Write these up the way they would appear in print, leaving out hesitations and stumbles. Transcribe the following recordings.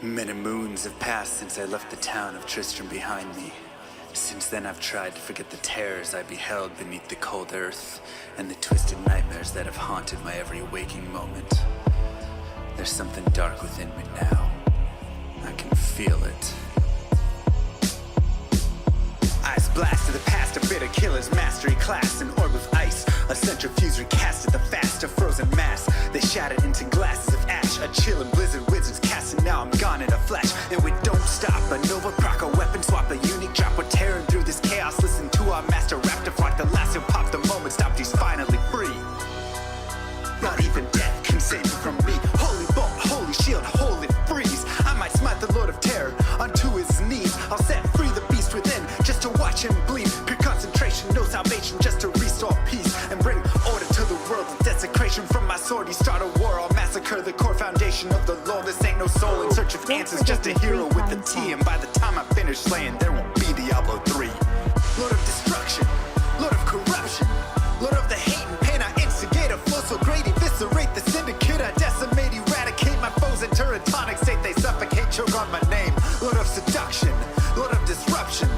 Many moons have passed since I left the town of Tristram behind me. Since then I've tried to forget the terrors I beheld beneath the cold earth and the twisted nightmares that have haunted my every waking moment. There's something dark within me now. I can feel it. Ice blast to the past, a bitter killer's mastery class, an orb of ice, a centrifuge recasted the fast, a frozen mass. They shattered into glasses of ash, a chill and blizzard wizards cast, and now I'm gone in a flash. And we don't stop, a nova proc, a weapon swap, a unique drop. We're tearing through this chaos, listen to our master rap to flock. The last who popped the moment stopped, he's finally free. Not even death can save me from me. Holy bolt, holy shield, holy freeze. I might smite the Lord of Terror onto his knees. I'll set free the beast within just to watch him bleed. Pure concentration, no salvation, just to restore peace and bring order to the world. With desecration from my sword, he start a war. I'll massacre the core foundation of the law. This ain't no soul in search of answers, just a hero with a T. And by the time I finish slaying, there won't be Diablo 3. Lord of destruction, Lord of corruption, Lord of the hate and pain. I instigate a flow so great, eviscerate the syndicate. I decimate, eradicate my foes in tonic state. They suffocate, choke on my name. Lord of seduction, Lord of disruption,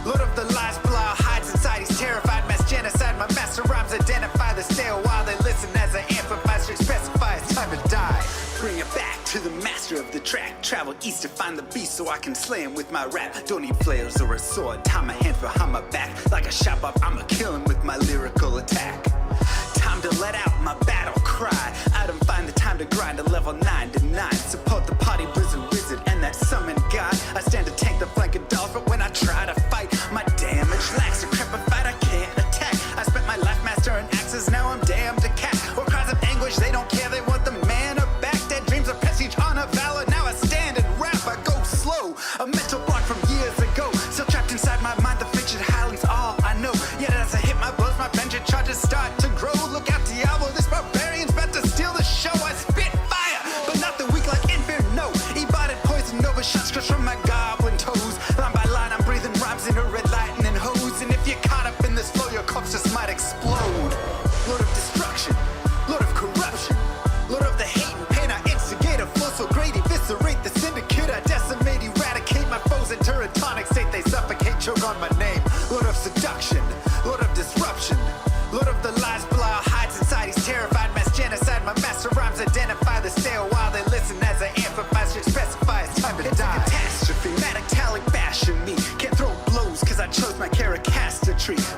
Lord of the lies, Belial hides inside. He's terrified, mass genocide. My master rhymes identify the stale while they listen as I amplify, straight specify it's time to die. Bring it back to the master of the track. Travel east to find the beast so I can slay him with my rap. Don't need flails or a sword, tie my hand behind my back. Like a shop up, I'ma kill him with my lyrical attack. Time to let out my battle cry. I don't find the time to grind a level 9 to 9. Support the party blizzard wizard and that summon god. I stand to tank the flanking dolls, but when I try to fight, my damage lacks. Decrepified, I can't attack. I spent my life mastering axes, now I'm damned to cat. Or cries of anguish, they don't care, they want the mana back. Dead dreams of prestige, honor, valor. Now I stand and rap, I go slow. A mental block from years ago, still trapped inside my mind. The frigid highlands, all I know. Yet as I hit my blows, my vengeance charges start to grow. Look out, Diablo, this barbarian's about to steal the show. I spit fire, but not the weak like Inferno. Ebotted poison over shots crushed from my goblin toes. Line by line, I'm breathing rhymes in a red lightning hose. And if you're caught up in this flow, your corpse just might explode. Lord of destruction, Lord of corruption, Lord of the hate and pain. I instigate a flow so great, eviscerate the syndicate. I decimate, eradicate my foes in tonic state. They suffocate, choke on my name. Lord of seduction, Lord of disruption, Lord of the lies, Belial hides inside. He's terrified, mass genocide. My master rhymes identify the stale while they listen as I amplify, straight specify it's time to die. It's a catastrophe, metallic bashing me. Can't throw blows cause I chose my character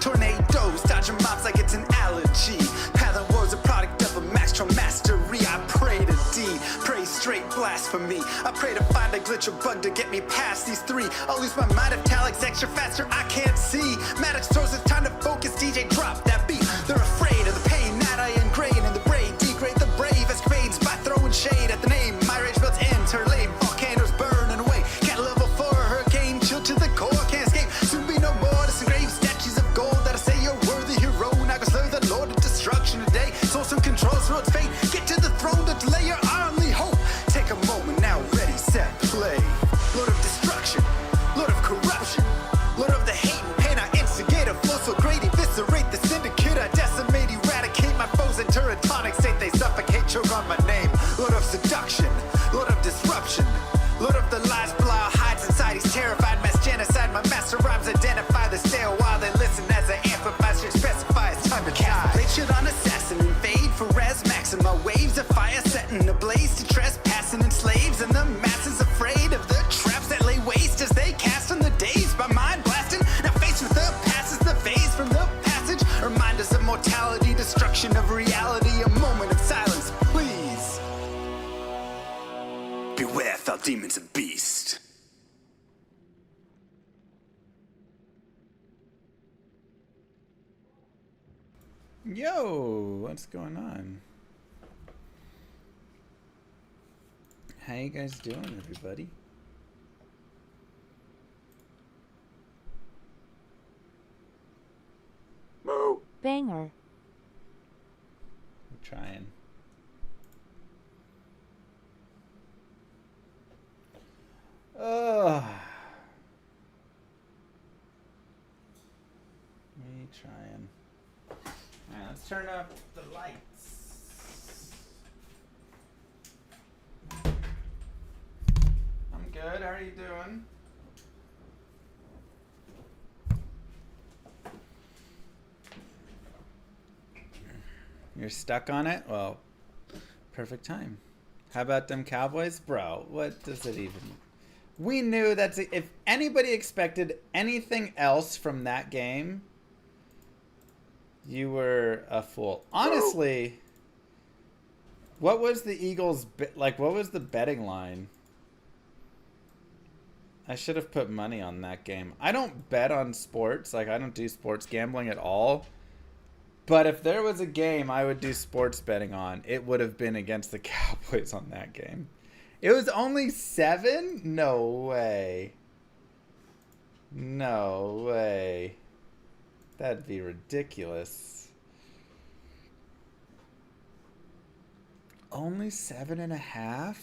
tornadoes, dodging mobs like it's an allergy. Paladin was a product of a maxtro mastery. I pray to D, pray straight blasphemy. I pray to find a glitch or bug to get me past these three. I'll lose my mind if Talik's extra faster, I can't see. Maddox throws, it's time to focus, DJ drop that beat. They're afraid of the pain that I ingrain in the braid. Degrade the brave escapades by throwing shade at the name. My rage builds interlade, volcanoes burning away. Can't level 4 hurricane, chill to the core, can't escape. Soon be no more disengraved statues of gold that I say you're worthy hero. Now go slay the Lord of destruction today. Source and control through its fate. Get to the throne to delay your only hope. Take a moment now, ready, set, play. Lord of destruction, Lord of corruption, Lord of the hate and pain. I instigate a flow so great, eviscerate the syndicate. I decimate, eradicate my foes in tonic state. They suffocate, choke on my name. Lord of seduction, Lord of disruption, Lord of the lies, Belial hides inside. He's terrified, mass genocide. My master rhymes identify the stale while they listen as I amplify, straight specify it's time to die. Blade shield on assassin, invade for res maxima. Waves of fire setting ablaze to trespassing and slaves. And the masses afraid of the traps that lay waste as they cast on the days by mind blasting. Now faced with the passes, the phase from the passage. Remind us of mortality, destruction of reality. A moment of silence, please. Beware, foul demons and beast. Yo, what's going on? How you guys doing, everybody? Moo. Banger. I'm trying. Me trying. Alright, let's turn up the lights. I'm good. How are you doing? You're stuck on it? Well, perfect time. How about them Cowboys? Bro, what does it even... We knew that if anybody expected anything else from that game, you were a fool. Honestly, what was the Eagles... Like, what was the betting line? I should have put money on that game. I don't bet on sports. Like, I don't do sports gambling at all. But if there was a game I would do sports betting on, it would have been against the Cowboys on that game. It was only 7? No way. No way. That'd be ridiculous. Only 7.5?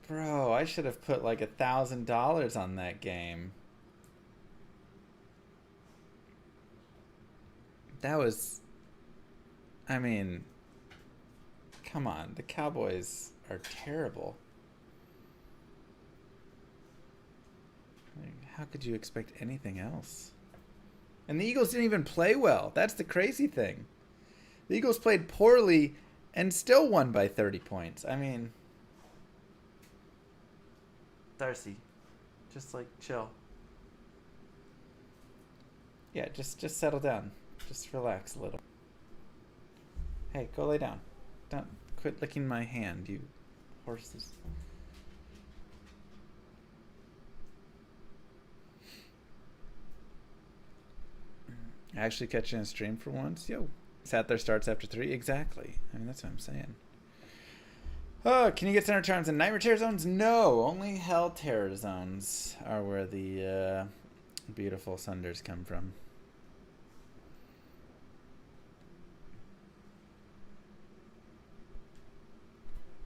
Bro, I should have put like $1,000 on that game. That was... I mean... Come on, the Cowboys are terrible. How could you expect anything else? And the Eagles didn't even play well. That's the crazy thing. The Eagles played poorly and still won by 30 points. I mean... Darcy, just like chill. Yeah, just settle down. Just relax a little. Hey, go lay down. Don't quit licking my hand, you horses. Actually catching a stream for once? Yo. Sat there starts after 3? Exactly. I mean, that's what I'm saying. Oh, can you get center charms in Nightmare Terror Zones? No, only Hell Terror Zones are where the beautiful Sunders come from.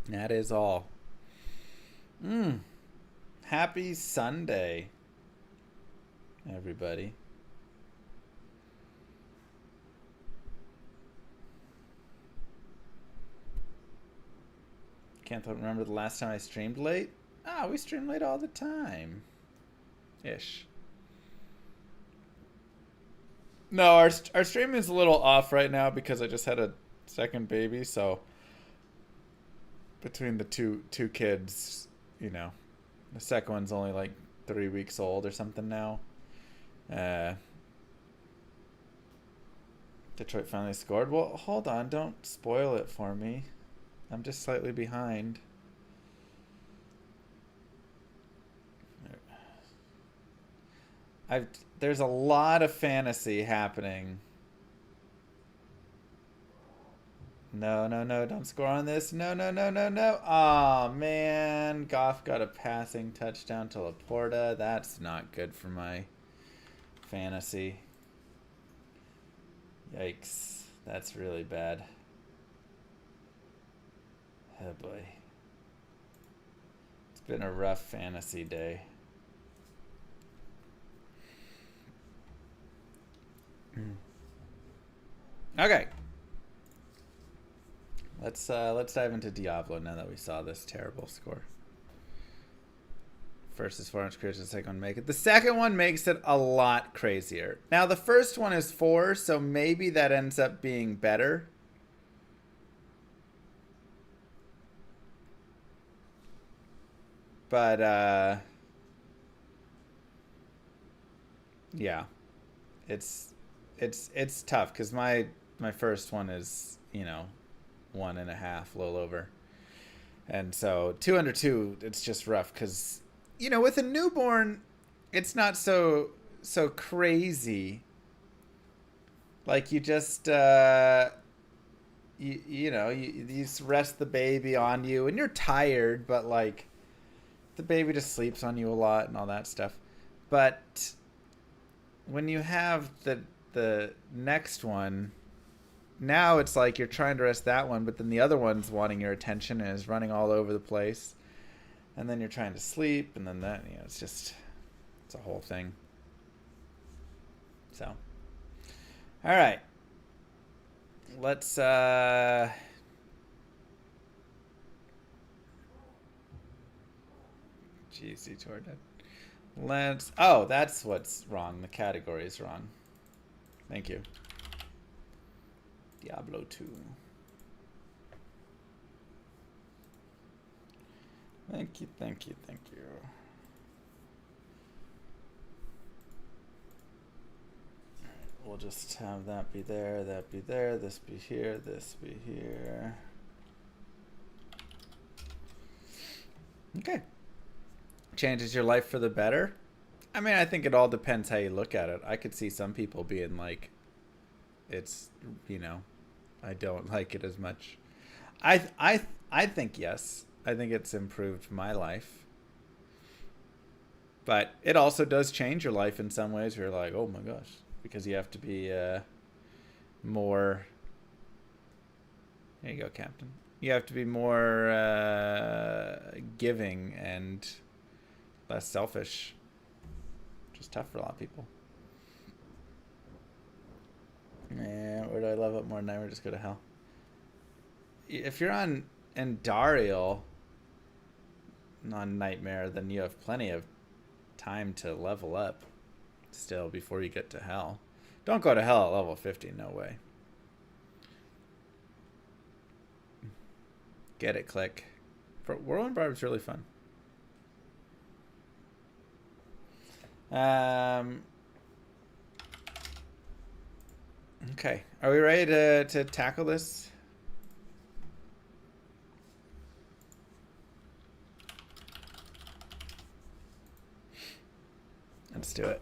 That is all. Happy Sunday, everybody. Can't remember the last time I streamed late. Ah, we stream late all the time. Ish. No, our stream is a little off right now because I just had a second baby, so between the two kids, you know, the second one's only like 3 weeks old or something now. Detroit finally scored. Well, hold on, don't spoil it for me. I'm just slightly behind. There's a lot of fantasy happening. No, don't score on this. No. Aw, man. Goff got a passing touchdown to Laporta. That's not good for my fantasy. Yikes. That's really bad. Oh boy. It's been a rough fantasy day. Okay. Let's dive into Diablo now that we saw this terrible score. First is 400 creatures, the second one make it. The second one makes it a lot crazier. Now the first one is 4, so maybe that ends up being better. But yeah, it's tough because my first one is, you know, 1.5, a little over, and so 2 under 2, it's just rough because, you know, with a newborn, it's not so crazy. Like you just you know, you just rest the baby on you and you're tired, but like the baby just sleeps on you a lot and all that stuff. But when you have the next one, now it's like you're trying to rest that one, but then the other one's wanting your attention and is running all over the place. And then you're trying to sleep, and then that, you know, it's a whole thing. So, all right. Let's, GC Jordan. Let's. Oh, that's what's wrong. The category is wrong. Thank you. Diablo 2. Thank you, thank you, thank you. Alright, we'll just have that be there, that be there, this be here, this be here. Okay. Changes your life for the better? I mean, I think it all depends how you look at it. I could see some people being like, it's, you know, I don't like it as much. I think yes. I think it's improved my life. But it also does change your life in some ways where you're like, oh my gosh. Because you have to be more... There you go, Captain. You have to be more giving and less selfish. Which is tough for a lot of people. Yeah, where do I level up more than ever? Just go to hell. If you're on Endarial, non-nightmare, then you have plenty of time to level up still before you get to hell. Don't go to hell at level 50, no way. Get it, click. For Whirlwind Barb is really fun. Okay, are we ready to tackle this? Let's do it.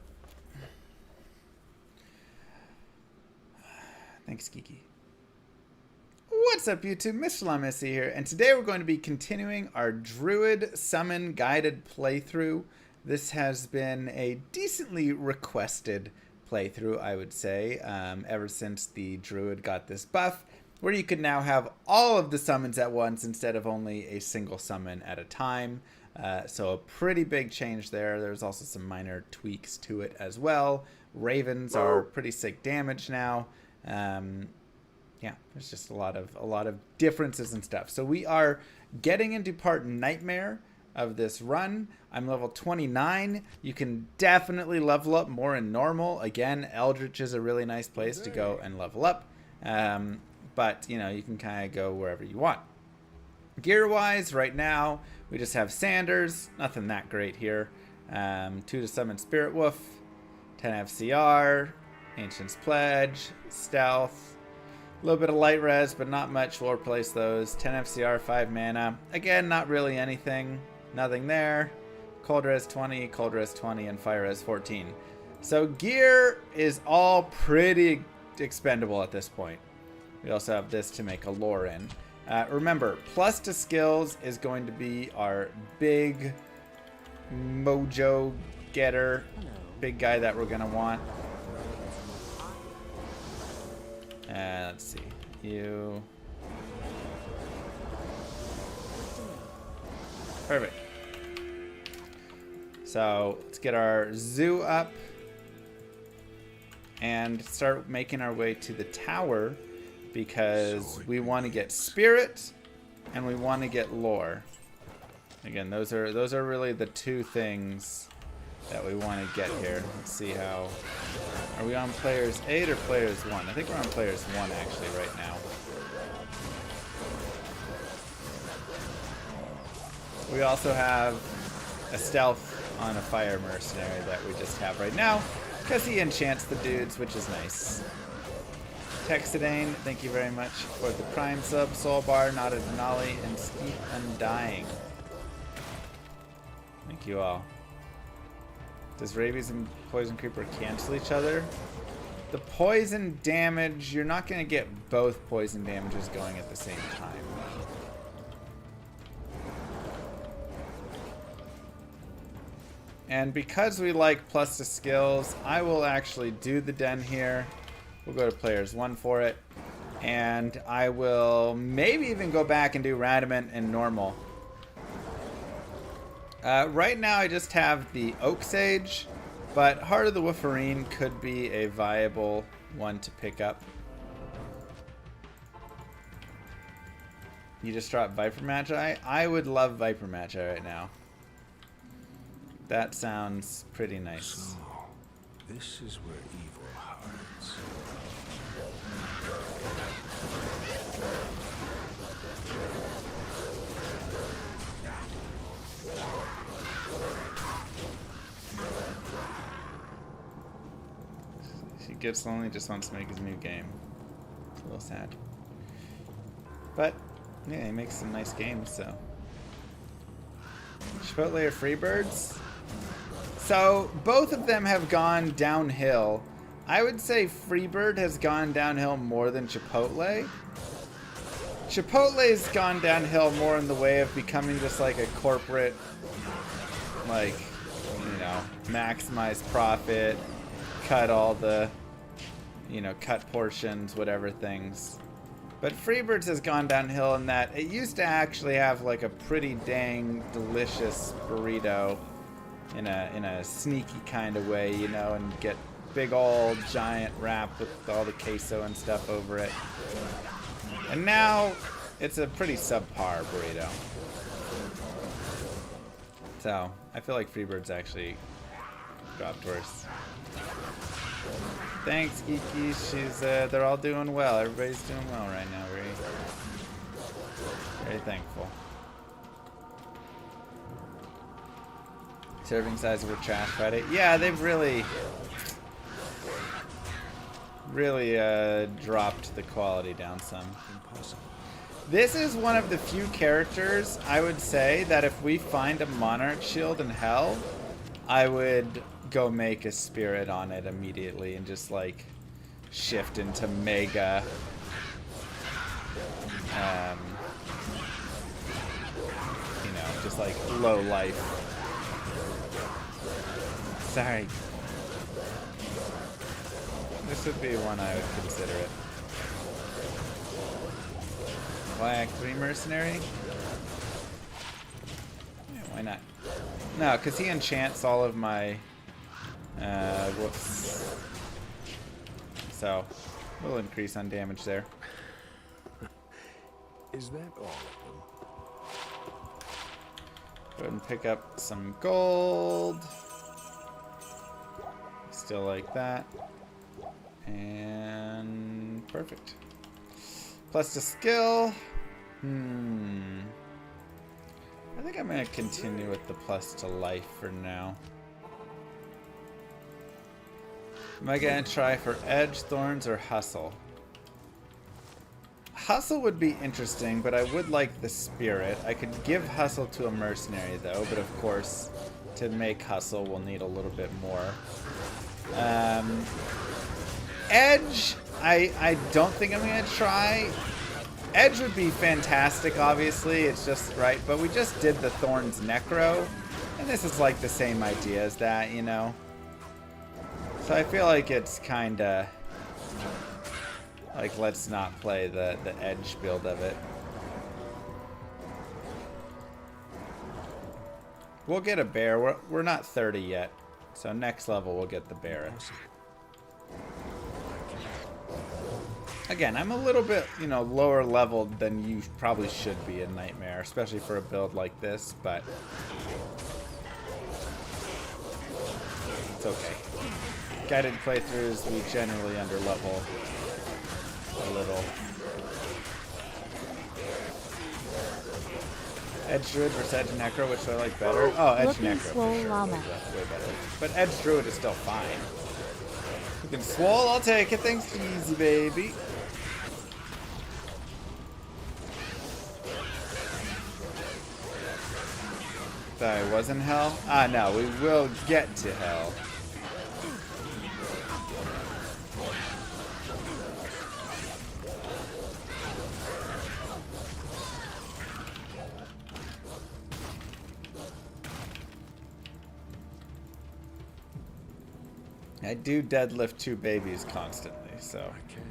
Thanks, Geeky. What's up, YouTube? Mr. Lamissy here, and today we're going to be continuing our Druid Summon Guided playthrough. This has been a decently requested playthrough, I would say, ever since the Druid got this buff, where you can now have all of the summons at once instead of only a single summon at a time. So a pretty big change there. There's also some minor tweaks to it as well. Ravens are pretty sick damage now. Yeah, there's just a lot of differences and stuff. So we are getting into part Nightmare of this run. I'm level 29. You can definitely level up more in normal. Again, Eldritch is a really nice place to go and level up. But, you know, you can kind of go wherever you want. Gear-wise, right now, we just have Sanders. Nothing that great here. 2 to summon Spirit Wolf. 10 FCR. Ancient's Pledge. Stealth. A little bit of light res, but not much. We'll replace those. 10 FCR, 5 mana. Again, not really anything. Nothing there. Cold res 20, cold res 20, and fire res 14. So gear is all pretty expendable at this point. We also have this to make a lore in. Remember, plus to skills is going to be our big mojo getter. Big guy that we're going to want. Let's see. You. Perfect. So let's get our zoo up and start making our way to the tower because we want to get spirit and we want to get lore. Again, those are really the two things that we want to get here. Let's see how. Are we on players 8 or players 1? I think we're on players 1 actually right now. We also have a stealth on a fire mercenary that we just have right now because he enchants the dudes, which is nice. Texidane, thank you very much for the prime sub. Soul Bar, not a Denali, and Steep Undying. Thank you all. Does Rabies and Poison Creeper cancel each other? The poison damage, you're not going to get both poison damages going at the same time. And because we like plus to skills, I will actually do the den here. We'll go to players 1 for it. And I will maybe even go back and do Radamant and normal. Right now I just have the Oak Sage, but Heart of the Wolverine could be a viable one to pick up. You just dropped Viper Magi? I would love Viper Magi right now. That sounds pretty nice. So, this is where evil hides. He gets lonely, just wants to make his new game. It's a little sad. But, yeah, he makes some nice games, so. Chipotle or Freebirds? So, both of them have gone downhill. I would say Freebird has gone downhill more than Chipotle. Chipotle's gone downhill more in the way of becoming just like a corporate, like, you know, maximize profit, cut all the, you know, cut portions, whatever things. But Freebirds has gone downhill in that it used to actually have like a pretty dang delicious burrito in a sneaky kind of way, you know, and get big old giant wrap with all the queso and stuff over it. And now it's a pretty subpar burrito. So I feel like Freebirds actually dropped worse. Thanks, Geeky. They're all doing well. Everybody's doing well right now. Very thankful. Serving size over trash Friday. Yeah, they've really dropped the quality down some. Impossible. This is one of the few characters I would say that if we find a Monarch shield in Hell, I would go make a spirit on it immediately and just like shift into mega you know, just like low life. Sorry. This would be one I would consider it. Why Act 3 Mercenary? Yeah, why not? No, because he enchants all of my whoops. So, a little increase on damage there. Is that all of them? Go ahead and pick up some gold. Still like that. And perfect. Plus to skill. I think I'm going to continue with the plus to life for now. Am I going to try for Edge, Thorns, or Hustle? Hustle would be interesting, but I would like the Spirit. I could give Hustle to a Mercenary, though, but of course, to make Hustle, we'll need a little bit more. Edge, I don't think I'm going to try. Edge would be fantastic, obviously. It's just right, but we just did the Thorns Necro, and this is like the same idea as that, you know? So I feel like it's kind of like, let's not play the Edge build of it. We'll get a bear. We're not 30 yet, so next level we'll get the bear. Again, I'm a little bit, you know, lower leveled than you probably should be in Nightmare, especially for a build like this, but it's okay. Guided playthroughs, we generally underlevel a little. Edge Druid versus Edge Necro, which do I like better? Oh, Edge Necro for sure. Way better. But Edge Druid is still fine. You can swole, I'll take it. Thanks, easy baby. Thought I was in hell? Ah, no, we will get to hell. I do deadlift 2 babies constantly, so. I can.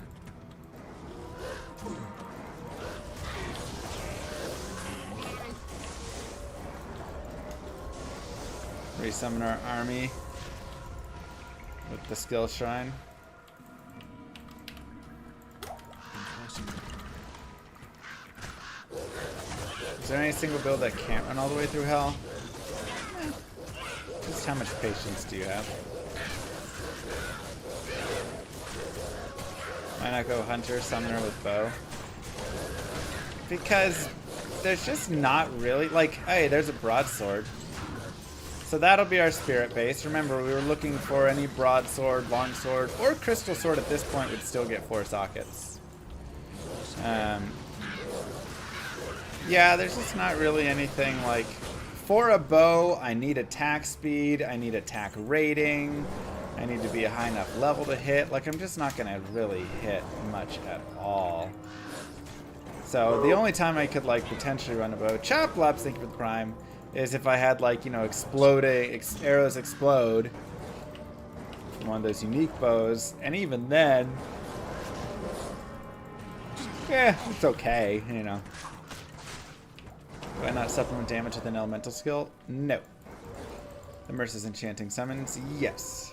Resummon our army with the skill shrine. Is there any single build that can't run all the way through hell? Just how much patience do you have? Why not go hunter, summoner with bow? Because there's just not really, like, hey, there's a broadsword. So that'll be our spirit base. Remember, we were looking for any broadsword, longsword, or crystal sword at this point would still get 4 sockets. Yeah, there's just not really anything like... For a bow, I need attack speed, I need attack rating, I need to be a high enough level to hit. Like, I'm just not going to really hit much at all. So the only time I could, like, potentially run a bow, Chop Lops, thank you for the prime, is if I had, like, you know, exploding, arrows explode from one of those unique bows. And even then, yeah, it's okay, you know. Do I not supplement damage with an elemental skill? No. The Merc's enchanting summons? Yes.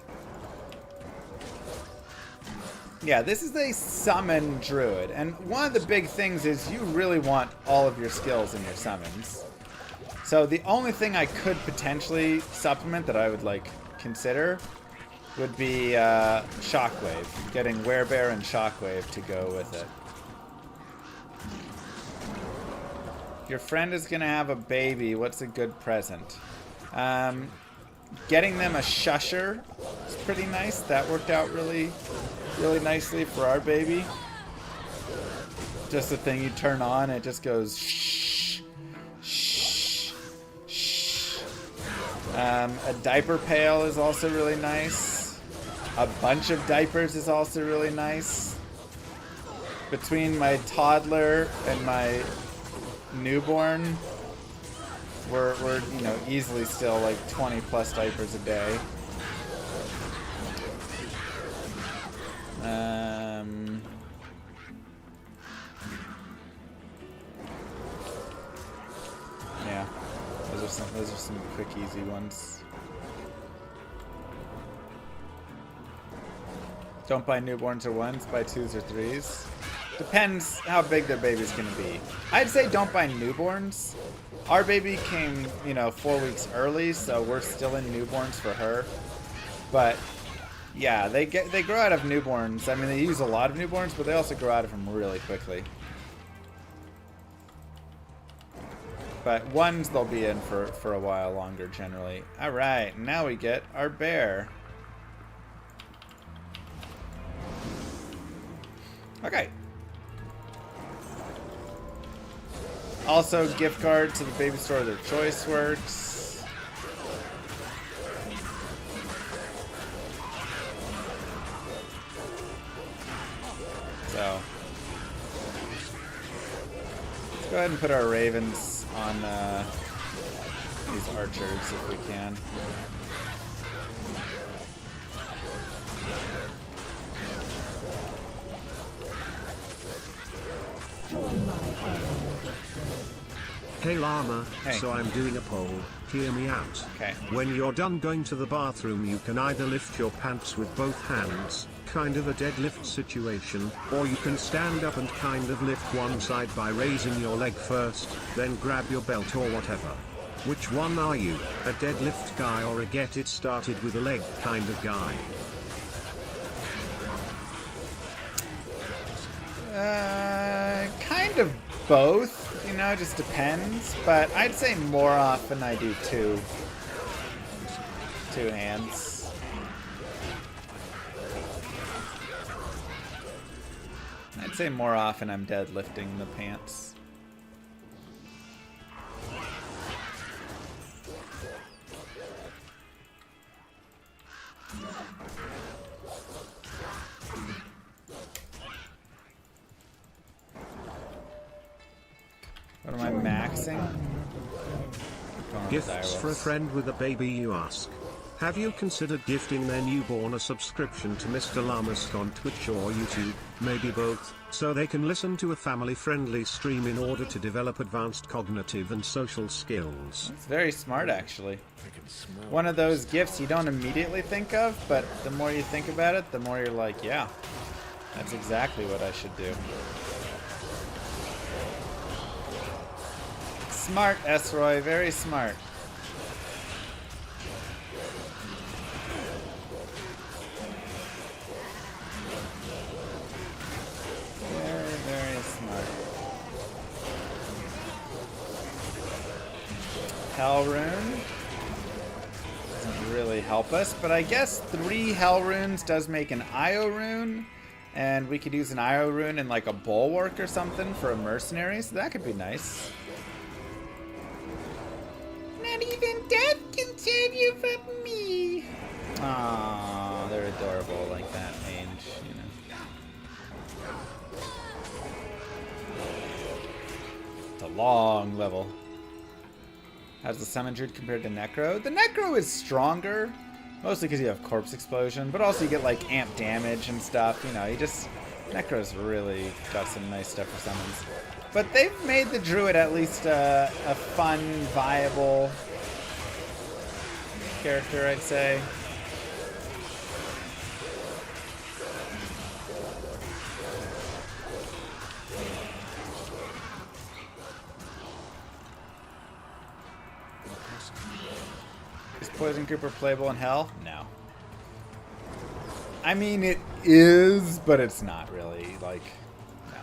Yeah, this is a summon druid. And one of the big things is you really want all of your skills in your summons. So the only thing I could potentially supplement that I would, like, consider would be Shockwave. Getting Werebear and Shockwave to go with it. Your friend is going to have a baby. What's a good present? Getting them a shusher is pretty nice. That worked out really, really nicely for our baby. Just a thing you turn on, it just goes shh, shh, shh. A diaper pail is also really nice. A bunch of diapers is also really nice. Between my toddler and my newborn, we're you know, easily still like 20 plus diapers a day. Yeah, those are some quick, easy ones. Don't buy newborns or ones, buy 2s or 3s. Depends how big their baby's gonna be. I'd say don't buy newborns. Our baby came, you know, 4 weeks early, so we're still in newborns for her. But yeah, they grow out of newborns. I mean, they use a lot of newborns, but they also grow out of them really quickly. But ones they'll be in for a while longer generally. All right, now we get our bear. Okay. Also, gift card to the baby store of their choice works. So, let's go ahead and put our ravens on these archers if we can. Hey Llama, Hey. so I'm doing a poll, hear me out. Okay. When you're done going to the bathroom you can either lift your pants with both hands, kind of a deadlift situation, or you can stand up and kind of lift one side by raising your leg first, then grab your belt or whatever. Which one are you, a deadlift guy or a get it started with a leg kind of guy? Kind of both, you know, just depends. But I'd say more often I do two hands. I'd say more often I'm deadlifting the pants. What am I maxing? Gifts for a friend with a baby, you ask. Have you considered gifting their newborn a subscription to Mr. Llama's on Twitch or YouTube, maybe both, so they can listen to a family-friendly stream in order to develop advanced cognitive and social skills? It's very smart, actually. One of those gifts you don't immediately think of, but the more you think about it, the more you're like, yeah, that's exactly what I should do. Smart, S-Roy, very smart. Hell Rune. Doesn't really help us, but I guess 3 Hell Runes does make an Io Rune, and we could use an Io Rune in like a Bulwark or something for a Mercenary, so that could be nice. Not even death can save you from me. Aww, they're adorable like that mage, you know. It's a long level. How's the Summon Druid compared to Necro? The Necro is stronger, mostly because you have Corpse Explosion, but also you get like amp damage and stuff, you know, you just... Necro's really got some nice stuff for summons. But they've made the Druid at least a fun, viable character, I'd say. Is Poison Creeper playable in Hell? No. I mean, it is, but it's not really, like, no.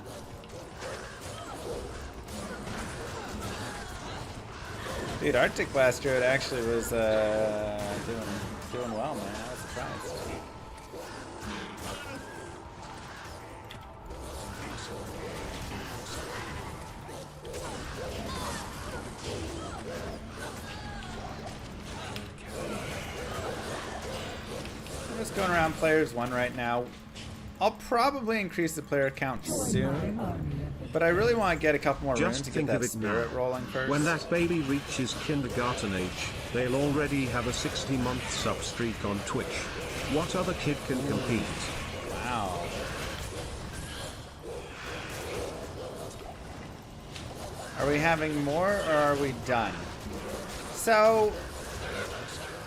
Dude, Arctic Blast Druid actually was doing well, man. I was surprised. I'm just going around players 1 right now. I'll probably increase the player count soon, but I really want to get a couple more runes to get that spirit rolling first. When that baby reaches kindergarten age, they'll already have a 60-month sub streak on Twitch. What other kid can compete? Wow. Are we having more, or are we done? So,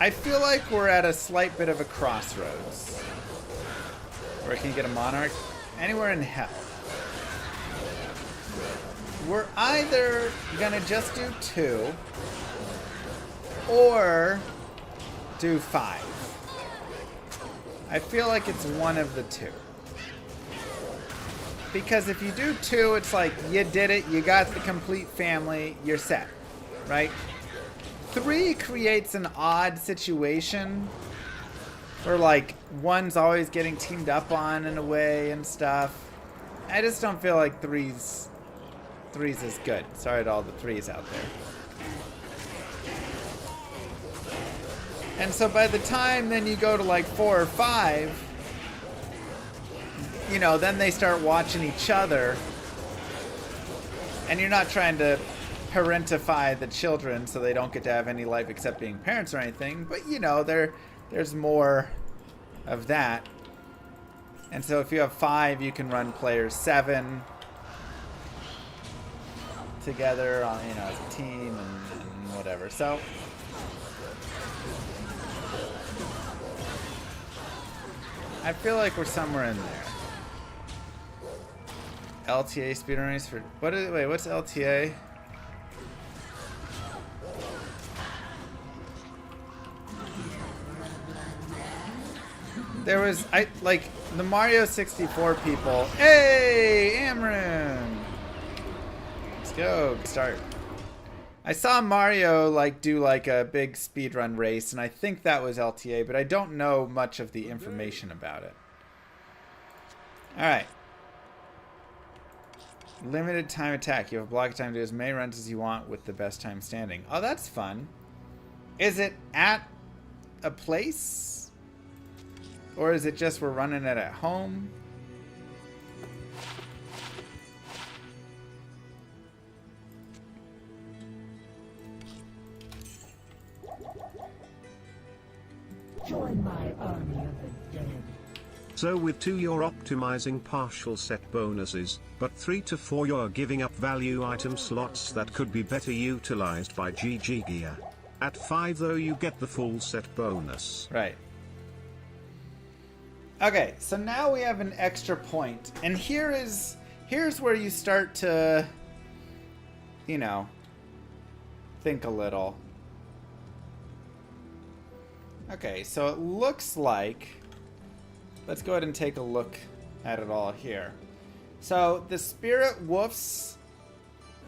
I feel like we're at a slight bit of a crossroads. Where can you get a Monarch? Anywhere in Hell. We're either gonna just do 2 or do 5. I feel like it's one of the 2. Because if you do 2, it's like you did it, you got the complete family, you're set, right? 3 creates an odd situation where like one's always getting teamed up on in a way and stuff. I just don't feel like threes is good. Sorry to all the 3s out there. And so by the time then you go to like 4 or 5, you know, then they start watching each other, and you're not trying to parentify the children so they don't get to have any life except being parents or anything, but you know, there's more of that. And so if you have 5, you can run players 7 together on, you know, as a team and whatever. So I feel like we're somewhere in there. LTA speedrunners for wait, what's LTA? There was like the Mario 64 people. Hey, Amrun! Let's go. Start. I saw Mario like do like a big speedrun race, and I think that was LTA, but I don't know much of the information about it. All right. Limited time attack. You have a block of time to do as many runs as you want with the best time standing. Oh, that's fun. Is it at a place? Or is it just we're running it at home? Join my army of the dead. So with 2 you're optimizing partial set bonuses, but 3 to 4 you're giving up value item slots that could be better utilized by GG gear. At 5 though you get the full set bonus. Right. Okay, so now we have an extra point, and here's where you start to, you know, think a little. Okay, so it looks like, let's go ahead and take a look at it all here. So the Spirit Woofs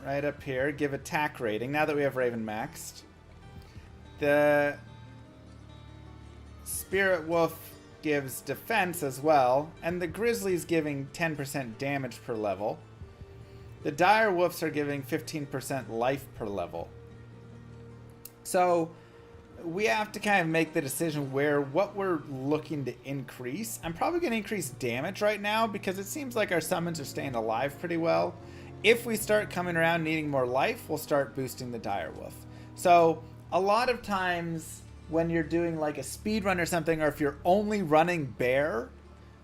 right up here give attack rating, now that we have Raven maxed. The Spirit Wolf gives defense as well, and the Grizzly's giving 10% damage per level. The Dire Wolves are giving 15% life per level. So we have to kind of make the decision what we're looking to increase. I'm probably going to increase damage right now because it seems like our summons are staying alive pretty well. If we start coming around needing more life, we'll start boosting the Dire Wolf. So a lot of times when you're doing like a speed run or something, or if you're only running Bear,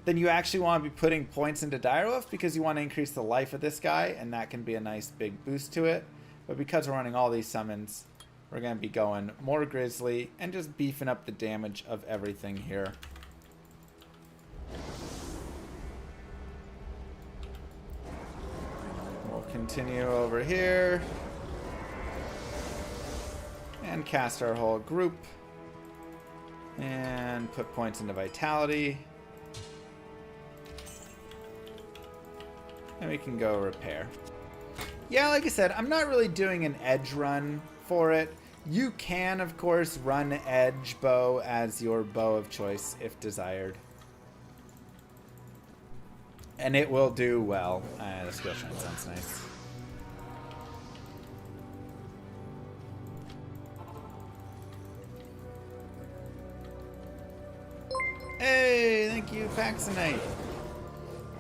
then you actually want to be putting points into Dire Wolf because you want to increase the life of this guy, and that can be a nice big boost to it. But because we're running all these summons, we're going to be going more Grizzly and just beefing up the damage of everything here. We'll continue over here and cast our whole group and put points into Vitality. And we can go repair. Yeah, like I said, I'm not really doing an edge run for it. You can, of course, run edge bow as your bow of choice if desired. And it will do well. The skill shine sounds nice. Hey, thank you, Paxonite.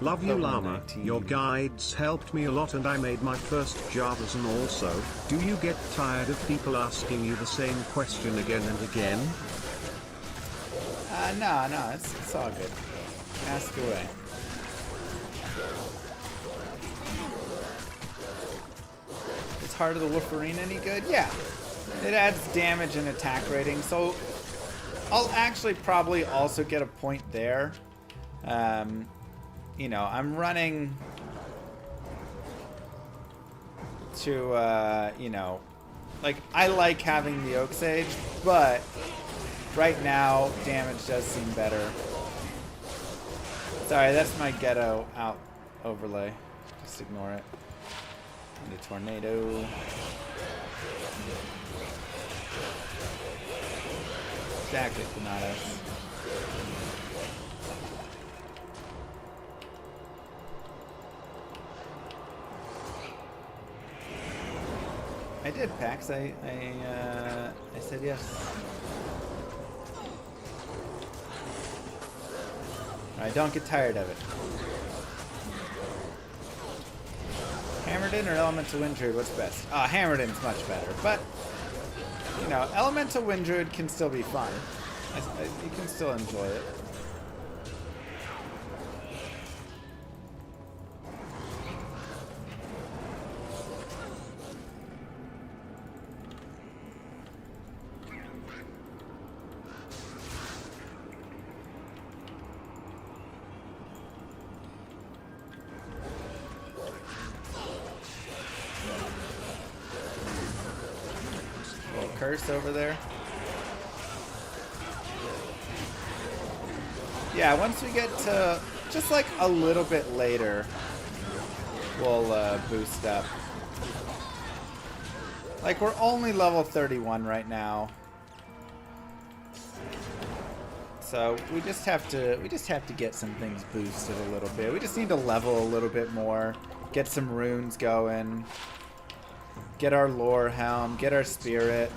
Love you, Llama. Your guides helped me a lot and I made my first Javas. And also, do you get tired of people asking you the same question again and again? No, it's all good. Ask away. Is Heart of the Wolverine any good? Yeah. It adds damage and attack rating, so I'll actually probably also get a point there. You know, I'm running to, you know, like, I like having the Oak Sage, but right now, damage does seem better. Sorry, that's my ghetto out overlay. Just ignore it. And a tornado. Stack it, Donatus. I did, Pax. I said yes. Alright, don't get tired of it. Hammered in or Elemental Wind Druid, what's best? Hammered in's much better, but you know, Elemental Wind Druid can still be fun. You can still enjoy it. Curse over there. Yeah, once we get to just like a little bit later, we'll boost up. Like, we're only level 31 right now, so we just have to get some things boosted a little bit. We just need to level a little bit more, get some runes going. Get our lore helm, get our spirit.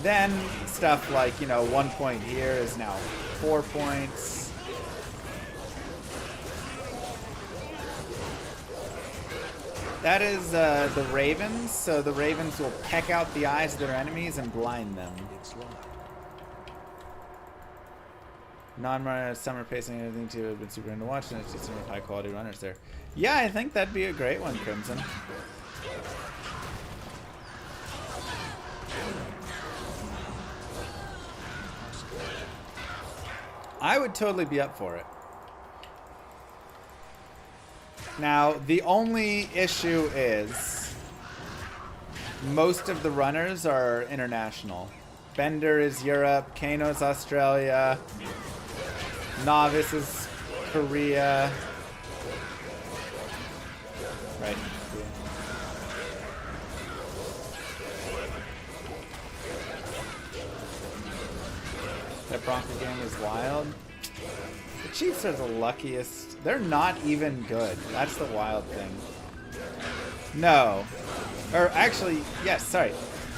Then stuff like, you know, 1 point here is now 4 points. That is the ravens, so the ravens will peck out the eyes of their enemies and blind them. Non-runner, summer pacing, anything to have been super into watching. It's just some high quality runners there. Yeah, I think that'd be a great one, Crimson. I would totally be up for it. Now, the only issue is most of the runners are international. Bender is Europe, Kano's Australia, Novice is Korea. Right. That Bronco game is wild. The Chiefs are the luckiest. They're not even good. That's the wild thing. No. Or actually, yes, sorry.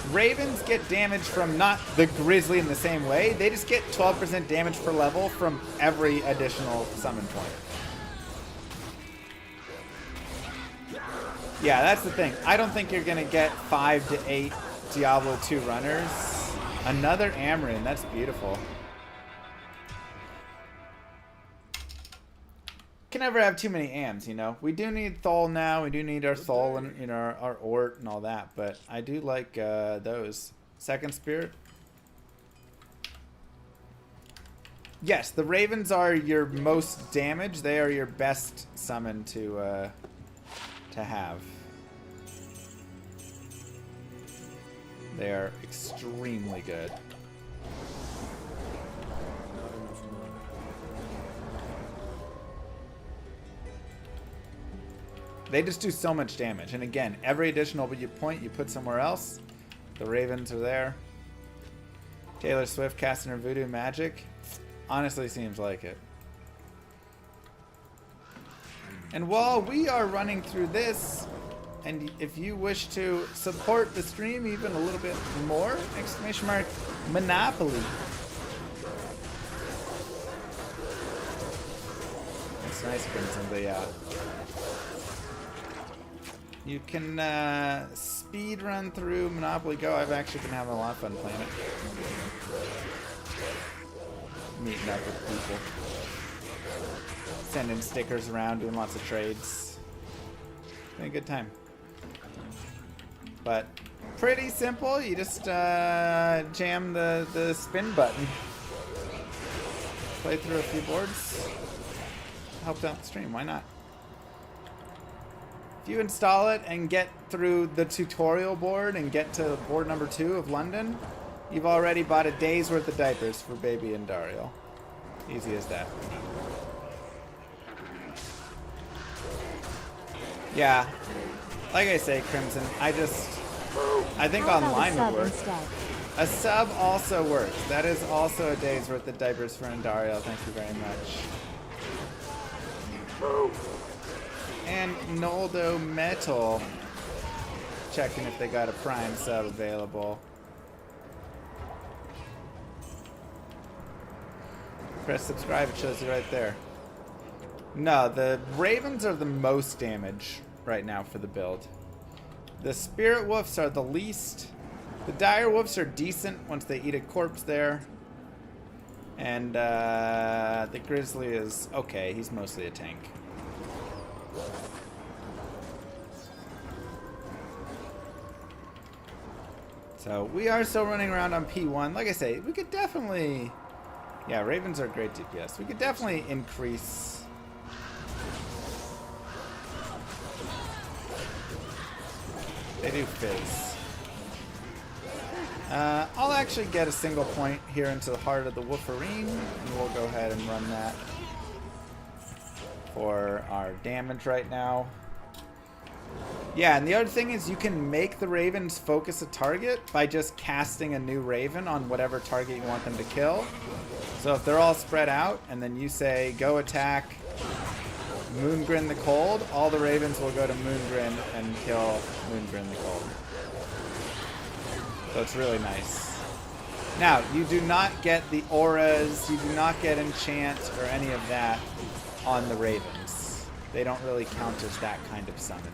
Ravens get damage from not the Grizzly in the same way. They just get 12% damage per level from every additional summon point. Yeah, that's the thing. I don't think you're going to get 5 to 8 Diablo 2 runners. Another Amarin. That's beautiful. Can never have too many AMs, you know. We do need Thol now. We do need our Thol and, you know, our Ort and all that. But I do like those. Second Spirit. Yes, the Ravens are your most damage. They are your best summon to have. They are extremely good. They just do so much damage. And again, every additional point you put somewhere else, the Ravens are there. Taylor Swift casting her voodoo magic. Honestly seems like it. And while we are running through this, and if you wish to support the stream even a little bit more, exclamation mark, Monopoly. That's nice, Crimson, but yeah. You can speed run through Monopoly Go. I've actually been having a lot of fun playing it. Meeting up with people. Sending stickers around, doing lots of trades. Been a good time. But pretty simple. You just jam the spin button. Play through a few boards. Helped out the stream. Why not? If you install it and get through the tutorial board and get to board number 2 of London, you've already bought a day's worth of diapers for baby and Dario. Easy as that. Yeah, like I say, Crimson, I think online would work. A sub also works. That is also a day's worth of diapers for Dario. Thank you very much. And Noldo Metal checking if they got a Prime sub available. Press subscribe, it shows you right there. No, the Ravens are the most damage right now for the build. The Spirit Wolves are the least. The Dire Wolves are decent once they eat a corpse there. And the Grizzly is okay, he's mostly a tank. So we are still running around on P1. Like I say, we could definitely... Yeah, Ravens are great DPS. We could definitely increase... They do Fizz. I'll actually get a single point here into the heart of the Wolferine, and we'll go ahead and run that for our damage right now. Yeah, and the other thing is you can make the Ravens focus a target by just casting a new Raven on whatever target you want them to kill. So if they're all spread out, and then you say, go attack Moongrin the Cold, all the Ravens will go to Moongrin and kill Moongrin the Cold. So it's really nice. Now, you do not get the auras, you do not get enchant or any of that on the Ravens. They don't really count as that kind of summon.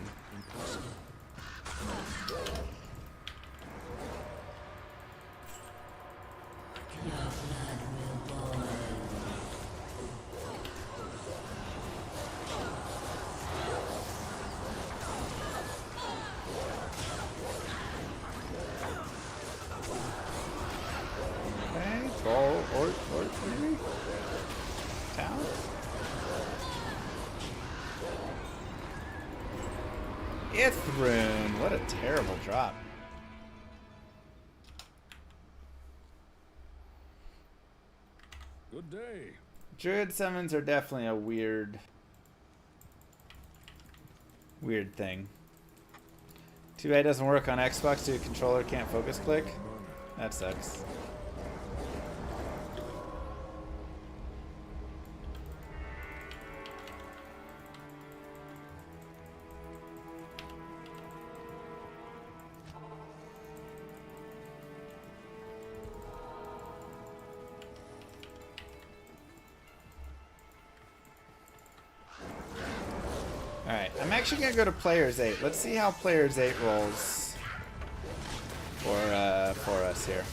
Or maybe? Town? Ithrun! What a terrible drop. Good day. Druid summons are definitely a weird thing. Too bad it doesn't work on Xbox, dude. Controller can't focus click. That sucks. Alright, I'm actually gonna go to Players 8. Let's see how Players 8 rolls for us here.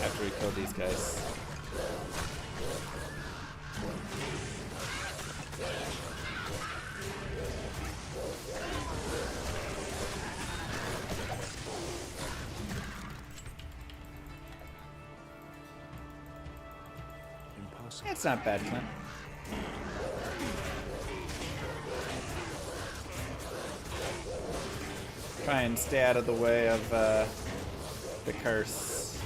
After we kill these guys. Impossible. It's not bad, Clint. Try and stay out of the way of the curse.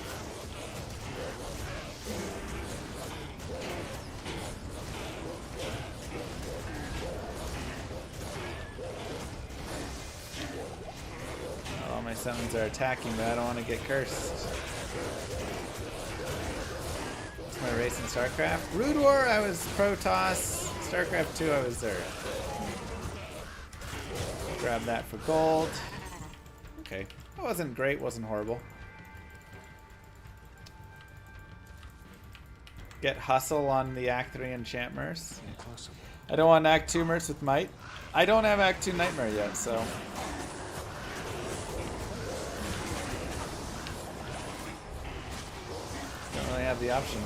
All my summons are attacking, but I don't want to get cursed. What's my race in StarCraft? Rude War, I was Protoss. StarCraft 2, I was Zerg. Grab that for gold. Okay. That wasn't great, wasn't horrible. Get hustle on the Act 3 enchant mercs. Impossible. I don't want Act 2 mercs with might. I don't have Act 2 nightmare yet, so. Don't really have the option.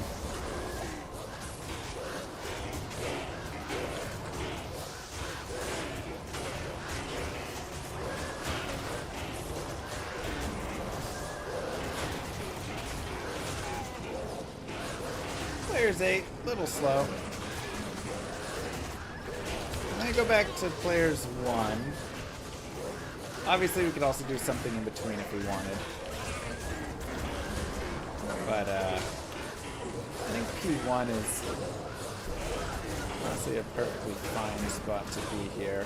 Players 8, a little slow. I'm gonna go back to players 1. Obviously, we could also do something in between if we wanted. But, I think P1 is honestly a perfectly fine spot to be here.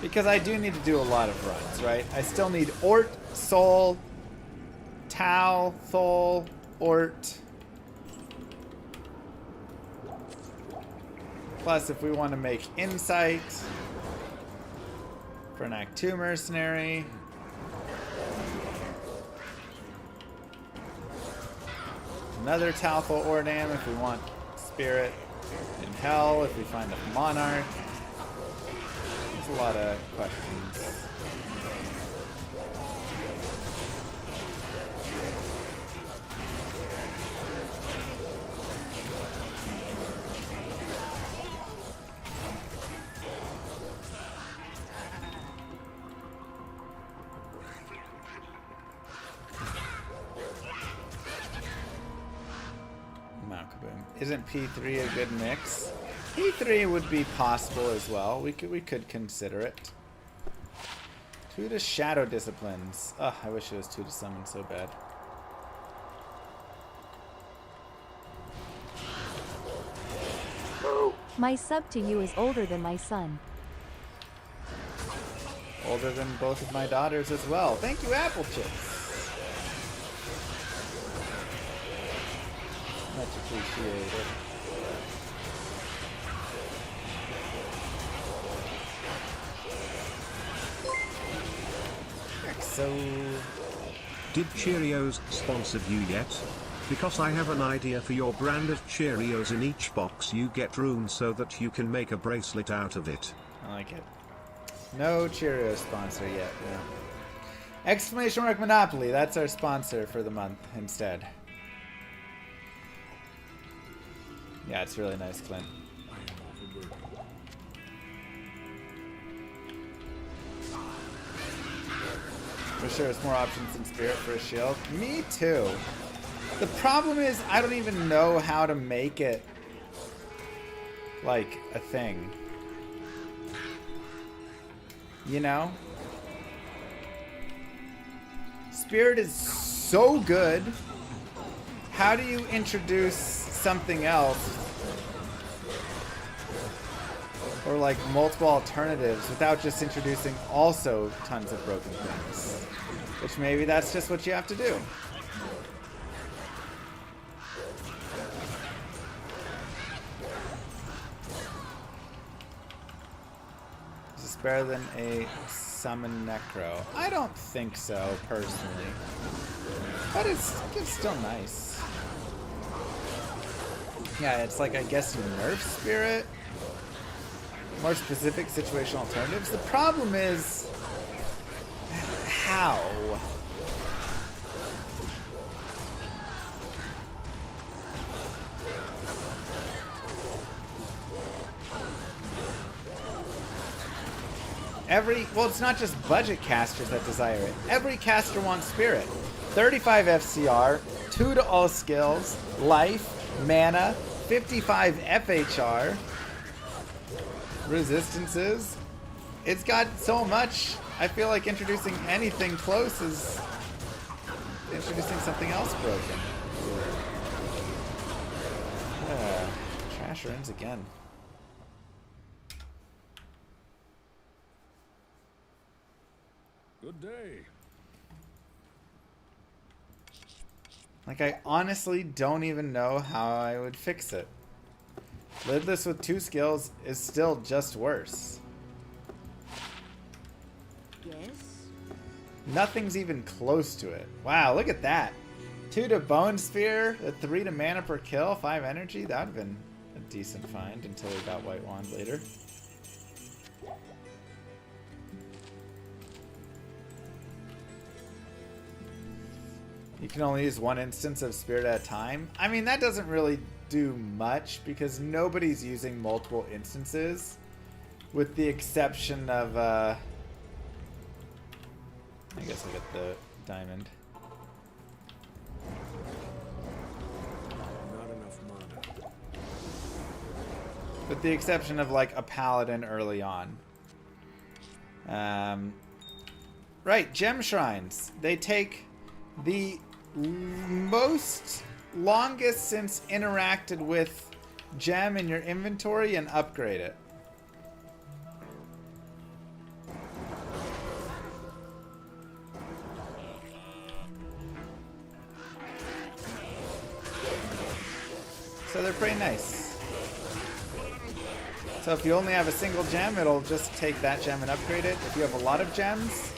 Because I do need to do a lot of runs, right? I still need Ort, Soul, Tau, Thol, Ort. Plus, if we want to make Insight for an Act 2 Mercenary. Another Tau, Thol, Ordam if we want Spirit in Hell, if we find a Monarch. There's a lot of questions. Isn't P3 a good mix? P3 would be possible as well. We could consider it. 2 to Shadow Disciplines. Ugh, I wish it was 2 to Summon so bad. My sub to you is older than my son. Older than both of my daughters as well. Thank you, Apple Chips. Much appreciated. So, Did Cheerios sponsor you yet? Because I have an idea for your brand of Cheerios. In each box you get runes so that you can make a bracelet out of it. I like it. No Cheerios sponsor yet, no. Exclamation mark Monopoly, that's our sponsor for the month instead. Yeah, it's really nice, Clint. For sure, it's more options than Spirit for a shield. Me too. The problem is, I don't even know how to make it like a thing. You know? Spirit is so good. How do you introduce something else? Or like multiple alternatives without just introducing also tons of broken things. Which maybe that's just what you have to do. Is this better than a Summon Necro? I don't think so, personally. But it's still nice. Yeah, it's like, I guess you nerf spirit. More specific situational alternatives. The problem is how? Well, it's not just budget casters that desire it. Every caster wants spirit. 35 FCR, 2 to all skills, life, mana, 55 FHR, resistances. It's got so much. I feel like introducing anything close is introducing something else broken. Trash runs again. Good day. Like, I honestly don't even know how I would fix it. Lidless with 2 skills is still just worse. Yes? Nothing's even close to it. Wow, look at that. 2 to Bone Spear, a 3 to mana per kill, 5 energy. That would have been a decent find until we got White Wand later. You can only use 1 instance of Spirit at a time. I mean, that doesn't really do much because nobody's using multiple instances, with the exception of, I guess I'll get the diamond. Not enough mana. With the exception of, like, a Paladin early on. Right, Gem Shrines. They take the most longest since interacted with gem in your inventory and upgrade it. So they're pretty nice. So if you only have a single gem, it'll just take that gem and upgrade it. If you have a lot of gems,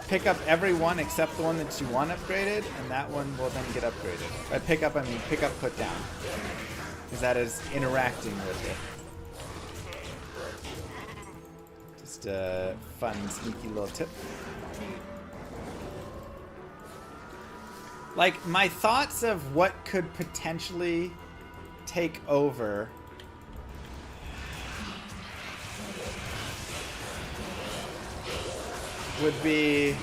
pick up every one except the one that you want upgraded, and that one will then get upgraded. By pick up, I mean pick up, put down. Because that is interacting with it. Just a fun, sneaky little tip. Like, my thoughts of what could potentially take over would be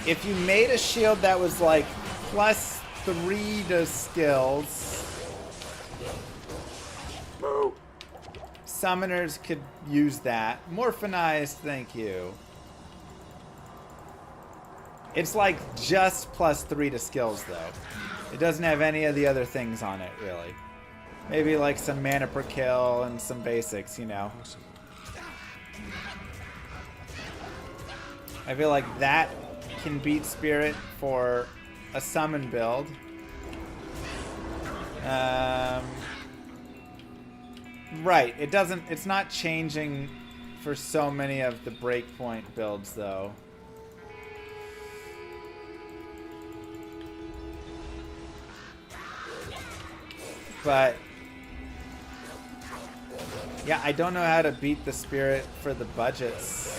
if you made a shield that was like +3 to skills. Summoners could use that. Morphinized, thank you. It's like just +3 to skills though. It doesn't have any of the other things on it really. Maybe like some mana per kill and some basics, you know. I feel like that can beat Spirit for a summon build. Right, it's not changing for so many of the breakpoint builds though. But yeah, I don't know how to beat the Spirit for the budgets.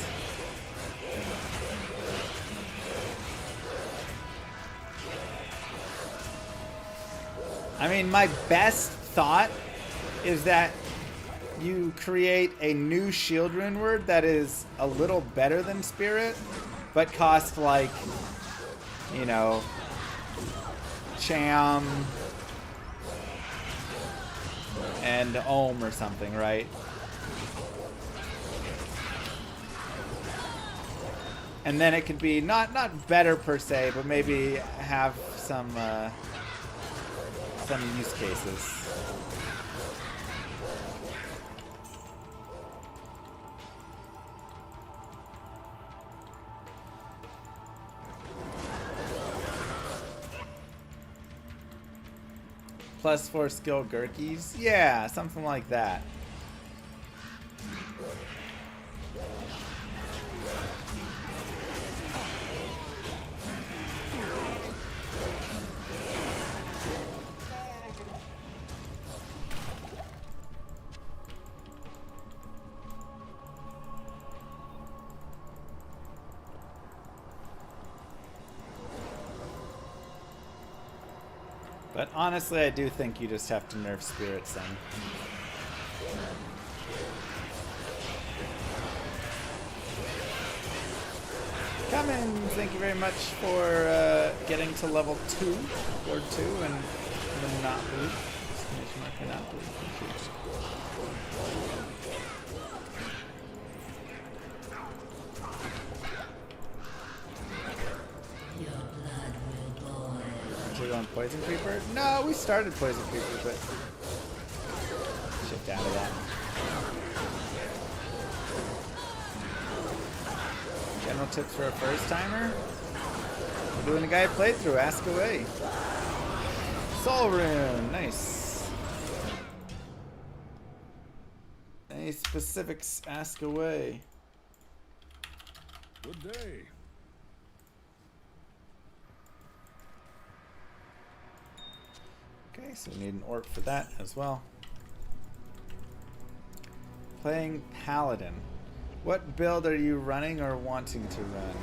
I mean, my best thought is that you create a new shield runeword that is a little better than Spirit, but costs like, you know, Cham and Ohm or something, right? And then it could be not better per se, but maybe have some use cases. +4 skill Gurkies? Yeah, something like that. But honestly, I do think you just have to nerf spirits then. Cummins, thank you very much for getting to level 2, or 2, and Monopoly. Exclamation mark Monopoly. Thank you. Aren't you going Poison Creeper? No, we started Poison Creeper, but shift out of that. General tips for a first timer? We're doing a guide playthrough, ask away. Soul Rune, nice. Any specifics, ask away. Good day. Okay, so we need an orc for that as well. Playing Paladin. What build are you running or wanting to run?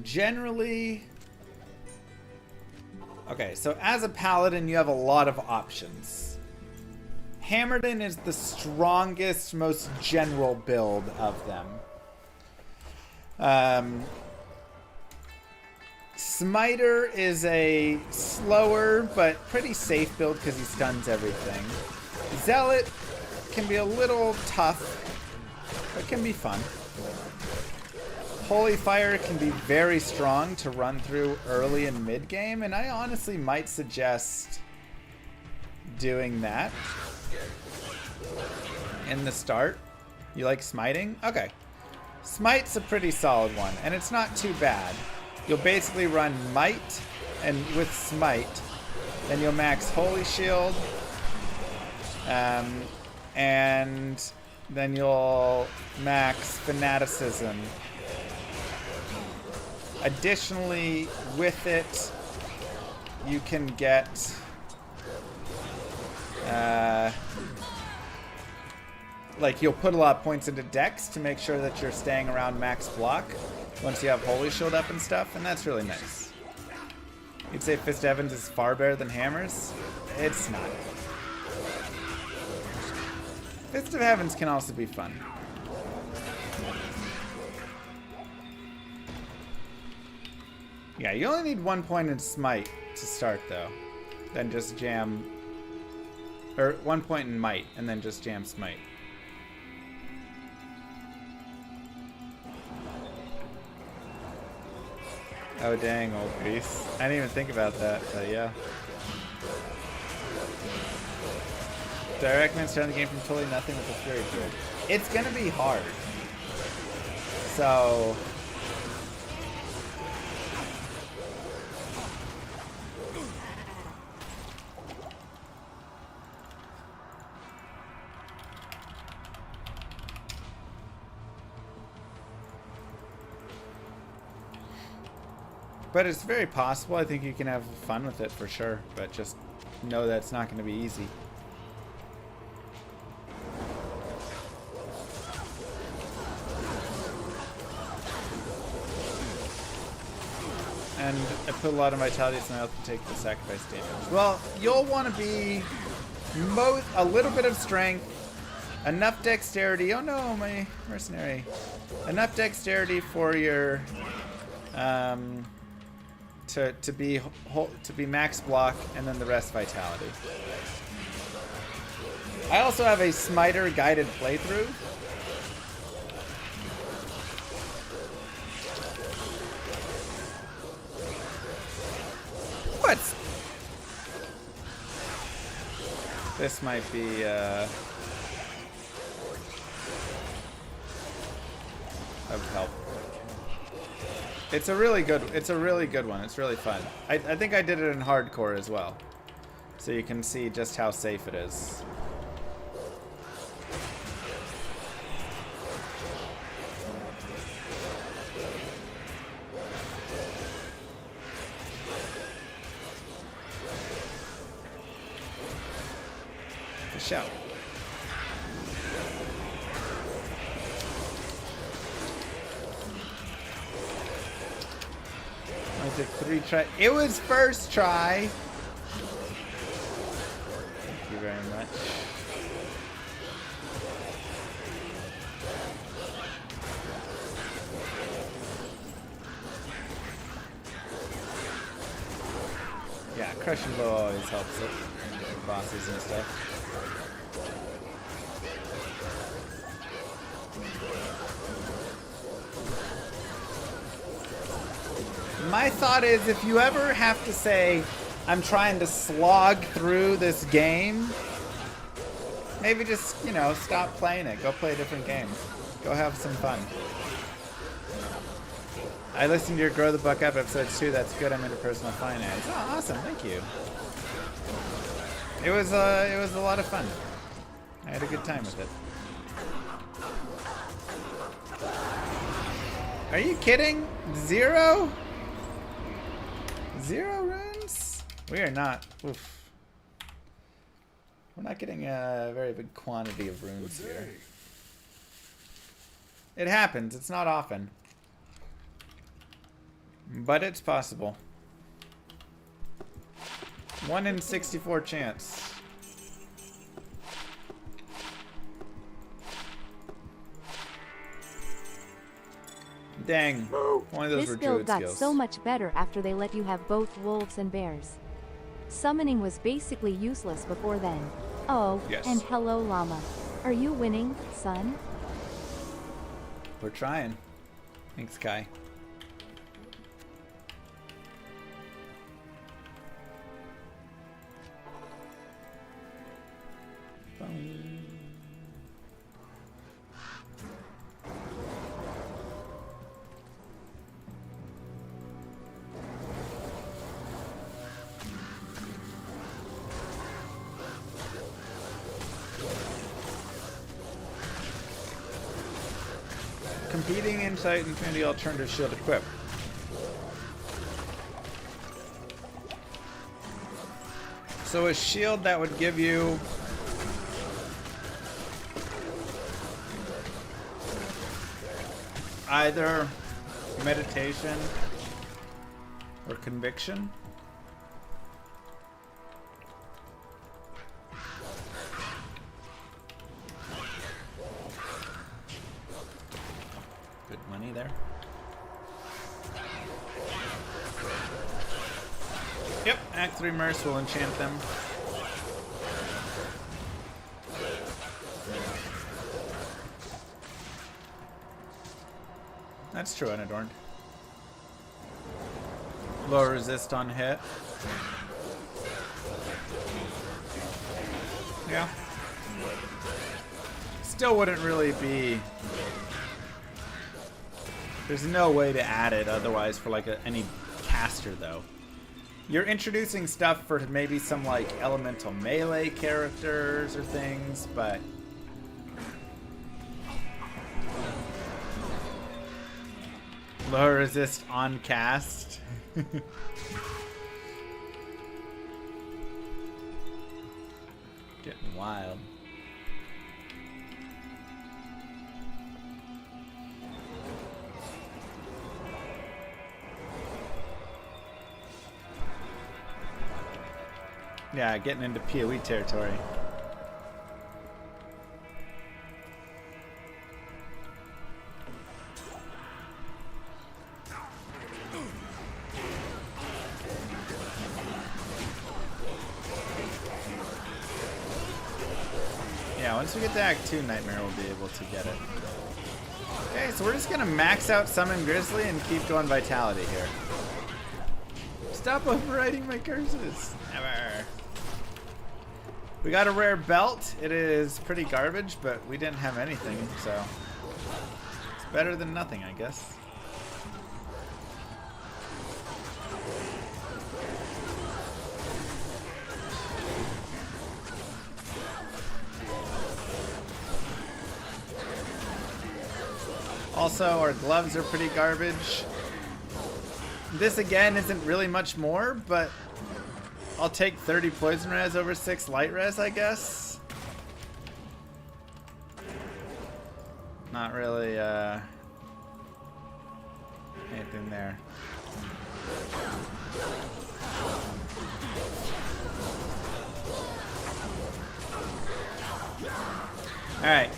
Generally... Okay, so as a Paladin, you have a lot of options. Hammerden is the strongest, most general build of them. Smiter is a slower but pretty safe build because he stuns everything. Zealot can be a little tough, but can be fun. Holy Fire can be very strong to run through early and mid game, and I honestly might suggest doing that in the start. You like smiting? Okay. Smite's a pretty solid one, and it's not too bad. You'll basically run Might, and with Smite, then you'll max Holy Shield, and then you'll max Fanaticism. Additionally, with it, you can get like you'll put a lot of points into Dex to make sure that you're staying around max block once you have Holy Shield up and stuff, and that's really nice. You'd say Fist Evans is far better than Hammers? It's not. Fist of Heavens can also be fun. Yeah, you only need 1 point in Smite to start, though. Then just jam... Or 1 point in Might, and then just jam Smite. Oh dang, old Grease. I didn't even think about that, but yeah. Do I recommend starting the game from totally nothing with a Fury Druid? It's gonna be hard. So... But it's very possible. I think you can have fun with it for sure. But just know that it's not going to be easy. And I put a lot of vitality so now I can take the sacrifice damage. Well, you'll want to be a little bit of strength, enough dexterity. Oh no, my mercenary. Enough dexterity for your to be max block, and then the rest vitality. I also have a Smiter guided playthrough. What? This might be of help. It's a really good one. It's really fun. I think I did it in hardcore as well. So you can see just how safe it is. For sure. took 3 tries. It was first try. Thank you very much. Yeah, crushing blow always helps it. For bosses and stuff. My thought is, if you ever have to say, I'm trying to slog through this game, maybe just, you know, stop playing it. Go play a different game. Go have some fun. I listened to your Grow the Buck Up episode 2. That's good. I'm into personal finance. Oh, awesome. Thank you. It was a lot of fun. I had a good time with it. Are you kidding? 0? 0 runes? We are not. Oof. We're not getting a very big quantity of runes here. It happens. It's not often. But it's possible. 1 in 64 chance. Dang. One of those This were build Druid got skills. so much better after they let you have both wolves and bears. Summoning was basically useless before then. Oh, Yes. and hello llama. Are you winning, son? We're trying. Thanks, Kai. Competing Insight Infinity Alternative Shield equip. So a shield that would give you either meditation or conviction. Good money there. Yep, Act 3 Merc will enchant them. That's true, unadorned. Lower resist on hit. Yeah. Still wouldn't really be... There's no way to add it otherwise for like any caster though. You're introducing stuff for maybe some like elemental melee characters or things, but low resist on cast. Getting wild. Yeah, getting into PoE territory. Yeah, once we get to Act 2, Nightmare will be able to get it. Okay, so we're just gonna max out Summon Grizzly and keep going Vitality here. Stop overriding my curses! Never. We got a rare belt. It is pretty garbage, but we didn't have anything, so it's better than nothing, I guess. Also, our gloves are pretty garbage. This again isn't really much more, but I'll take 30 poison res over 6 light res, I guess. Not really anything there. Alright.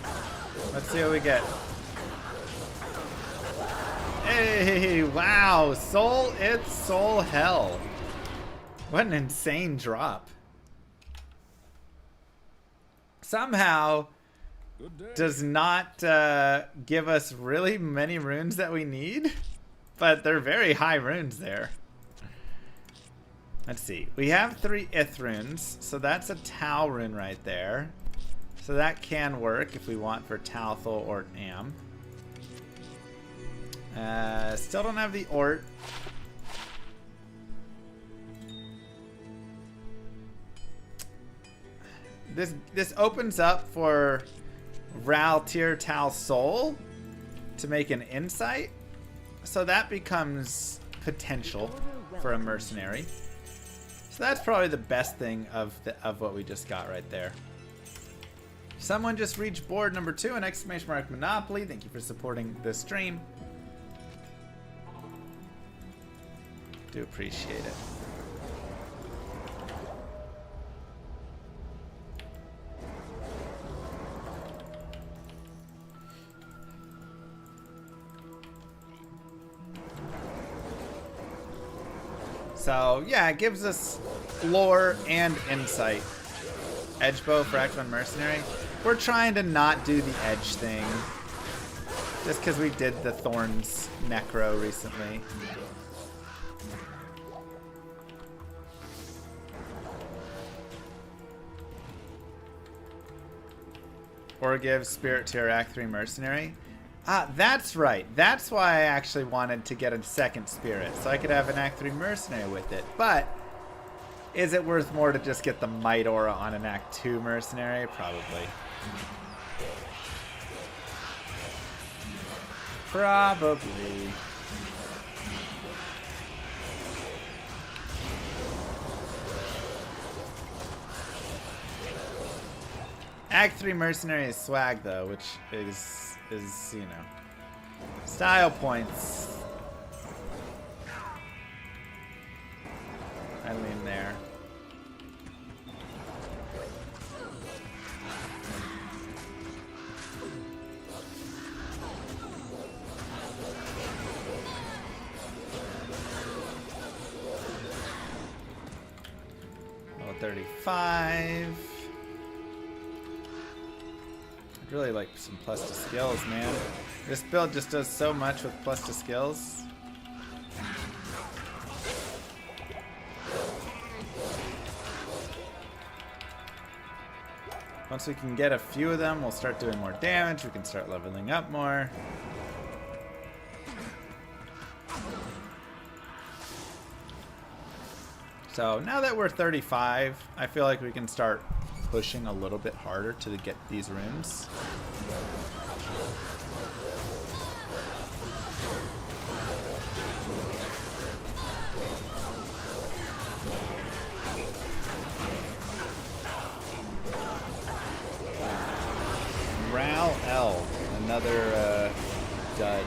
Let's see what we get. Hey, wow. Soul, it's soul hell. What an insane drop. Somehow does not give us really many runes that we need, but they're very high runes there. Let's see. We have 3 Ith runes, so that's a Tau rune right there. So that can work if we want for Talthal or Am. Still don't have the Ort. This opens up for Ral Tir Tal Soul to make an insight. So that becomes potential for a mercenary. So that's probably the best thing of what we just got right there. Someone just reached board number 2 an exclamation mark Monopoly. Thank you for supporting the stream. Do appreciate it. So yeah, it gives us lore and insight. Edgebow for Act 1 Mercenary. We're trying to not do the edge thing. Just because we did the Thorns Necro recently. Or give Spirit to Act 3 Mercenary. Ah, that's right. That's why I actually wanted to get a second Spirit. So I could have an Act 3 Mercenary with it. But is it worth more to just get the Might Aura on an Act 2 Mercenary? Probably. Probably. Act 3 Mercenary is swag though, which is you know, style points. I lean there. Level 35. I'd really like some plus to skills, man. This build just does so much with plus to skills. Once we can get a few of them, we'll start doing more damage. We can start leveling up more. So now that we're 35, I feel like we can start pushing a little bit harder to get these runes. Ral L, another dud.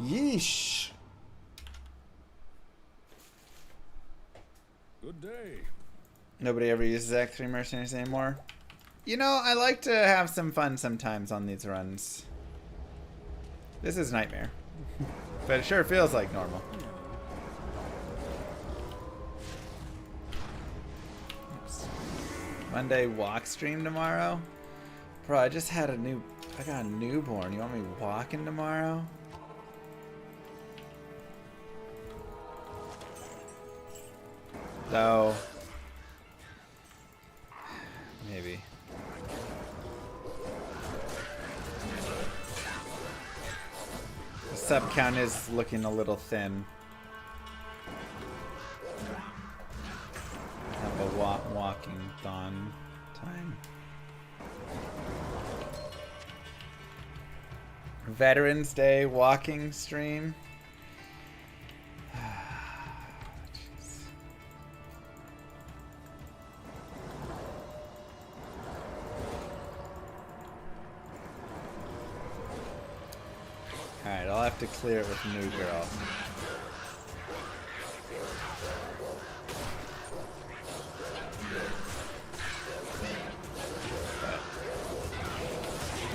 Yeesh. Good day. Nobody ever uses Act 3 Mercenaries anymore. You know, I like to have some fun sometimes on these runs. This is Nightmare. But it sure feels like normal. Oops. Monday walk stream tomorrow? Bro, I just had I got a newborn. You want me walking tomorrow? So... maybe. The sub count is looking a little thin. Have a walking thon time. Veterans Day walking stream. Alright, I'll have to clear it with New Girl.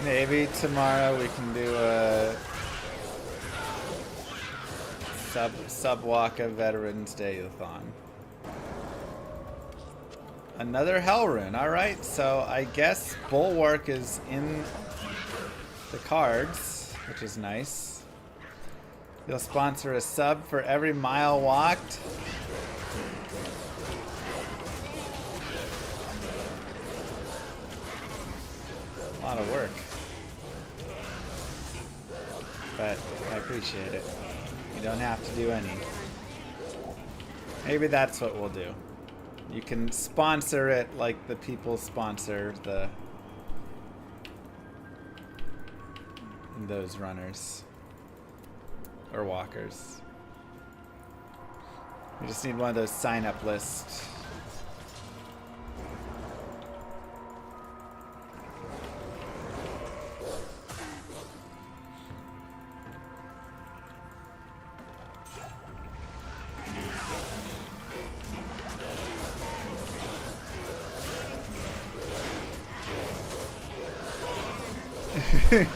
Maybe tomorrow we can do a Subwaka Veterans Day-a-thon. Another Hell Rune. Alright, so I guess Bulwark is in the cards, which is nice. You'll sponsor a sub for every mile walked. A lot of work. But I appreciate it. You don't have to do any. Maybe that's what we'll do. You can sponsor it like the people sponsor those runners or walkers. We just need one of those sign-up lists.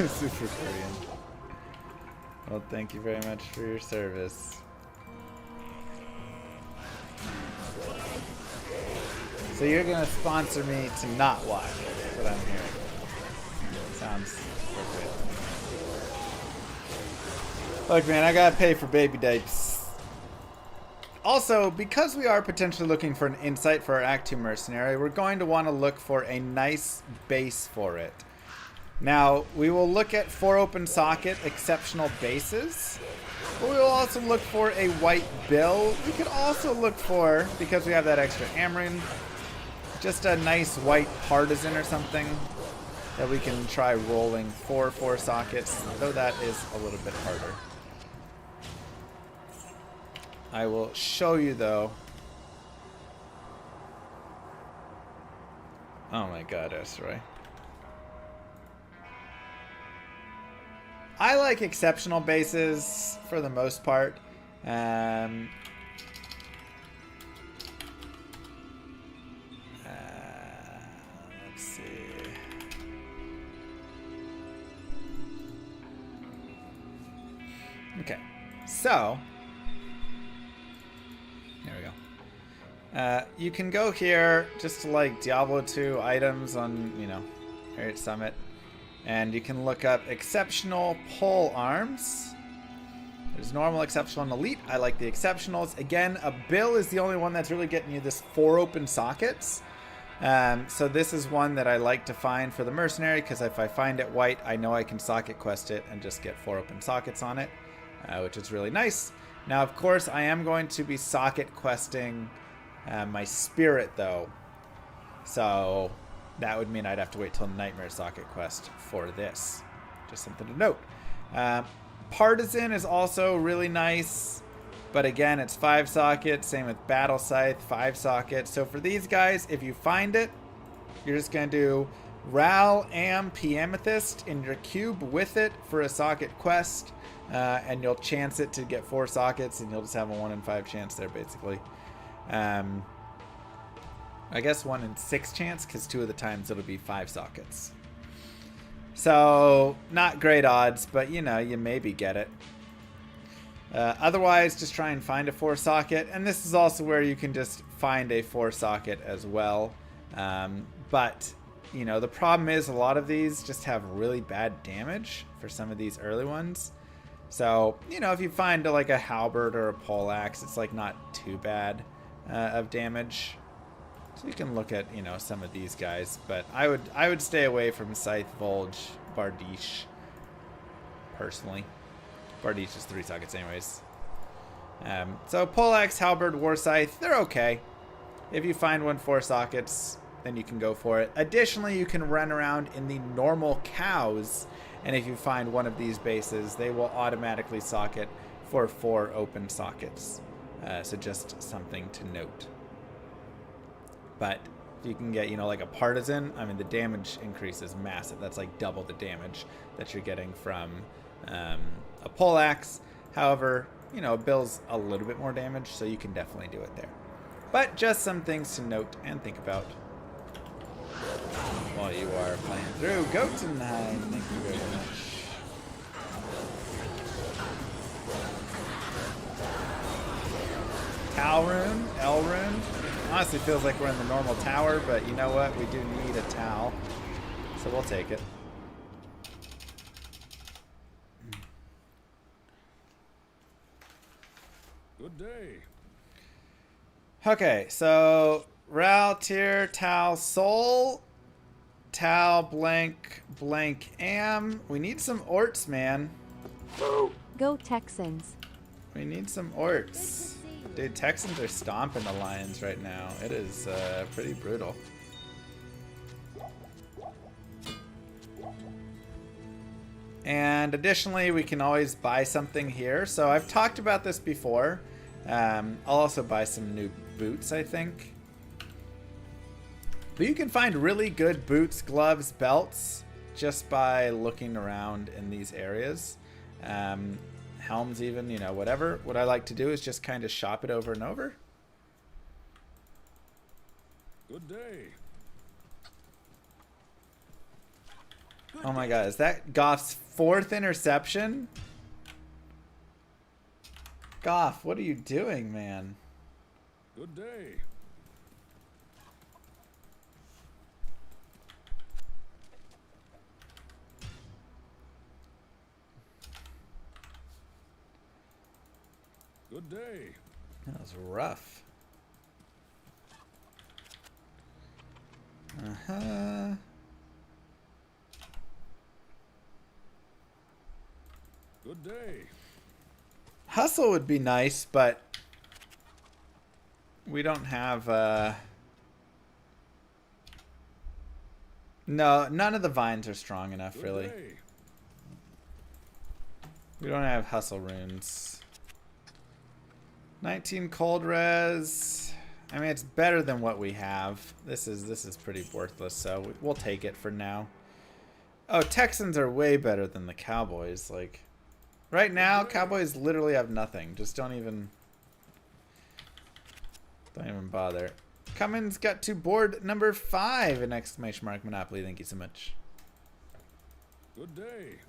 Super Korean. Well, thank you very much for your service. So you're gonna sponsor me to not watch. That's what I'm hearing. Sounds perfect. Look, man, I gotta pay for baby diapers. Also, because we are potentially looking for an insight for our Act 2 Mercenary, we're going to want to look for a nice base for it. Now, we will look at 4 open socket exceptional bases, but we will also look for a white bill. We could also look for, because we have that extra Amarin, just a nice white partisan or something that we can try rolling 4 sockets, though that is a little bit harder. I will show you though. Oh my god, Esroy. I like exceptional bases for the most part. Let's see. Okay, so there we go. You can go here just to like Diablo 2 items on, you know, Harriet Summit. And you can look up exceptional pole arms. There's normal, exceptional, and elite. I like the exceptionals. Again, a bill is the only one that's really getting you this 4 open sockets. So this is one that I like to find for the mercenary, because if I find it white, I know I can socket quest it and just get 4 open sockets on it, which is really nice. Now, of course, I am going to be socket questing my spirit, though. So that would mean I'd have to wait till Nightmare socket quest for this. Just something to note. Partisan is also really nice, but again, it's 5 sockets. Same with Battle Scythe, 5 sockets. So for these guys, if you find it, you're just going to do Ral, Am, Amethyst in your cube with it for a socket quest, and you'll chance it to get 4 sockets, and you'll just have a 1 in 5 chance there, basically. I guess 1 in 6 chance, because 2 of the times it'll be 5 sockets. So, not great odds, but you know, you maybe get it. Otherwise, just try and find a 4 socket, and this is also where you can just find a 4 socket as well. But, you know, the problem is a lot of these just have really bad damage for some of these early ones. So, you know, if you find like a halberd or a poleaxe, it's like not too bad of damage. So you can look at, you know, some of these guys, but I would stay away from Scythe, Volge, Bardiche, personally. Bardiche is 3 sockets anyways. So Poleaxe, Halberd, War Scythe, they're okay. If you find 1 4 sockets, then you can go for it. Additionally, you can run around in the normal cows, and if you find one of these bases, they will automatically socket for 4 open sockets. So just something to note. But if you can get, you know, like a partisan, I mean, the damage increase is massive. That's like double the damage that you're getting from a poleaxe. However, you know, Bill's a little bit more damage, so you can definitely do it there. But just some things to note and think about while you are playing through Gotenheim. Thank you very much. Tau rune, L rune. Honestly feels like we're in the normal tower, but you know what? We do need a Tau, so we'll take it. Good day. Okay, so Ral, Tier, Tau, Soul, Tau, blank, blank, Am. We need some orts, man. Go Texans. We need some orts. Dude, Texans are stomping the Lions right now. It is pretty brutal. And additionally, we can always buy something here. So I've talked about this before. I'll also buy some new boots, I think. But you can find really good boots, gloves, belts just by looking around in these areas. Helms even, you know, whatever. What I like to do is just kind of shop it over and over. Good day. Oh my god, is that Goff's 4th interception? Goff, what are you doing, man? Good day. Good day. That was rough. Uh-huh. Good day. Hustle would be nice, but we don't have no, none of the vines are strong enough, Good really. day. We don't have hustle runes. 19 cold res. I mean, it's better than what we have. This is pretty worthless, so we'll take it for now. Oh, Texans are way better than the Cowboys. Like, right now, Cowboys literally have nothing. Just don't even bother. Cummins got to board number 5 in exclamation mark Monopoly. Thank you so much. Good day.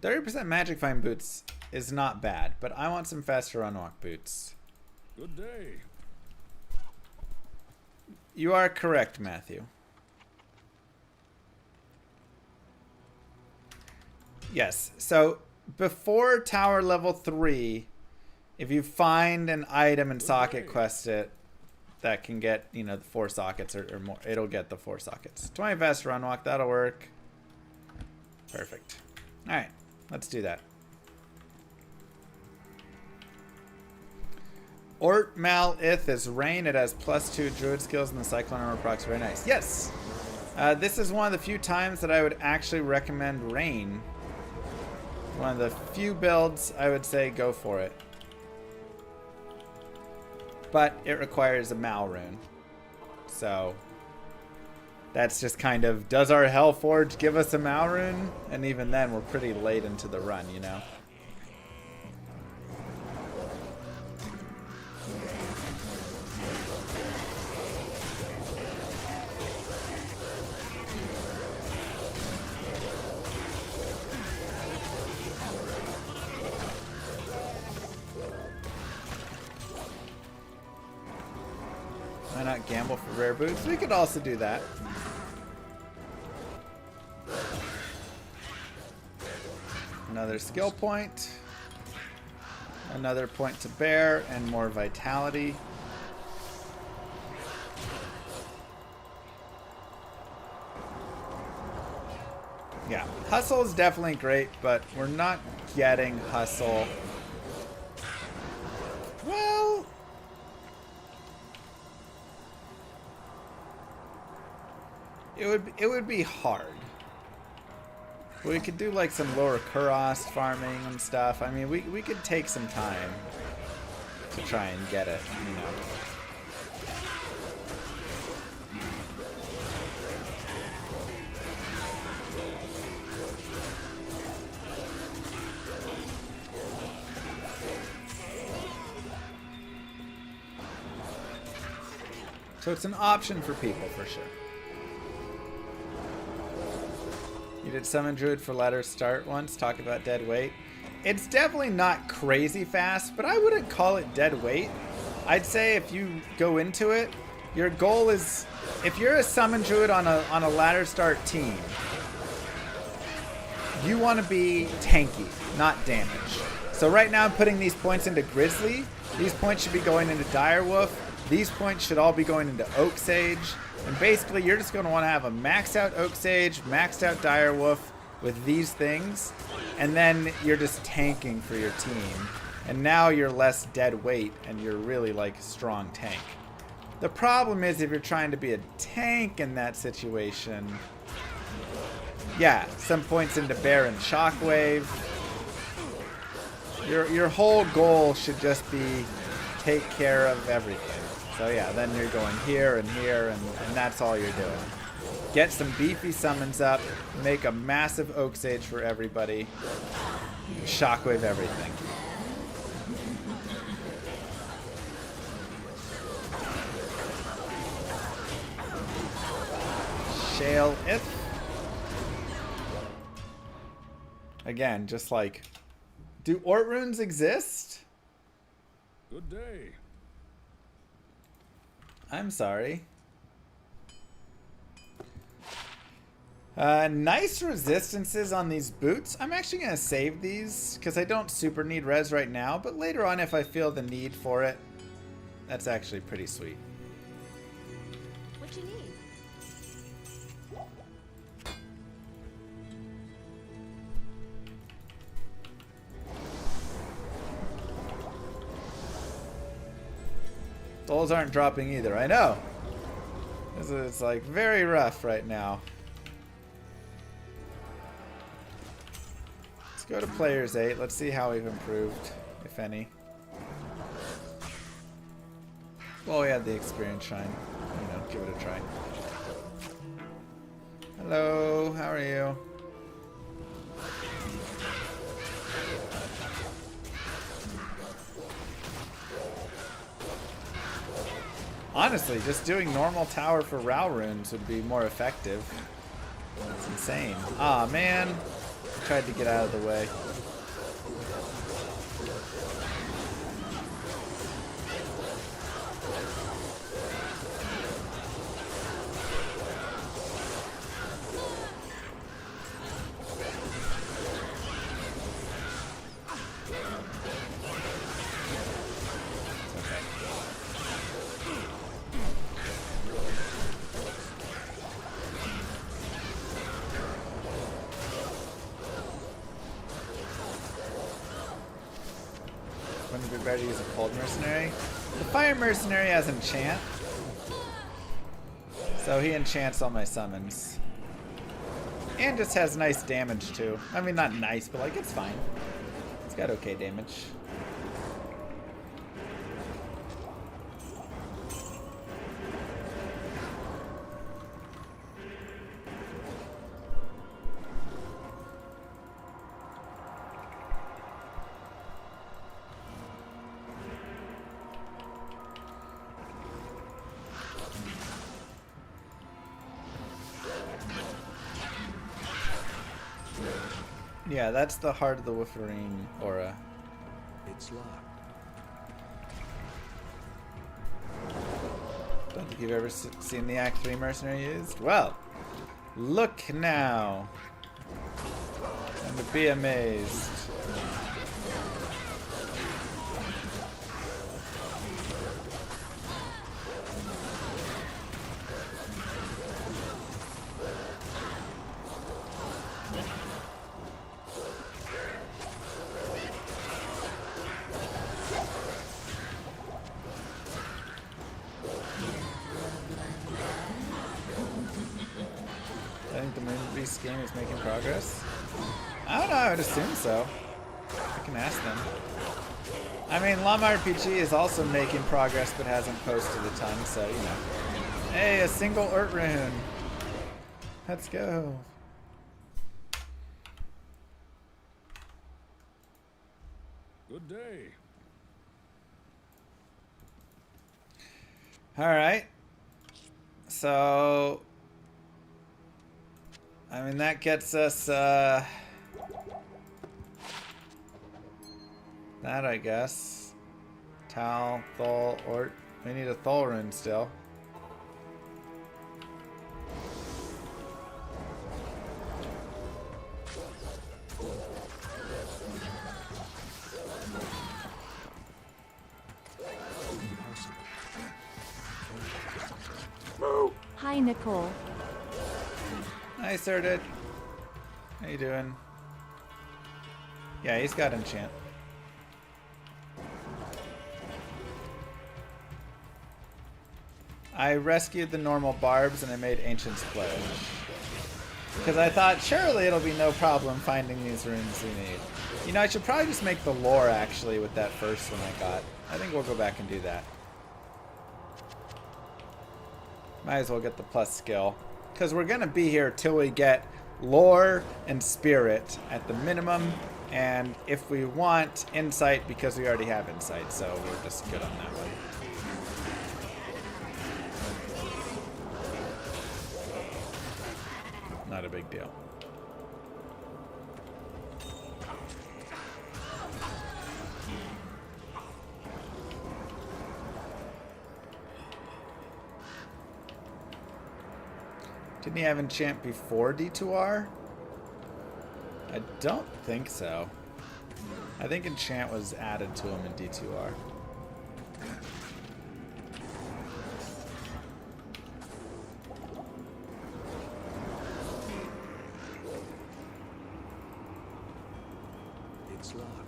30% magic find boots is not bad, but I want some faster unwalk boots. Good day. You are correct, Matthew. Yes, so before tower level 3, if you find an item and socket quest it that can get, you know, the 4 sockets or more, it'll get the 4 sockets. 20 faster unwalk, that'll work. Perfect. Alright, let's do that. Ort Mal Ith is rain. It has +2 druid skills and the cyclone armor procs. Very nice. Yes! This is one of the few times that I would actually recommend rain. One of the few builds I would say go for it. But it requires a Mal rune. So that's just kind of, does our Hellforge give us a Mal rune? And even then, we're pretty late into the run, you know? Why not gamble for rare boots? We could also do that. Another skill point. Another point to bear and more vitality. Yeah, hustle is definitely great, but we're not getting hustle. Well, it would be hard. We could do like some lower Kuros farming and stuff. I mean, we could take some time to try and get it, you know. So it's an option for people for sure. You did summon Druid for ladder start once, talk about dead weight. It's definitely not crazy fast, but I wouldn't call it dead weight. I'd say if you go into it, your goal is, if you're a summon Druid on a ladder start team, you want to be tanky, not damage. So right now I'm putting these points into Grizzly. These points should be going into Direwolf. These points should all be going into Oak Sage. And basically you're just going to want to have a maxed out Oak Sage, maxed out Direwolf with these things. And then you're just tanking for your team. And now you're less dead weight and you're really like a strong tank. The problem is if you're trying to be a tank in that situation, yeah, some points into Bear and Shockwave. Your whole goal should just be take care of everything. So yeah, then you're going here and here, and that's all you're doing. Get some beefy summons up, make a massive Oak Sage for everybody, Shockwave everything. Shale if. Again, just like, do Ort runes exist? Good day. I'm sorry. Nice resistances on these boots. I'm actually going to save these because I don't super need res right now, but later on if I feel the need for it, that's actually pretty sweet. What you need? Souls aren't dropping either. I know. It's like very rough right now. Let's go to players 8. Let's see how we've improved, if any. Well, we had the experience shine. You know, give it a try. Hello, how are you? Honestly, just doing normal tower for Rao runes would be more effective. It's insane. Aw, man. I tried to get out of the way. Wouldn't it be better to use a cold mercenary? The fire mercenary has enchant, so he enchants all my summons. And just has nice damage too. I mean, not nice, but like it's fine. It's got okay damage. Yeah, that's the Heart of the Wolverine aura. It's locked. Don't think you've ever seen the Act 3 mercenary used? Well, look now. And to be amazed. I think the Moonbeast game is making progress. I don't know, I would assume so. I can ask them. I mean, Llama RPG is also making progress but hasn't posted a ton, so you know. Hey, a single Urt rune. Let's go. Good day. Alright. So, I mean, that gets us, that, I guess. Tal, Thol, Ort. We need a Thol rune still. Hi, Nicole. Hi, Serdid. How you doing? Yeah, he's got enchant. I rescued the normal barbs and I made Ancient's Pledge. Because I thought, surely it'll be no problem finding these runes we need. You know, I should probably just make the lore, actually, with that first one I got. I think we'll go back and do that. Might as well get the plus skill. Because we're going to be here till we get lore and spirit at the minimum. And if we want insight, because we already have insight, so we're just good on that one. Not a big deal. Didn't he have enchant before D2R? I don't think so. I think enchant was added to him in D2R. It's locked.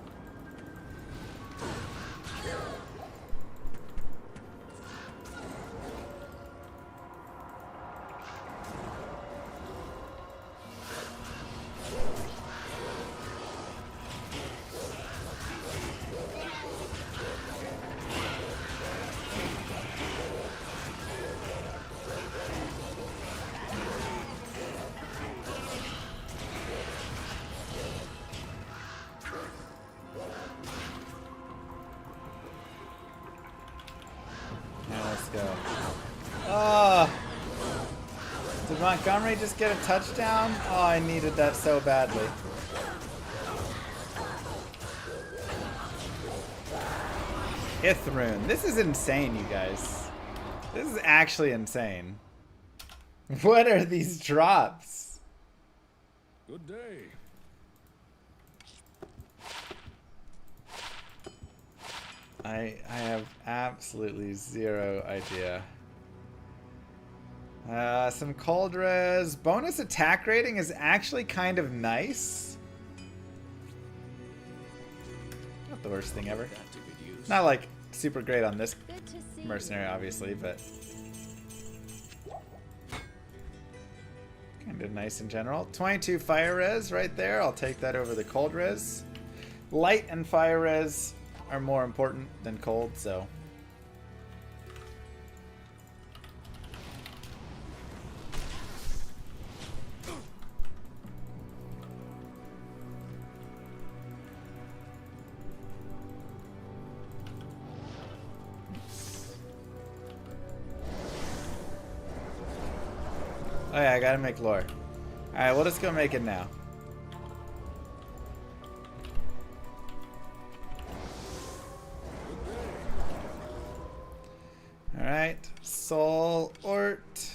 Did Montgomery just get a touchdown? Oh, I needed that so badly. Ithrune. This is insane, you guys. This is actually insane. What are these drops? Good day. I have absolutely zero idea. Some cold res. Bonus attack rating is actually kind of nice. Not the worst thing ever. Not like super great on this mercenary, obviously, but kind of nice in general. 22 fire res right there. I'll take that over the cold res. Light and fire res are more important than cold, so. Oh yeah, I gotta make lore. Alright, we'll just go make it now. Alright, Soul Ort.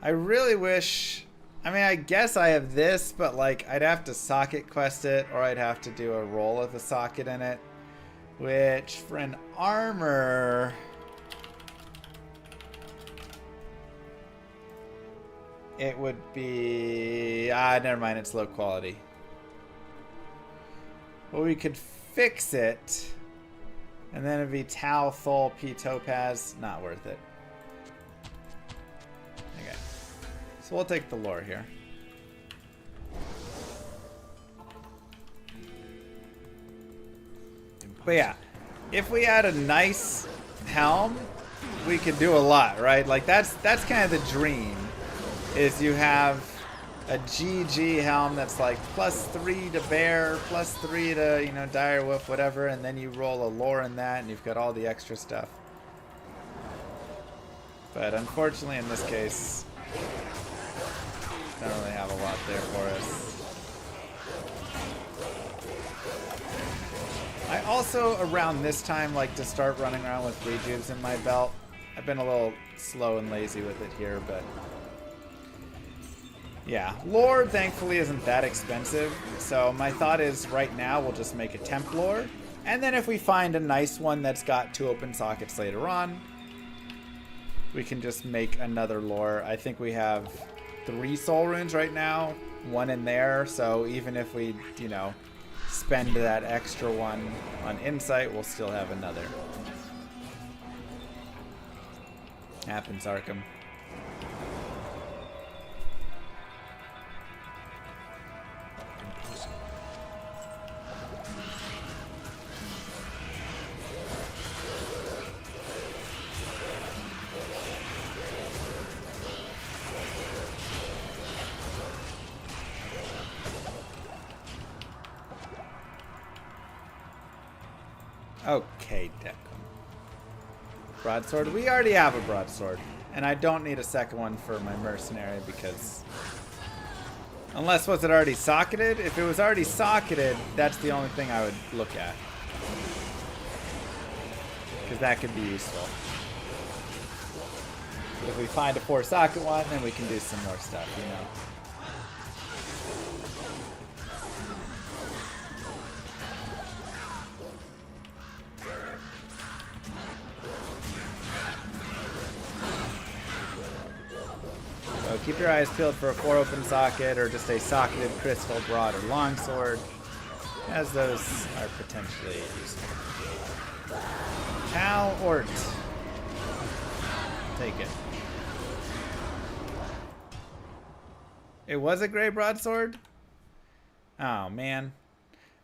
I really wish... I mean, I guess I have this, but like, I'd have to socket quest it, or I'd have to do a roll with a socket in it. Which, for an armor... it would be... never mind, it's low quality. Well, we could fix it. And then it'd be Tau, Thol, P, Topaz. Not worth it. Okay. So we'll take the lore here. But yeah, if we had a nice helm, we could do a lot, right? Like that's kind of the dream. Is you have a GG helm that's like +3 to bear, +3 to, you know, dire wolf, whatever, and then you roll a lore in that and you've got all the extra stuff. But unfortunately in this case, don't really have a lot there for us. I also, around this time, like to start running around with rejuves in my belt. I've been a little slow and lazy with it here, but yeah. Lore, thankfully, isn't that expensive. So my thought is, right now, we'll just make a temp lore. And then if we find a nice one that's got 2 open sockets later on, we can just make another lore. I think we have 3 soul runes right now, 1 in there. So even if we, you know, spend that extra one on insight, we'll still have another. Happens, Arkham. Okay, Declan. Broadsword. We already have a broadsword. And I don't need a second one for my mercenary because... Unless, was it already socketed? If it was already socketed, that's the only thing I would look at. Because that could be useful. If we find a 4-socket one, then we can do some more stuff, you know. So keep your eyes peeled for a 4 open socket or just a socketed crystal broad or longsword, as those are potentially useful. Cal Ort. Take it. It was a gray broadsword? Oh man.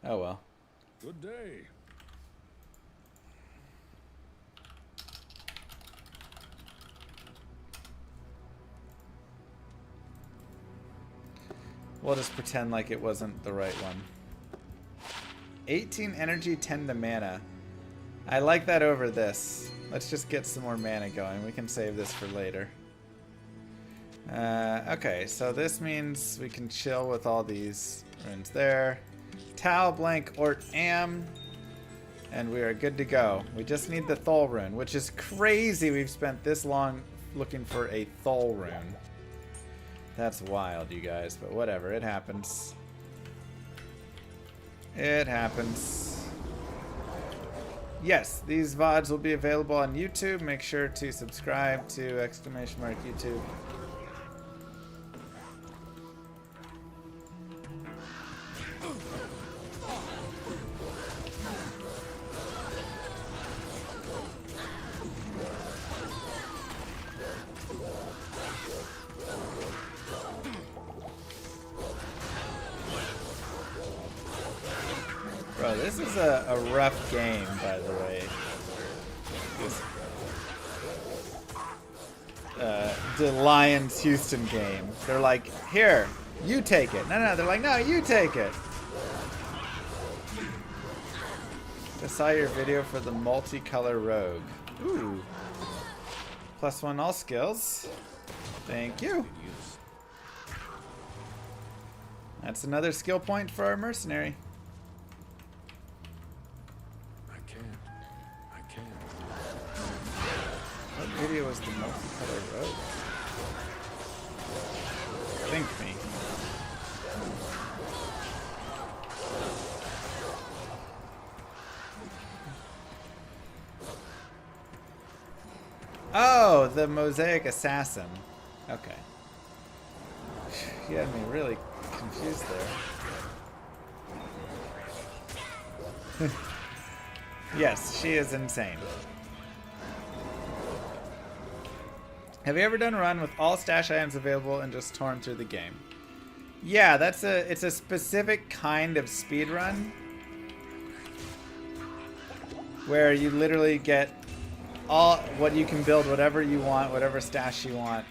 Oh well. Good day. We'll just pretend like it wasn't the right one. 18 energy, 10 to mana. I like that over this. Let's just get some more mana going. We can save this for later. Okay, so this means we can chill with all these runes there. Tau, Blank, Ort, Am. And we are good to go. We just need the Thol rune, which is crazy we've spent this long looking for a Thol rune. That's wild, you guys, but whatever, it happens. It happens. Yes, these VODs will be available on YouTube. Make sure to subscribe to !YouTube. Bro, this is a rough game, by the way. The Lions Houston game. They're like, here, you take it. No, they're like, no, you take it. I saw your video for the multicolor rogue. Ooh. +1 all skills. Thank you. That's another skill point for our mercenary. What video was the multicolor rogue? Think me. Oh, the Mosaic Assassin. Okay. You had me really confused there. Yes, she is insane. Have you ever done a run with all stash items available and just torn through the game? Yeah, it's a specific kind of speed run where you literally get all what you can build, whatever you want, whatever stash you want.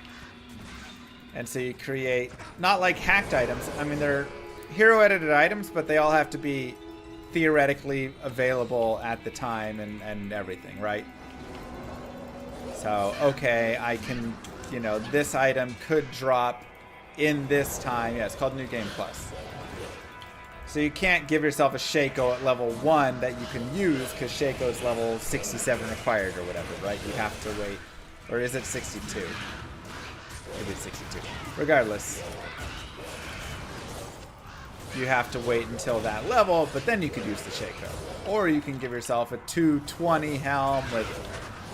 And so you create, not like hacked items. I mean, they're hero edited items, but they all have to be theoretically available at the time and everything, right? So, okay, I can, you know, this item could drop in this time. Yeah, it's called New Game Plus. So you can't give yourself a Shaco at level 1 that you can use because Shaco's level 67 required or whatever, right? You have to wait. Or is it 62? Maybe it's 62. Regardless, you have to wait until that level, but then you could use the Shaco. Or you can give yourself a 220 helm with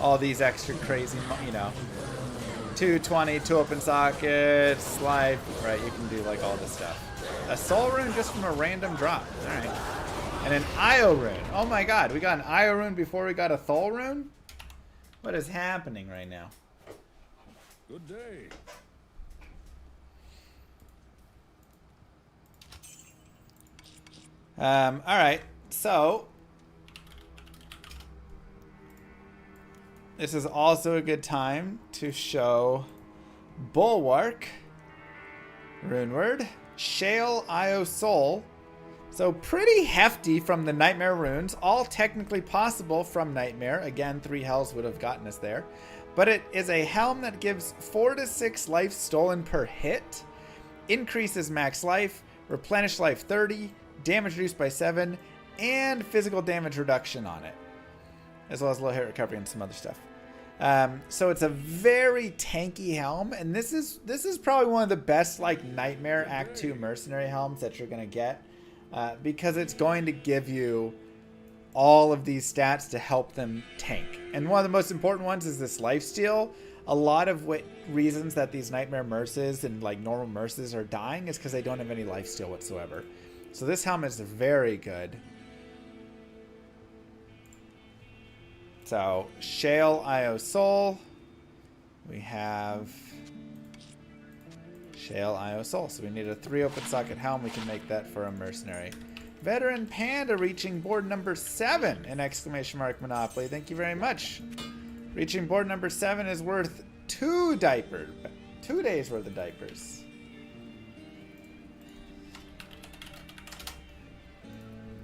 all these extra crazy, you know, 220, 2 open sockets, life, right? You can do like all this stuff. A soul rune just from a random drop. All right. And an Io rune. Oh my god, we got an Io rune before we got a Thol rune? What is happening right now? Good day. All right. So this is also a good time to show Bulwark, runeword, Shale Io Soul. So pretty hefty from the Nightmare runes, all technically possible from Nightmare. Again, 3 hells would have gotten us there. But it is a helm that gives 4 to 6 life stolen per hit, increases max life, replenish life 30, damage reduced by 7, and physical damage reduction on it, as well as low hit recovery and some other stuff. So it's a very tanky helm, and this is probably one of the best like Nightmare Act 2 Mercenary helms that you're gonna get, because it's going to give you all of these stats to help them tank. And one of the most important ones is this lifesteal. A lot of reasons that these Nightmare Mercs and like normal Mercs are dying is because they don't have any lifesteal whatsoever. So this helm is very good. So, Shale Io Soul. We have Shale Io Soul. So we need a 3 open socket helm. We can make that for a Mercenary. Veteran Panda reaching board number 7 in exclamation mark Monopoly. Thank you very much. Reaching board number 7 is worth 2 diapers. 2 days worth of diapers.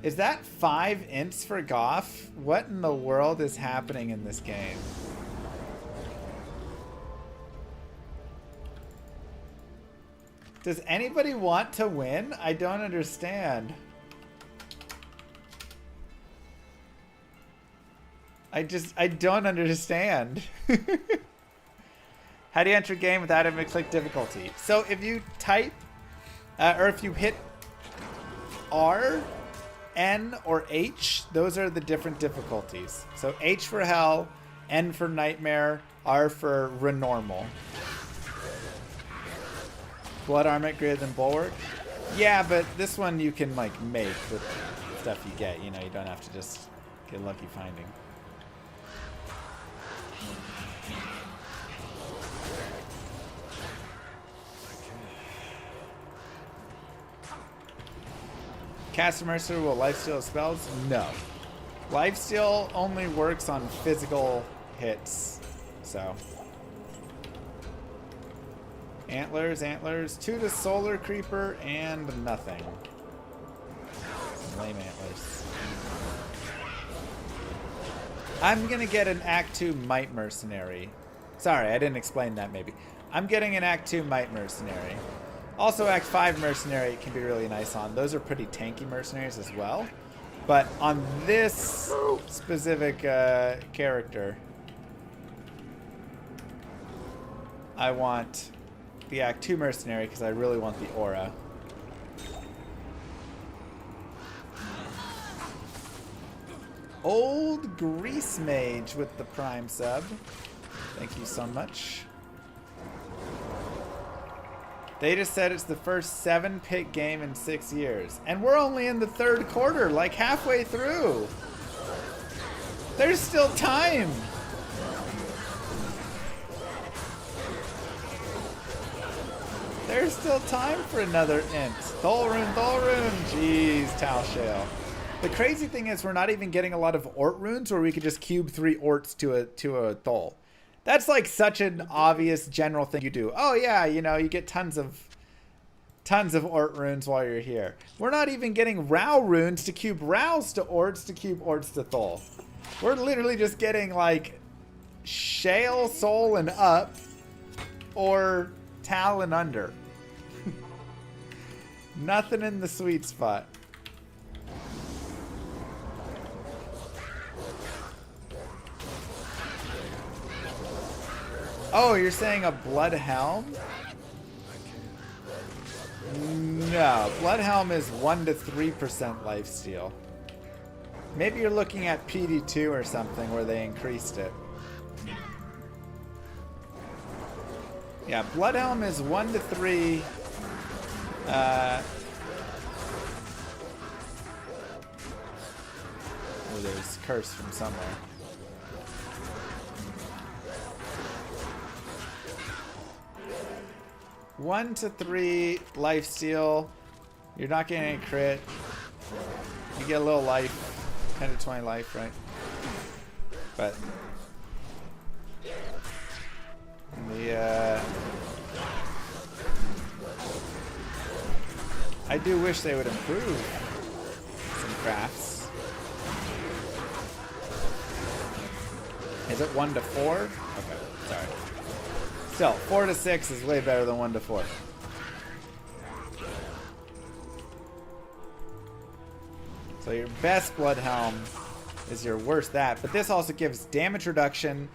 Is that 5 ints for Goff? What in the world is happening in this game? Does anybody want to win? I don't understand. I don't understand. How do you enter a game without having to click difficulty? So if you type, or if you hit R, N, or H, those are the different difficulties. So H for Hell, N for Nightmare, R for Renormal. Blood Armament greater than Bulwark? Yeah, but this one you can like make with stuff you get. You know, you don't have to just get lucky finding. Caster Mercer will lifesteal spells? No. Lifesteal only works on physical hits. So. Antlers, 2 to Solar Creeper, and nothing. Some lame antlers. I'm gonna get an Act 2 Might Mercenary. Sorry, I didn't explain that maybe. I'm getting an Act 2 Might Mercenary. Also, Act 5 Mercenary can be really nice on. Those are pretty tanky mercenaries as well. But on this specific character, I want the Act 2 Mercenary because I really want the aura. Old Grease Mage with the Prime sub. Thank you so much. They just said it's the first 7-pick game in 6 years. And we're only in the 3rd quarter, like halfway through. There's still time. There's still time for another int. Thol rune. Jeez, Tal Shale. The crazy thing is we're not even getting a lot of Ort runes where we could just cube 3 Orts to a Thol. That's like such an obvious general thing you do. Oh yeah, you know, you get tons of Ort runes while you're here. We're not even getting Rao runes to cube Raos to Orts to cube Orts to Thol. We're literally just getting like Shale, Soul, and up, or Talon under. Nothing in the sweet spot. Oh, you're saying a Blood Helm? No, Blood Helm is 1 to 3% lifesteal. Maybe you're looking at PD2 or something where they increased it. Yeah, Blood Helm is 1 to 3. Oh, there's curse from somewhere. One to 3 lifesteal. You're not getting any crit. You get a little life. 10 to 20 life, right? But the I do wish they would improve some crafts. Is it 1 to 4? Okay, sorry. Still, 4 to 6 is way better than 1 to 4. So your best Blood Helm is your worst that, but this also gives damage reduction,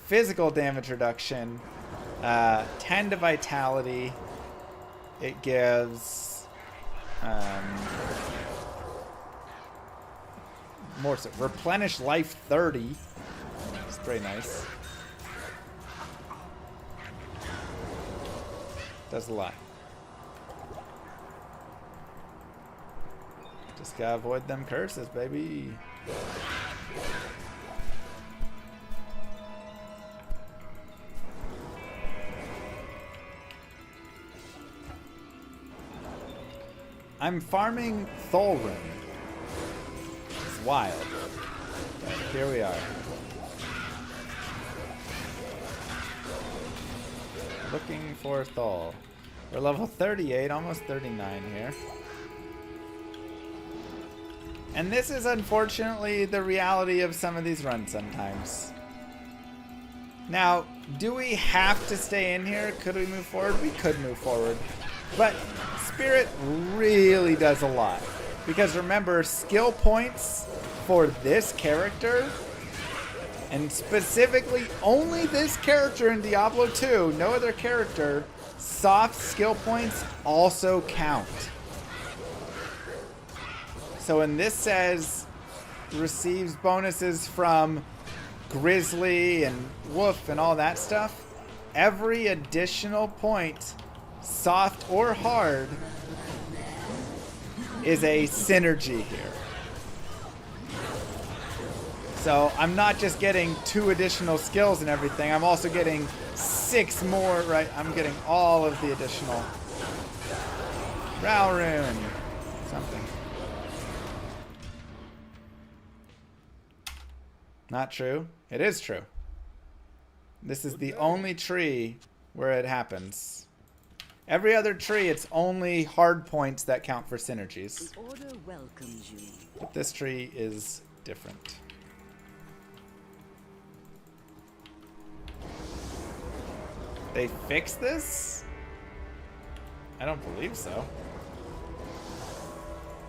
physical damage reduction, 10 to vitality. It gives more so replenish life 30. It's pretty nice. Does a lot. Just gotta avoid them curses, baby. I'm farming Thulrun. It's wild. But here we are. Looking for Thul. We're level 38, almost 39 here. And this is unfortunately the reality of some of these runs sometimes. Now, do we have to stay in here? Could we move forward? We could move forward. But Spirit really does a lot. Because remember, skill points for this character, and specifically only this character in Diablo 2, no other character, soft skill points also count. So when this says receives bonuses from Grizzly and Wolf and all that stuff, every additional point, soft or hard, is a synergy here. So I'm not just getting 2 additional skills and everything, I'm also getting 6 more, right? I'm getting all of the additional Brow Rune, something. Not true. It is true. This is the only tree where it happens. Every other tree, it's only hard points that count for synergies. The order welcomes you. But this tree is different. They fixed this? I don't believe so.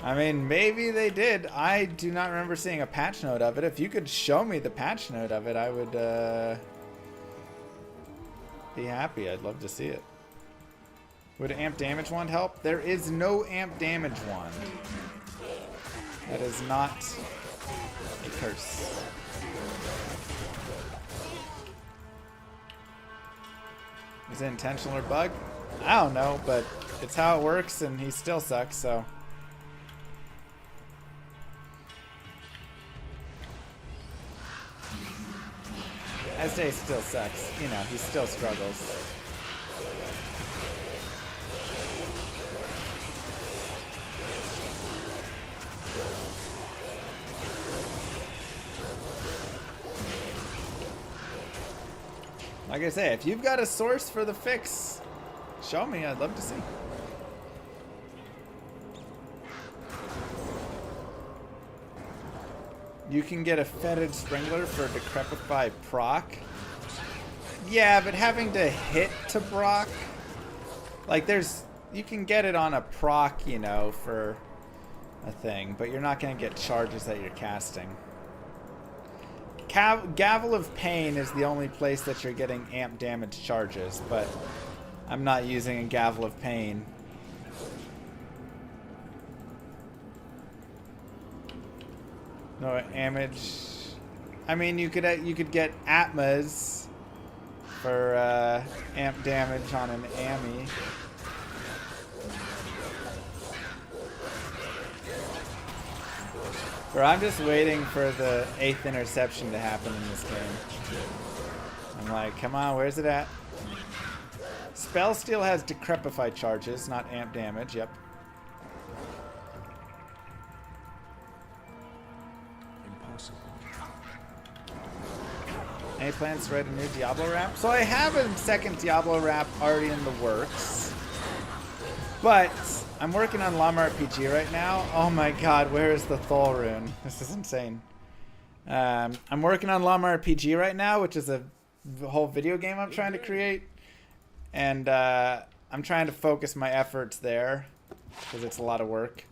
I mean, maybe they did. I do not remember seeing a patch note of it. If you could show me the patch note of it, I would be happy. I'd love to see it. Would amp damage wand help? There is no amp damage wand. That is not a curse. Is it intentional or bug? I don't know, but it's how it works, and he still sucks, so. Esday still sucks. You know, he still struggles. Like I say, if you've got a source for the fix, show me. I'd love to see. You can get a fetid sprinkler for Decrepify proc. Yeah, but having to hit to proc, like you can get it on a proc, you know, for a thing, but you're not going to get charges that you're casting. Gavel of Pain is the only place that you're getting amp damage charges, but I'm not using a Gavel of Pain. No damage. I mean, you could get Atmas for amp damage on an Ami. Or I'm just waiting for the 8th interception to happen in this game. I'm like, come on, where's it at? Spell Steal has Decrepify charges, not amp damage. Yep. Impossible. Any plans to write a new Diablo rap? So I have a second Diablo rap already in the works. But I'm working on Llama RPG right now. Oh my god, where is the Thol rune? This is insane. I'm working on Llama RPG right now, which is a whole video game I'm trying to create. And I'm trying to focus my efforts there, because it's a lot of work.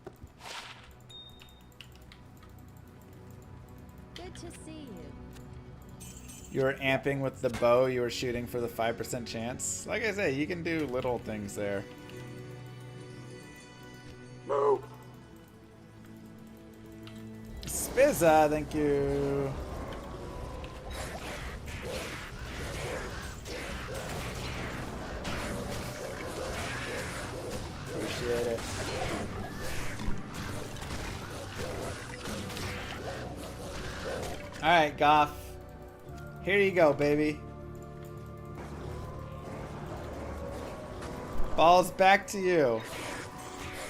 Good to see you. You were amping with the bow, you were shooting for the 5% chance. Like I say, you can do little things there. Spizza, thank you. Appreciate it. Alright, Goff. Here you go, baby. Ball's back to you.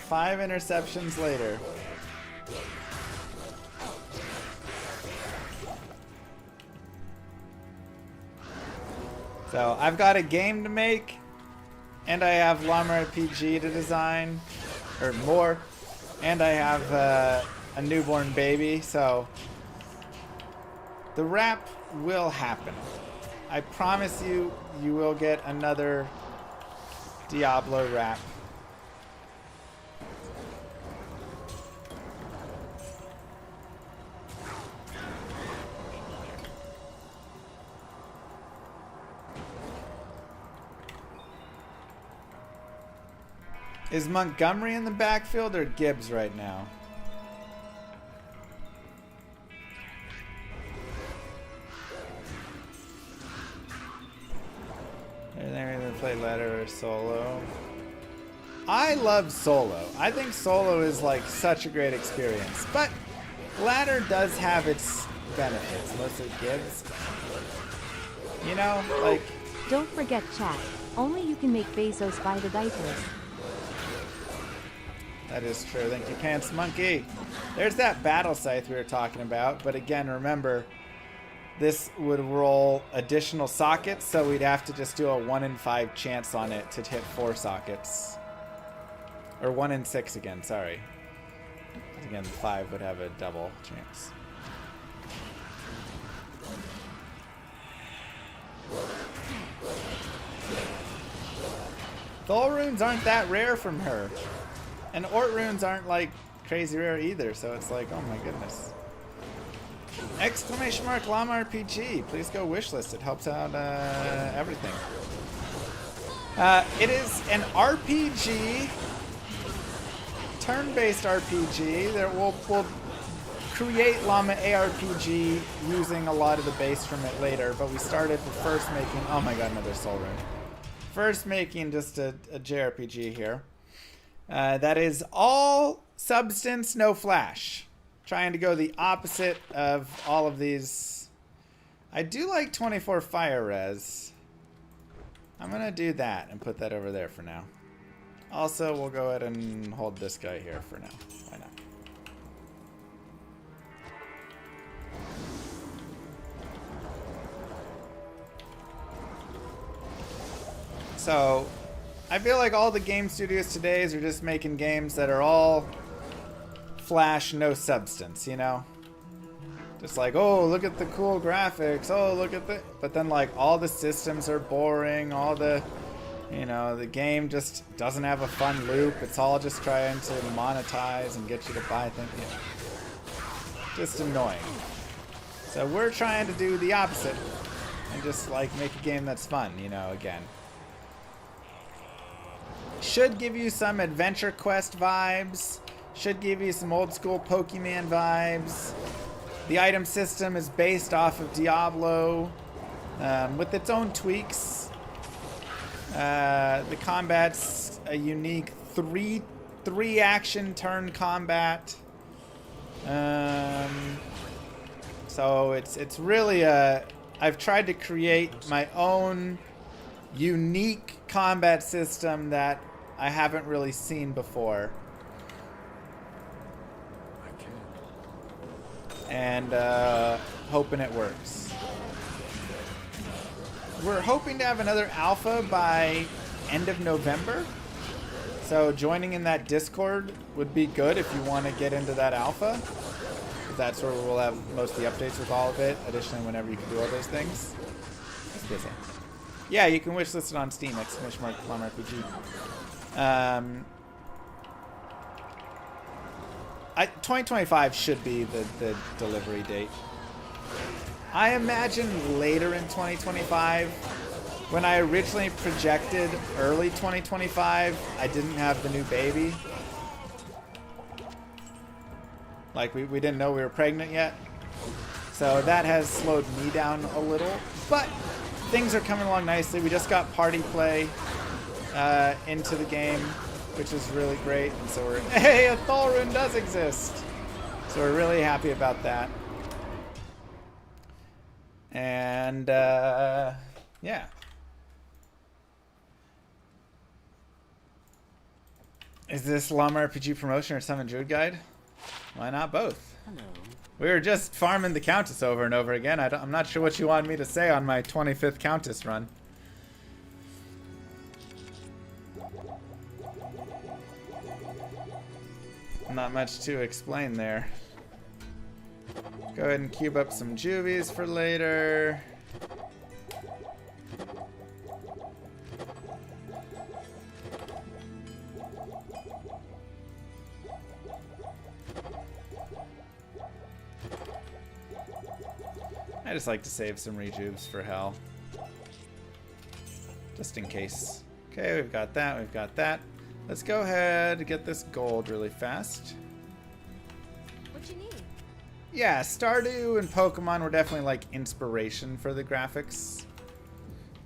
5 interceptions later. So I've got a game to make, and I have Llama RPG to design, or more, and I have a newborn baby, so the rap will happen. I promise you, you will get another Diablo rap. Is Montgomery in the backfield or Gibbs right now? They're going to play ladder or solo. I love solo. I think solo is like such a great experience. But ladder does have its benefits. Mostly Gibbs. You know, like... Don't forget chat. Only you can make Bezos buy the diapers. That is true. Thank you, Pants Monkey. There's that battle scythe we were talking about. But again, remember, this would roll additional sockets, so we'd have to just do a 1 in 5 chance on it to hit 4 sockets. Or 1 in 6 again, sorry. Again, 5 would have a double chance. Thol runes aren't that rare from her. And Ort runes aren't like crazy rare either, so it's like, oh my goodness. Exclamation mark Llama RPG. Please go wishlist. It helps out everything. It is an RPG, turn-based RPG that will create Llama ARPG using a lot of the base from it later, but we started with first making, oh my god, another soul rune. First making just a JRPG here. That is all substance, no flash. Trying to go the opposite of all of these. I do like 24 fire res. I'm going to do that and put that over there for now. Also, we'll go ahead and hold this guy here for now. Why not? So, I feel like all the game studios today are just making games that are all flash, no substance, you know? Just like, oh, look at the cool graphics. Oh, look at the... But then, like, all the systems are boring. All the... You know, the game just doesn't have a fun loop. It's all just trying to monetize and get you to buy things. Yeah. Just annoying. So we're trying to do the opposite. And just, like, make a game that's fun, you know, again. Should give you some Adventure Quest vibes. Should give you some old school Pokemon vibes. The item system is based off of Diablo, with its own tweaks. The combat's a unique three action turn combat. So it's really I've tried to create my own unique combat system that I haven't really seen before. And hoping it works. We're hoping to have another alpha by end of November. So joining in that Discord would be good if you want to get into that alpha. That's where we'll have most of the updates with all of it. Additionally, whenever you can do all those things. It's busy. Yeah, you can wishlist it on Steam, !RPG. 2025 should be the delivery date. I imagine later in 2025. When I originally projected early 2025, I didn't have the new baby. Like, we didn't know we were pregnant yet. So that has slowed me down a little. But things are coming along nicely. We just got party play into the game, which is really great. And so we're, hey, a Thulrun does exist. So we're really happy about that. And, yeah. Is this Llama RPG promotion or Summon Druid guide? Why not both? Hello. We were just farming the Countess over and over again. I'm not sure what you wanted me to say on my 25th Countess run. Not much to explain there. Go ahead and cube up some juvies for later. I just like to save some rejuves for hell. Just in case. Okay, we've got that, we've got that. Let's go ahead and get this gold really fast. What you need? Yeah, Stardew and Pokemon were definitely like inspiration for the graphics.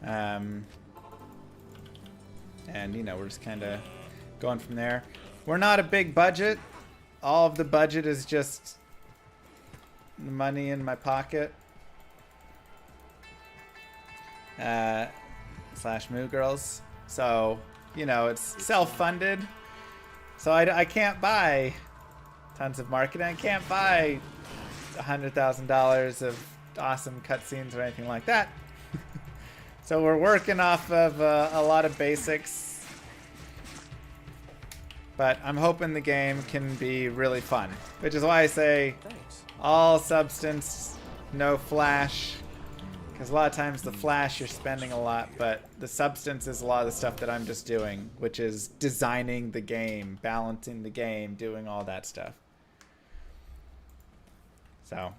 And you know, we're just kind of going from there. We're not a big budget. All of the budget is just the money in my pocket. Slash Moo Girls. So, you know, it's self-funded. So I can't buy tons of marketing. I can't buy $100,000 of awesome cutscenes or anything like that. So we're working off of a lot of basics. But I'm hoping the game can be really fun. Which is why I say all substance, no flash. Because a lot of times the flash you're spending a lot, but the substance is a lot of the stuff that I'm just doing, which is designing the game, balancing the game, doing all that stuff. So,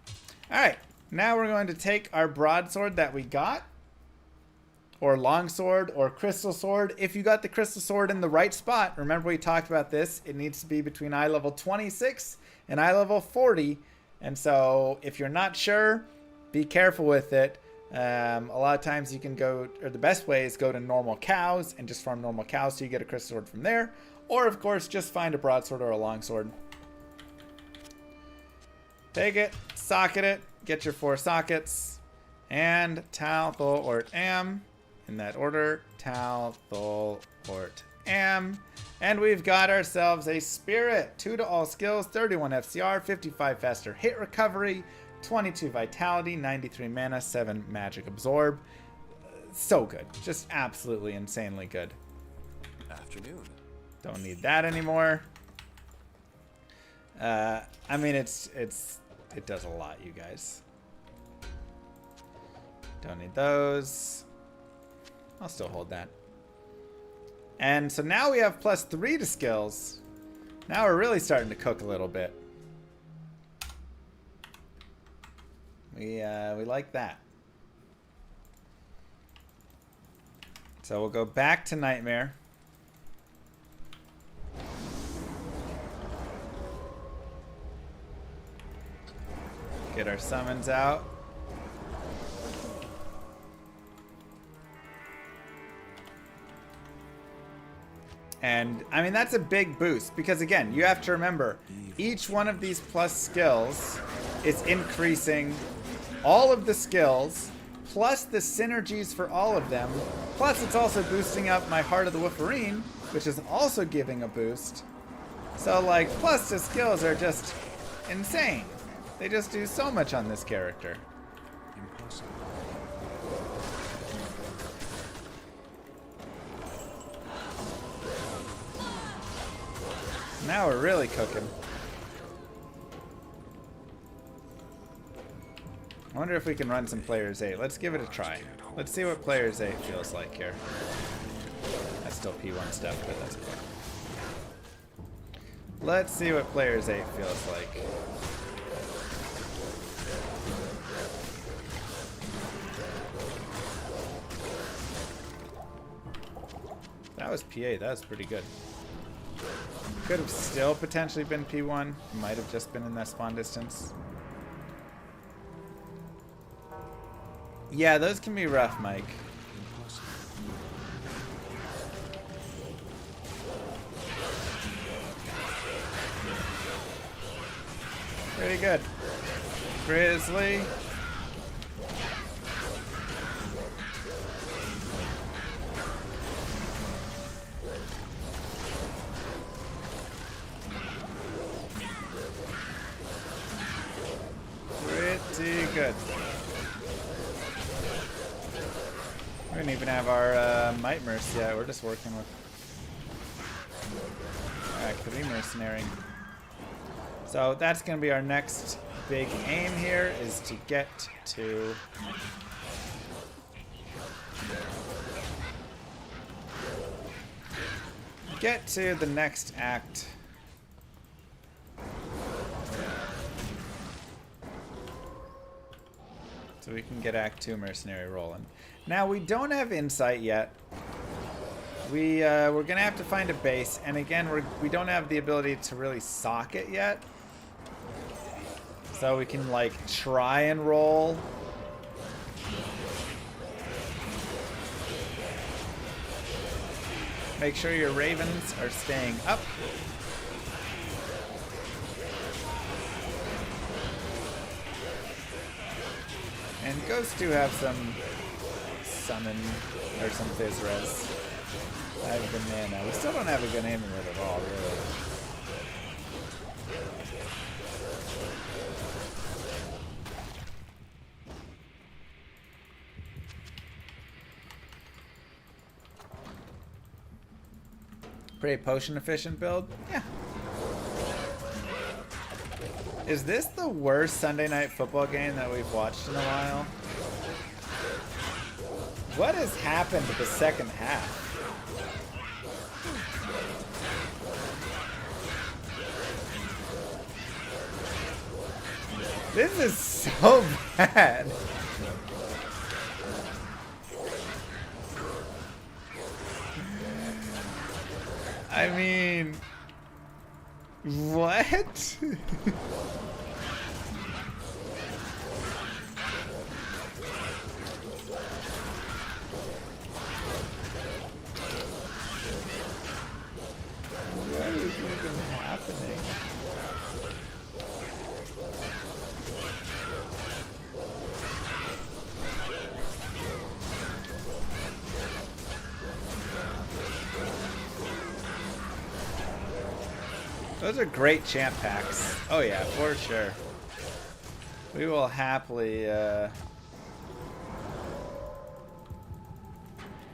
alright. Now we're going to take our broadsword that we got, or longsword, or crystal sword. If you got the crystal sword in the right spot, remember we talked about this, it needs to be between eye level 26 and eye level 40. And so, if you're not sure, be careful with it. A lot of times you can go, or the best way is go to normal cows and just farm normal cows so you get a crystal sword from there. Or, of course, just find a broadsword or a longsword. Take it, socket it, get your 4 sockets, and Tal, Thol, Ort, Am. In that order, Tal, Thol, Ort, Am. And we've got ourselves a Spirit. 2 to all skills, 31 FCR, 55 faster hit recovery, 22 vitality, 93 mana, 7 magic absorb. So good. Just absolutely insanely good. Afternoon. Don't need that anymore. I mean, it's It does a lot, you guys. Don't need those. I'll still hold that. And so now we have +3 to skills. Now we're really starting to cook a little bit. We like that. So we'll go back to Nightmare. Get our summons out. And I mean, that's a big boost because again, you have to remember each one of these plus skills is increasing all of the skills plus the synergies for all of them. Plus it's also boosting up my Heart of the Wolverine, which is also giving a boost. So like, plus the skills are just insane. They just do so much on this character. Impossible. Now we're really cooking. I wonder if we can run some Players 8. Let's give it a try. Let's see what Players 8 feels like here. That's still P1 stuff, but that's okay. Let's see what Players 8 feels like. That was PA. That was pretty good. Could have still potentially been P1. Might have just been in that spawn distance. Yeah, those can be rough, Mike. Pretty good. Grizzly. Pretty good. We don't even have our Might Merc yet. We're just working with Activity Mercenary. So that's going to be our next big aim here, is to get to the next act. So we can get Act 2 Mercenary rolling. Now we don't have insight yet. We're gonna have to find a base, and again we don't have the ability to really sock it yet. So we can like try and roll. Make sure your ravens are staying up. And ghosts do have some summon or some phys res. I have a good mana. We still don't have a good aim with it at all, really. Pretty potion efficient build? Yeah. Is this the worst Sunday night football game that we've watched in a while? What has happened to the second half? This is so bad. I mean, what? What is even happening? Those are great champ packs. Oh yeah, for sure. We will happily,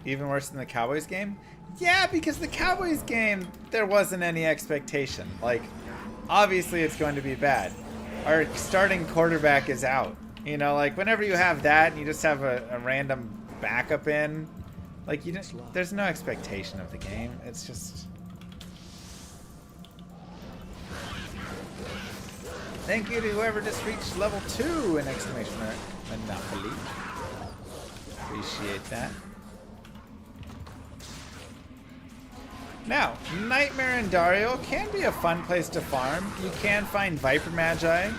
even worse than the Cowboys game? Yeah, because the Cowboys game, there wasn't any expectation. Like, obviously it's going to be bad. our starting quarterback is out. You know, like whenever you have that and you just have a random backup in, like there's no expectation of the game. It's just... Thank you to whoever just reached level 2 in exclamation mark. Monopoly. Appreciate that. Now, Nightmare and Dario can be a fun place to farm. You can find Viper Magi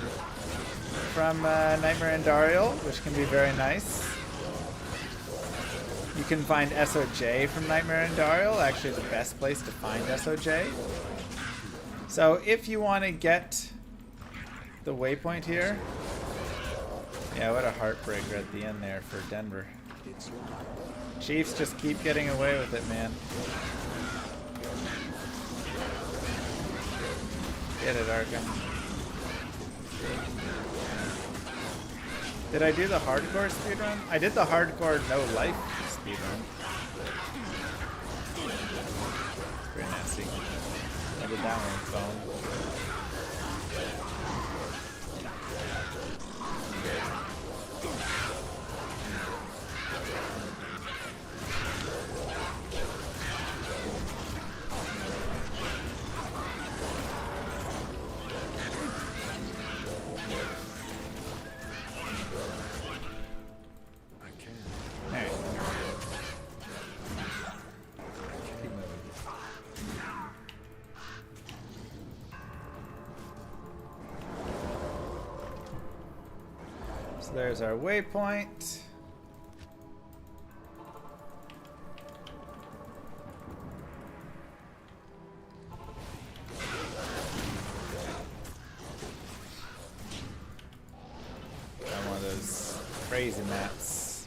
from Nightmare and Dario, which can be very nice. You can find SOJ from Nightmare and Dario, actually the best place to find SOJ. So if you want to get the waypoint here, yeah, what a heartbreaker at the end there for Denver. Chiefs just keep getting away with it, man. Get it, Arkham. Did I do the hardcore speedrun? I did the hardcore no life speedrun. Very nasty. I did that one with phone. There's our waypoint. Got one of those crazy maps.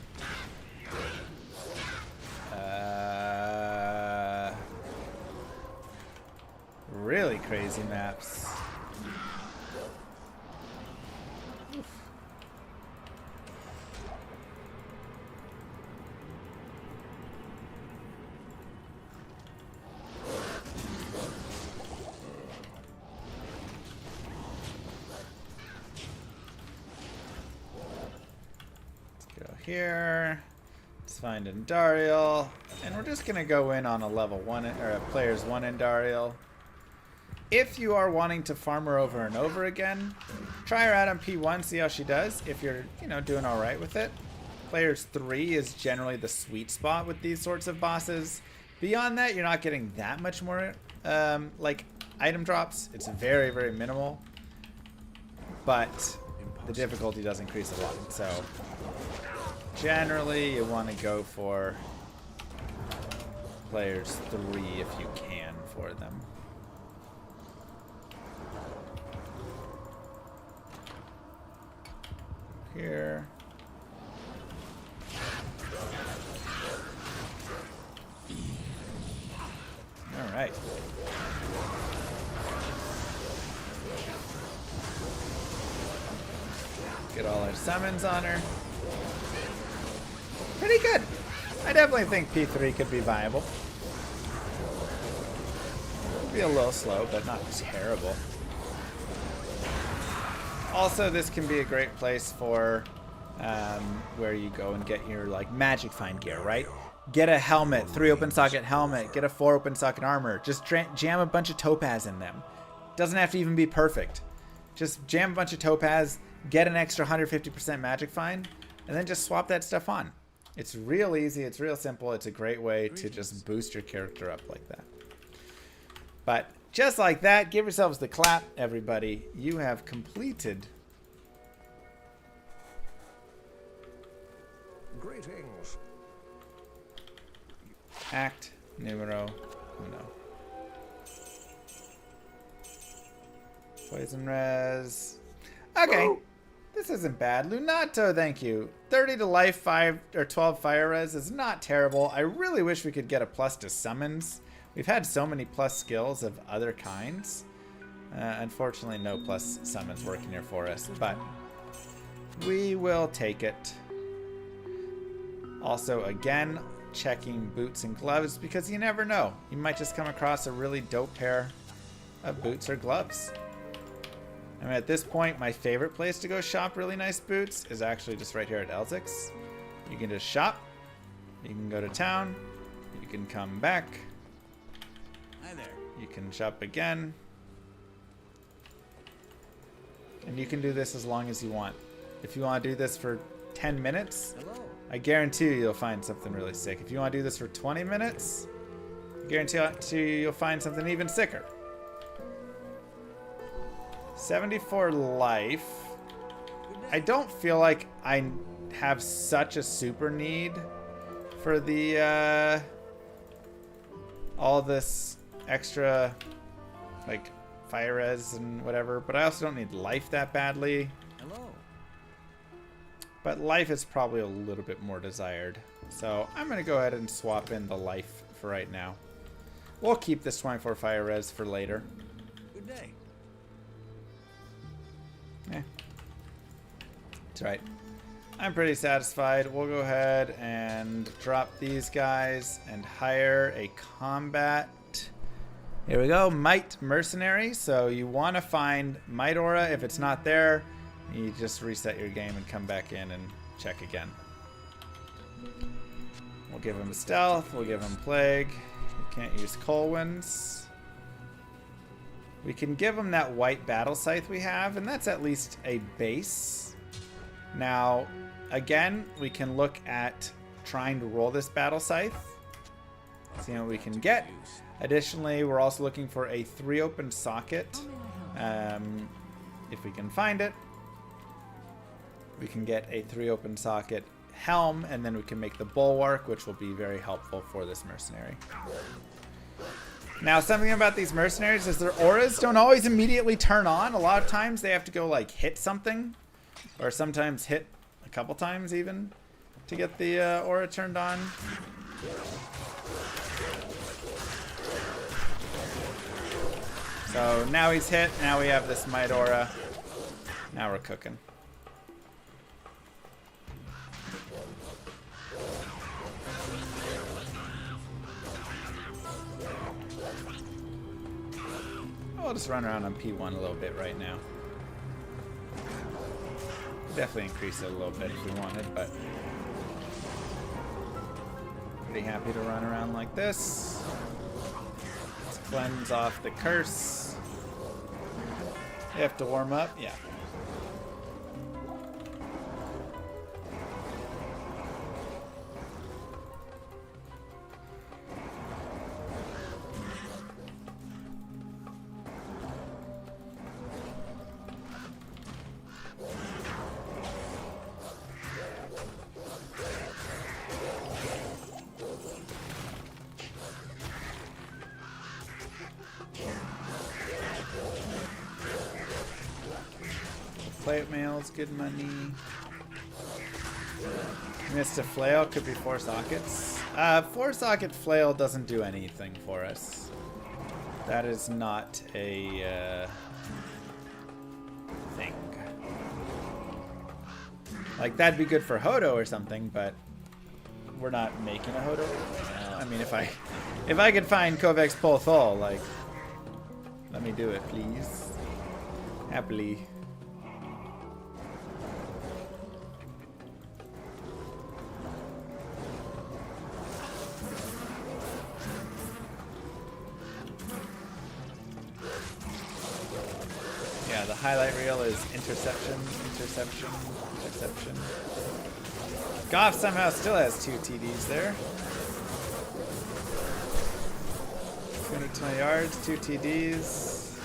Really crazy maps. Here, let's find Andariel, and we're just gonna go in on a level 1 or a player's 1 Andariel. If you are wanting to farm her over and over again, try her out on P1, see how she does. If you're, doing all right with it, player's 3 is generally the sweet spot with these sorts of bosses. Beyond that, you're not getting that much more like item drops. It's very, very minimal, but the difficulty does increase a lot. So generally, you want to go for players 3 if you can for them. Here. All right. Get all our summons on her. Pretty good. I definitely think P3 could be viable. Be a little slow, but not terrible. Also, this can be a great place for where you go and get your magic find gear, right? Get a helmet, 3 open socket helmet, get a 4 open socket armor. Just jam a bunch of topaz in them. Doesn't have to even be perfect. Just jam a bunch of topaz, get an extra 150% magic find, and then just swap that stuff on. It's real easy, it's real simple, it's a great way to just boost your character up like that. But just like that, give yourselves the clap, everybody. You have completed. Greetings. Act numero uno. Poison res. Okay. This isn't bad. Lunato, thank you. 30 to life, 5 or 12 fire res is not terrible. I really wish we could get a plus to summons. We've had so many plus skills of other kinds. Unfortunately, no plus summons working here for us, but we will take it. Also, again, checking boots and gloves because you never know. You might just come across a really dope pair of boots or gloves. I mean, at this point, my favorite place to go shop really nice boots is actually just right here at Elzix. You can just shop. You can go to town. You can come back. Hi there. You can shop again. And you can do this as long as you want. If you want to do this for 10 minutes, Hello. I guarantee you you'll find something really sick. If you want to do this for 20 minutes, I guarantee you'll find something even sicker. 74 life. I don't feel like I have such a super need for the all this extra like fire res and whatever, but I also don't need life that badly. Hello. But life is probably a little bit more desired. So I'm gonna go ahead and swap in the life for right now. We'll keep this 24 fire res for later. Good day. Yeah. That's right. I'm pretty satisfied. We'll go ahead and drop these guys and hire a combat. Here we go. Might Mercenary. So you want to find Might Aura. If it's not there, you just reset your game and come back in and check again. We'll give him Stealth. We'll give him Plague. You can't use Colwyn's. We can give him that white battle scythe we have, and that's at least a base. Now, again, we can look at trying to roll this battle scythe. See what we can get. Additionally, we're also looking for a 3 open socket. If we can find it, we can get a 3 open socket helm, and then we can make the bulwark, which will be very helpful for this mercenary. Now, something about these mercenaries is their auras don't always immediately turn on. A lot of times they have to go like hit something, or sometimes hit a couple times even to get the aura turned on. So now he's hit. Now we have this Might Aura. Now we're cooking. I'll just run around on P1 a little bit right now. Definitely increase it a little bit if we wanted, but pretty happy to run around like this. Let's cleanse off the curse. You have to warm up? Yeah. Plate mail's good money. Missed a flail, could be 4 sockets. 4 socket flail doesn't do anything for us. That is not a thing. Like that'd be good for Hodo or something, but we're not making a Hodo right now. I mean, if I could find Kovacs Polthol, like, let me do it, please. Happily. Yeah, the highlight reel is interception, interception, interception. Goff somehow still has 2 TDs there. 220 yards, 2 TDs,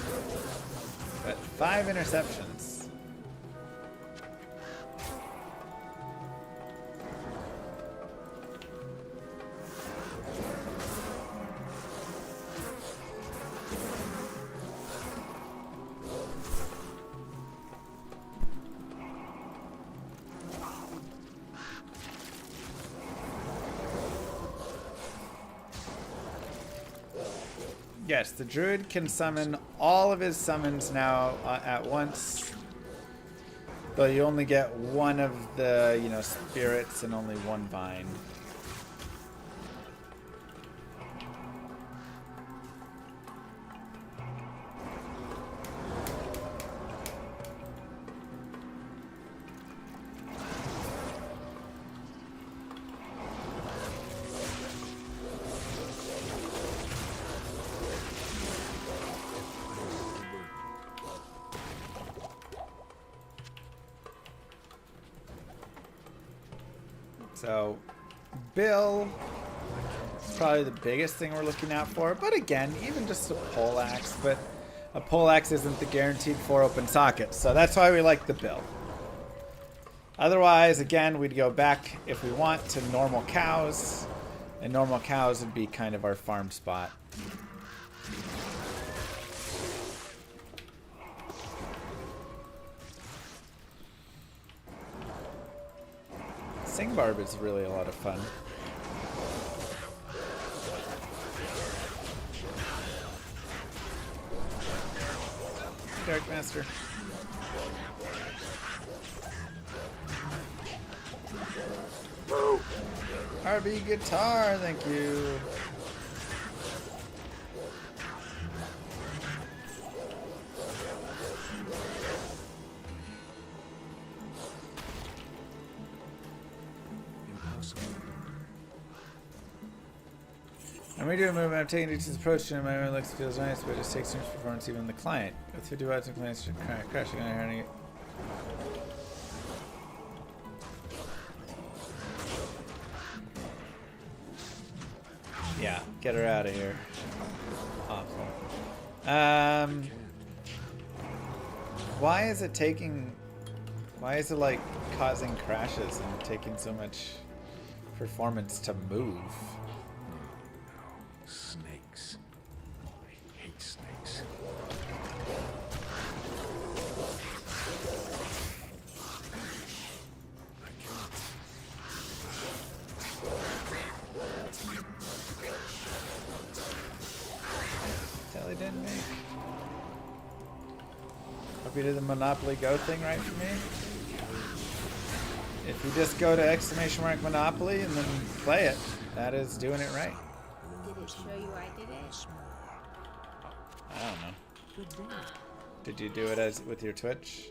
but 5 interceptions. Yes, the Druid can summon all of his summons now at once. Though you only get one of the, spirits and only one vine. So, Bill is probably the biggest thing we're looking out for. But again, even just a poleaxe. But a poleaxe isn't the guaranteed 4 open sockets. So that's why we like the Bill. Otherwise, again, we'd go back, if we want, to normal cows. And normal cows would be kind of our farm spot. Singbarb is really a lot of fun. Dark Master. RB guitar, thank you. I'm redoing a movement. I'm taking it to the approach, and my own looks feels nice, but it just takes too much performance even the client. With 50 watts and clients crashing on here. Yeah, get her out of here. Awful. Why is it taking... Why is it, like, causing crashes and taking so much performance to move? Snakes. I hate snakes. Telly didn't make. Hope you did the Monopoly Go thing right for me. If you just go to ! Monopoly and then play it, that is doing it right. Did it show you I did it? I don't know. Did you do it as with your Twitch?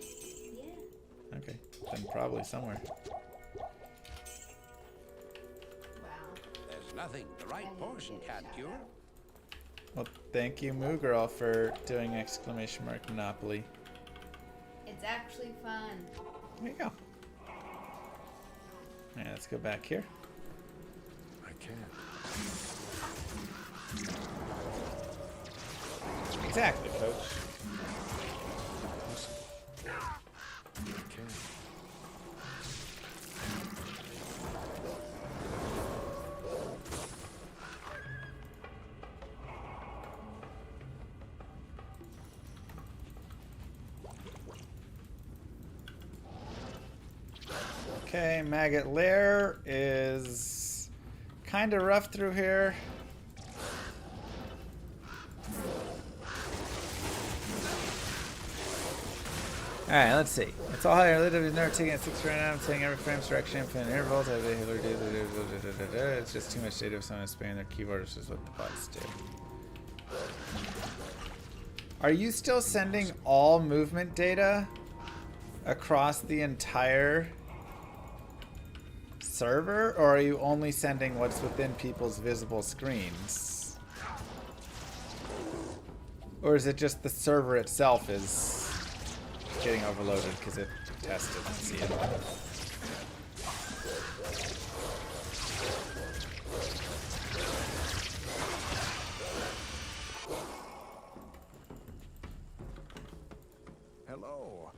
Yeah. Okay, then probably somewhere. Wow. There's nothing the right portion can't cure. Well, thank you, Moo Girl, for doing ! Monopoly. It's actually fun. There you go. Alright, let's go back here. I can't. Exactly, coach. Okay, Maggot Lair is kind of rough through here. Alright, let's see. It's all higher. I've never taken a 6 right now. I'm saying every frame's direction, infinite intervals. It's just too much data if someone is spamming their keyboard, which is what the bots do. Are you still sending all movement data across the entire server, or are you only sending what's within people's visible screens? Or is it just the server itself is getting overloaded because it tested and see it? Hello.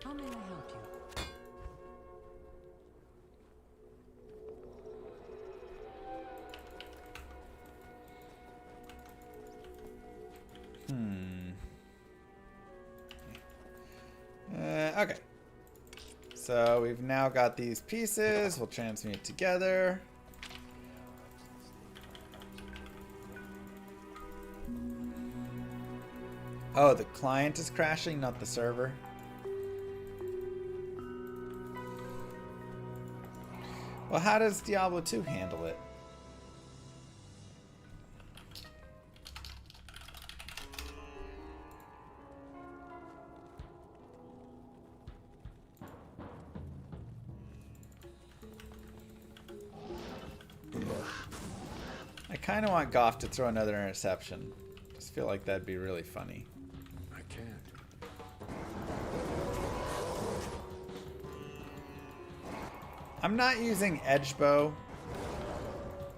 How may I help you? Okay. So we've now got these pieces. We'll transmute together. Oh, the client is crashing, not the server. Well, how does Diablo 2 handle it? I kind of want Goff to throw another interception. Just feel like that'd be really funny. I can't. I'm not using edge bow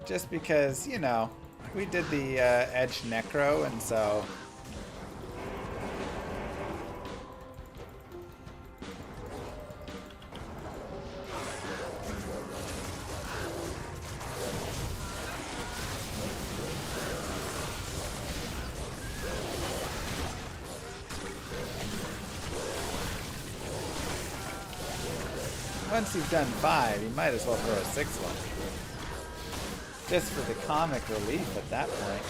just because, you know, we did the edge necro, and so once you've done 5, you might as well throw a 6th one. Just for the comic relief at that point.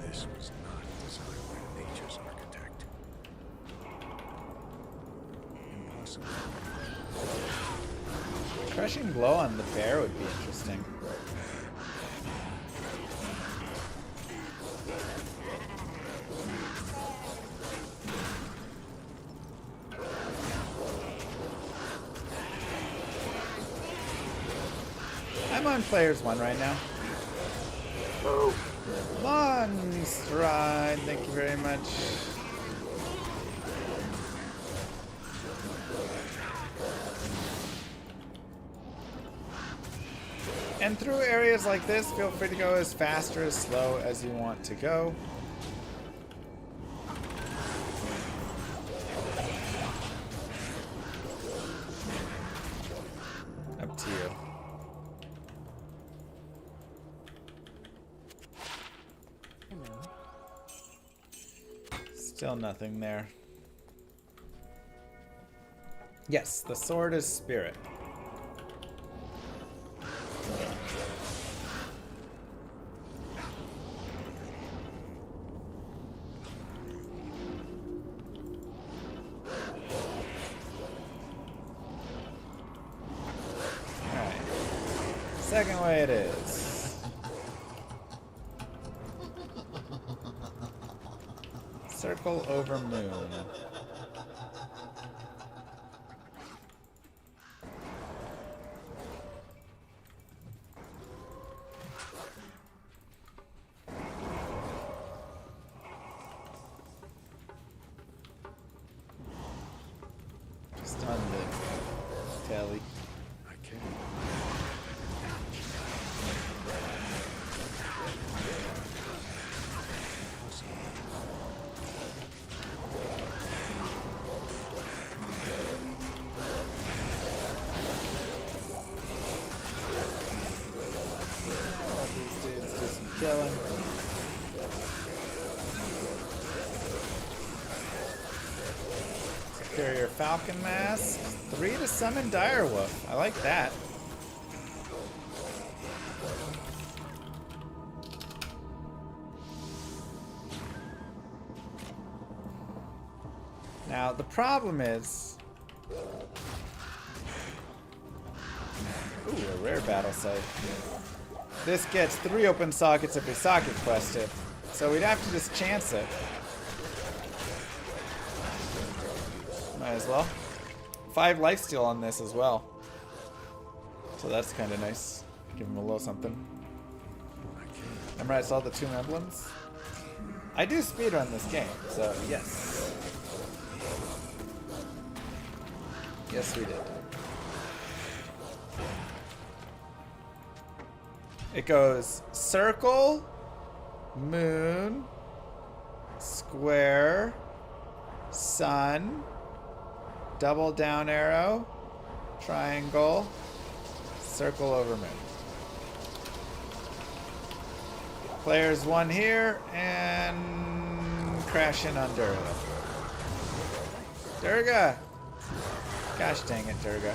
This was not designed by nature's architect. Impossible. Crushing blow on the bear would be interesting. I'm on players 1 right now. Oh. Monstride, thank you very much. And through areas like this, feel free to go as fast or as slow as you want to go. Up to you. Hello. Still nothing there. Yes, the sword is spirit. Second way it is. Circle over moon. Just on the telly. I can't. Killing. Superior Falcon Mask. 3 to summon Direwolf. I like that. Now the problem is, ooh, a rare battle site. This gets 3 open sockets if we socket quest it, so we'd have to just chance it. Might as well. 5 lifesteal on this as well, so that's kind of nice. Give him a little something. Remember I saw the 2 emblems? I do speedrun this game, so yes. Yes, we did. It goes circle, moon, square, sun, double down arrow, triangle, circle over moon. Players 1 here, and crash in on Durga. Durga! Gosh dang it, Durga.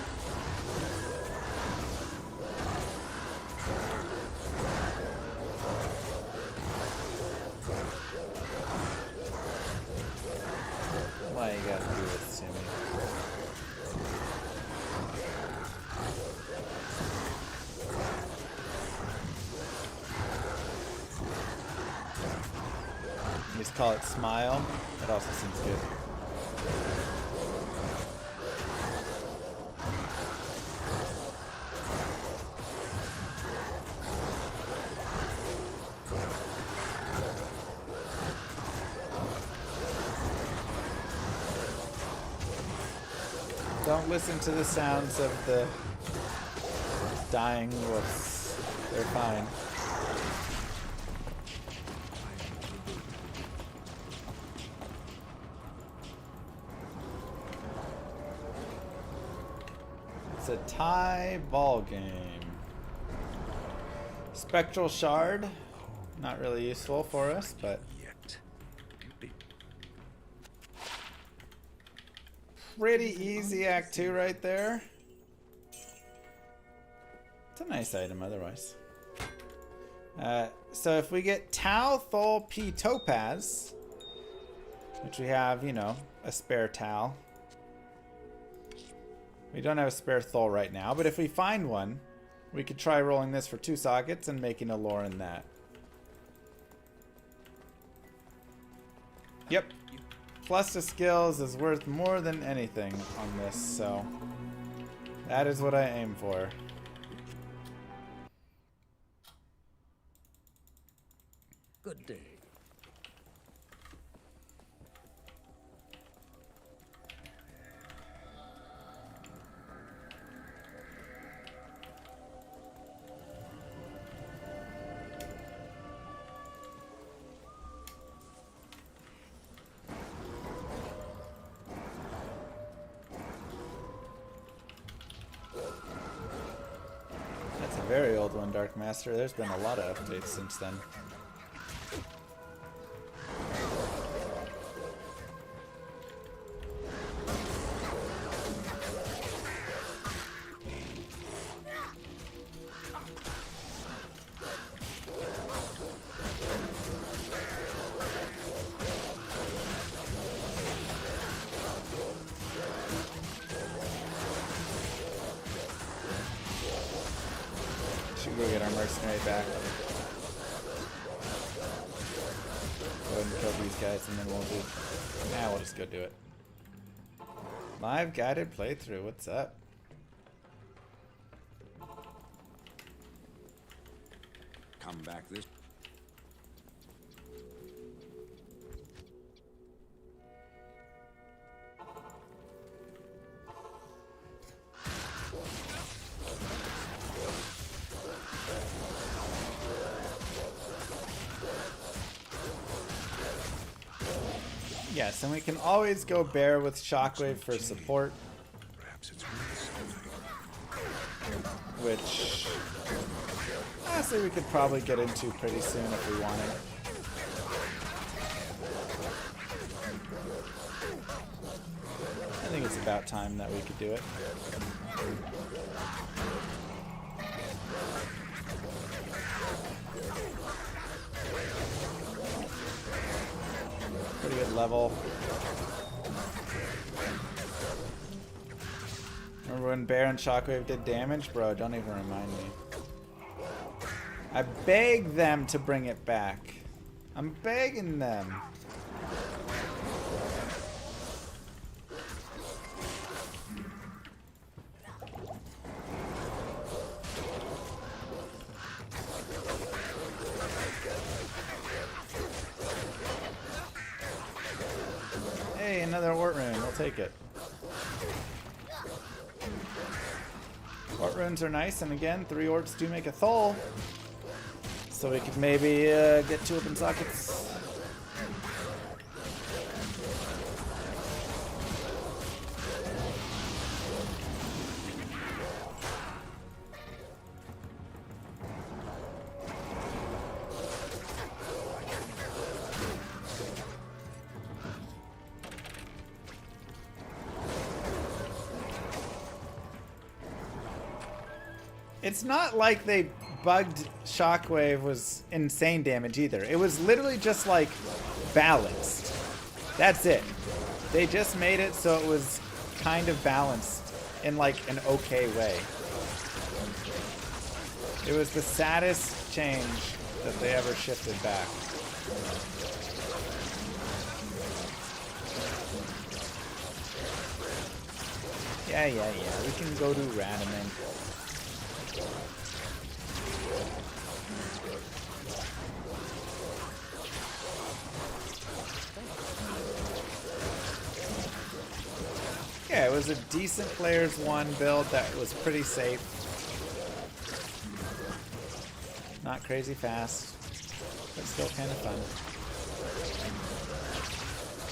Why you gotta do this to me? just call it Smile. That also seems good. Don't listen to the sounds of the dying wolves. They're fine. It's a tie ball game. Spectral Shard. Not really useful for us, but Yet. pretty easy Act 2 right there. It's a nice item otherwise. So if we get Tau, Thol, P, Topaz, which we have, you know, a spare Tau. We don't have a spare Thol right now, but if we find one, we could try rolling this for 2 sockets and making a lore in that. Yep. Plus the skills is worth more than anything on this, so that is what I aim for. Good day. That's a very old one, Dark Master. There's been a lot of updates since then. Should go get our mercenary back. Go ahead and kill these guys and then we'll do... Nah, we'll just go do it. Live guided playthrough, what's up? Come back this. Yes, and we can always go bear with Shockwave for support, Perhaps it's worth something. which honestly we could probably get into pretty soon if we wanted. I think it's about time that we could do it. Pretty good level. Remember when Bear and Shockwave did damage? Bro, don't even remind me. I begged them to bring it back. I'm begging them. Hey, another Wart Rune. We'll take it. Wart Runes are nice, and again, 3 Orts do make a Thol. So we could maybe get 2 open sockets. It's not like they bugged Shockwave was insane damage either. It was literally just like balanced. That's it. They just made it so it was kind of balanced in like an okay way. It was the saddest change that they ever shifted back. Yeah, we can go to Radaman. Yeah, it was a decent players one build that was pretty safe. Not crazy fast, but still kind of fun.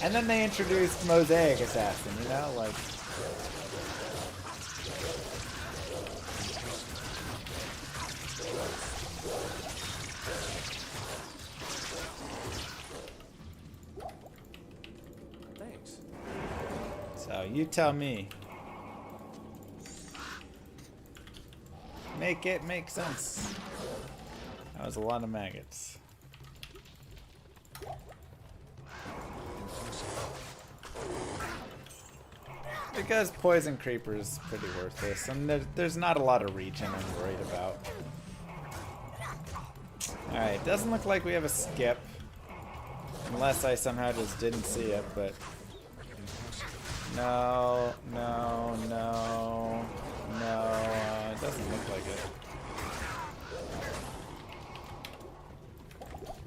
And then they introduced Mosaic Assassin, you know, like... Thanks. So, you tell me. Make it make sense. That was a lot of maggots. Because Poison Creeper is pretty worthless, and there's not a lot of regen I'm worried about. Alright, doesn't look like we have a skip. Unless I somehow just didn't see it, but... No, it doesn't look like it.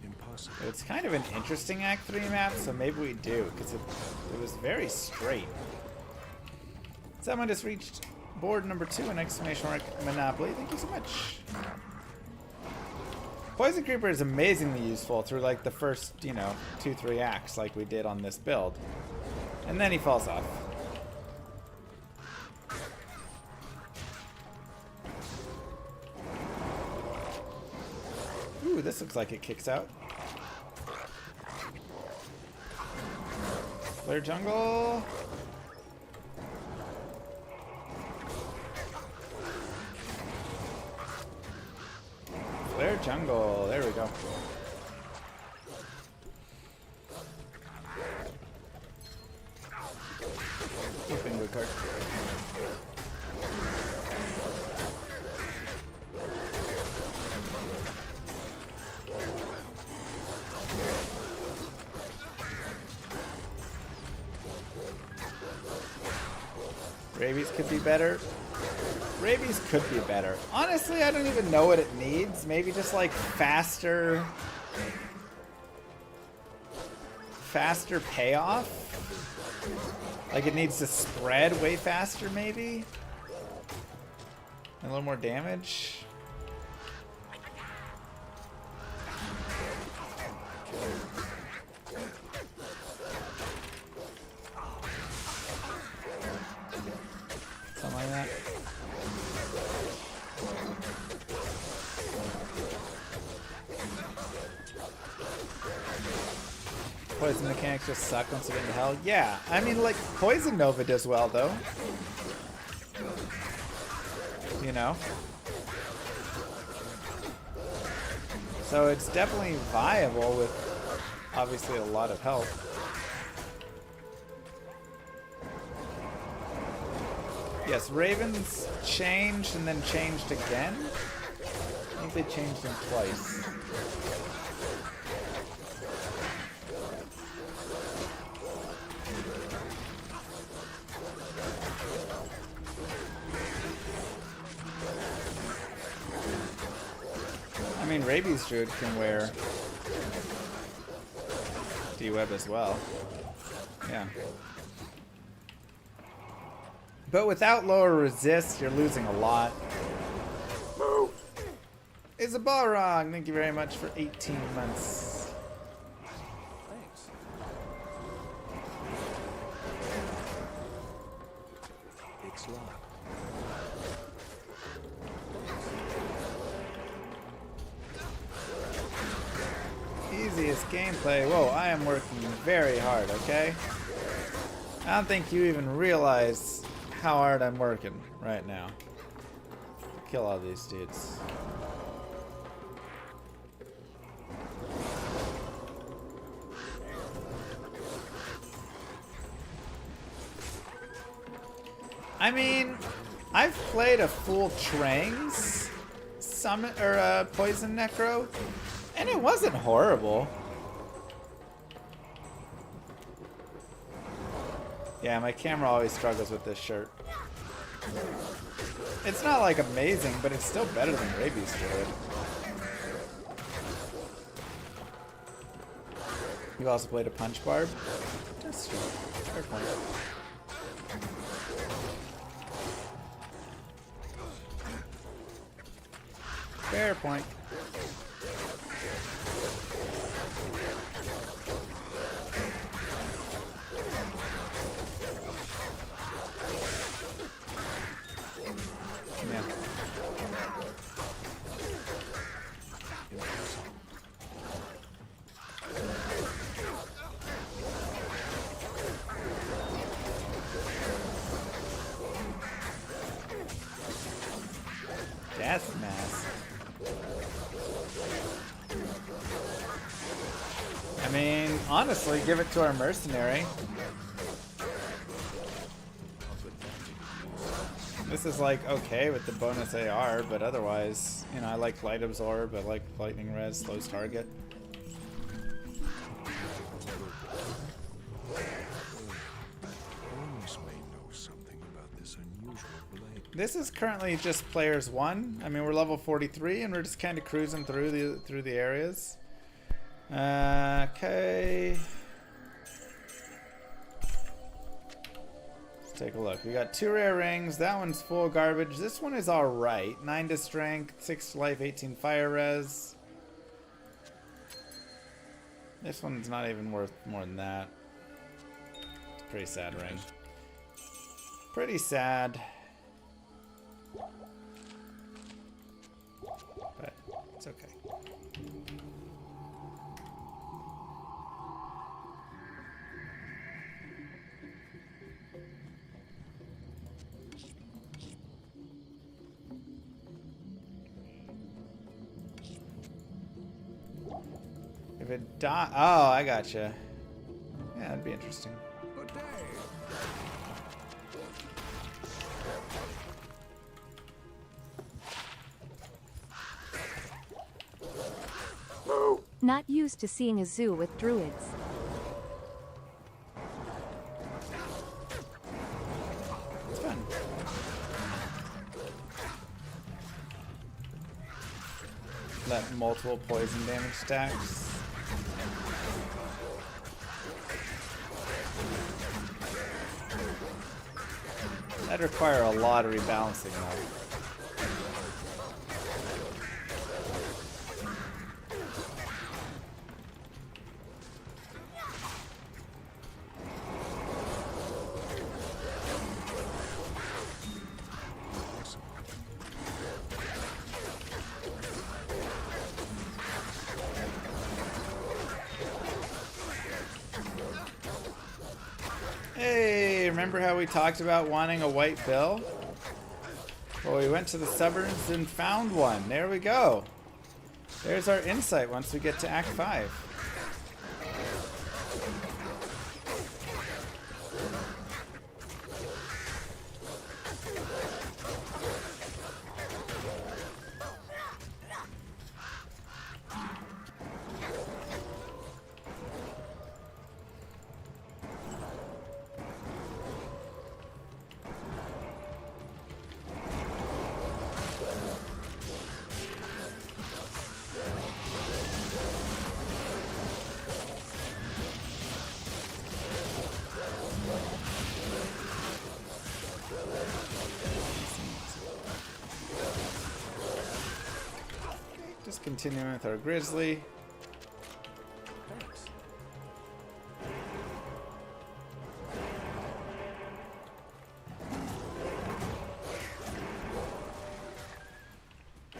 Impossible. It's kind of an interesting Act 3 map, so maybe we do, because it was very straight. Someone just reached board number 2 in exclamation mark Monopoly. Thank you so much. Poison Creeper is amazingly useful through like the first, 2-3 acts like we did on this build. And then he falls off. Ooh, this looks like it kicks out. Flare jungle. Flare jungle. There we go. Bingo card. Rabies could be better. Rabies could be better. Honestly, I don't even know what it needs. Maybe just like faster payoff. Like it needs to spread way faster, maybe? And a little more damage. Something like that. Poison mechanics just suck once you get into hell. Yeah, I mean, like, Poison Nova does well, though. You know? So it's definitely viable with, obviously, a lot of health. Yes, Ravens changed and then changed again. I think they changed them twice. I mean, Rabies Druid can wear D-Web as well. Yeah. But without lower resist, you're losing a lot. Is a ball wrong? Thank you very much for 18 months. Thanks. It's locked. Easiest gameplay. Whoa, I am working very hard, okay? I don't think you even realize how hard I'm working right now. Kill all these dudes. I mean, I've played a full Trangs summon or Poison Necro, and it wasn't horrible. Yeah, my camera always struggles with this shirt. It's not like amazing, but it's still better than Rabies Druid. You also played a Punch Barb? That's true. Fair point. Fair point. Yeah. Death Mask. I mean, honestly, give it to our Mercenary. This is like okay with the bonus AR, but otherwise, you know, I like Light Absorb, I like Lightning Res, slows target. Holmes may know something about this unusual blade. This is currently just players 1. I mean, we're level 43, and we're just kind of cruising through the areas. Okay. Let's take a look. We got 2 rare rings. That one's full garbage. This one is alright. 9 to strength, 6 to life, 18 fire res. This one's not even worth more than that. It's a pretty sad ring. Pretty sad. But it's okay. If it die, oh, I gotcha. Yeah, that'd be interesting. Good day. Not used to seeing a zoo with druids. It's fun. Let multiple poison damage stacks. That'd require a lot of rebalancing though. Hey, remember how we talked about wanting a white bill? Well, we went to the suburbs and found one. There we go. There's our insight once we get to Act 5. Just continuing with our grizzly. Thanks.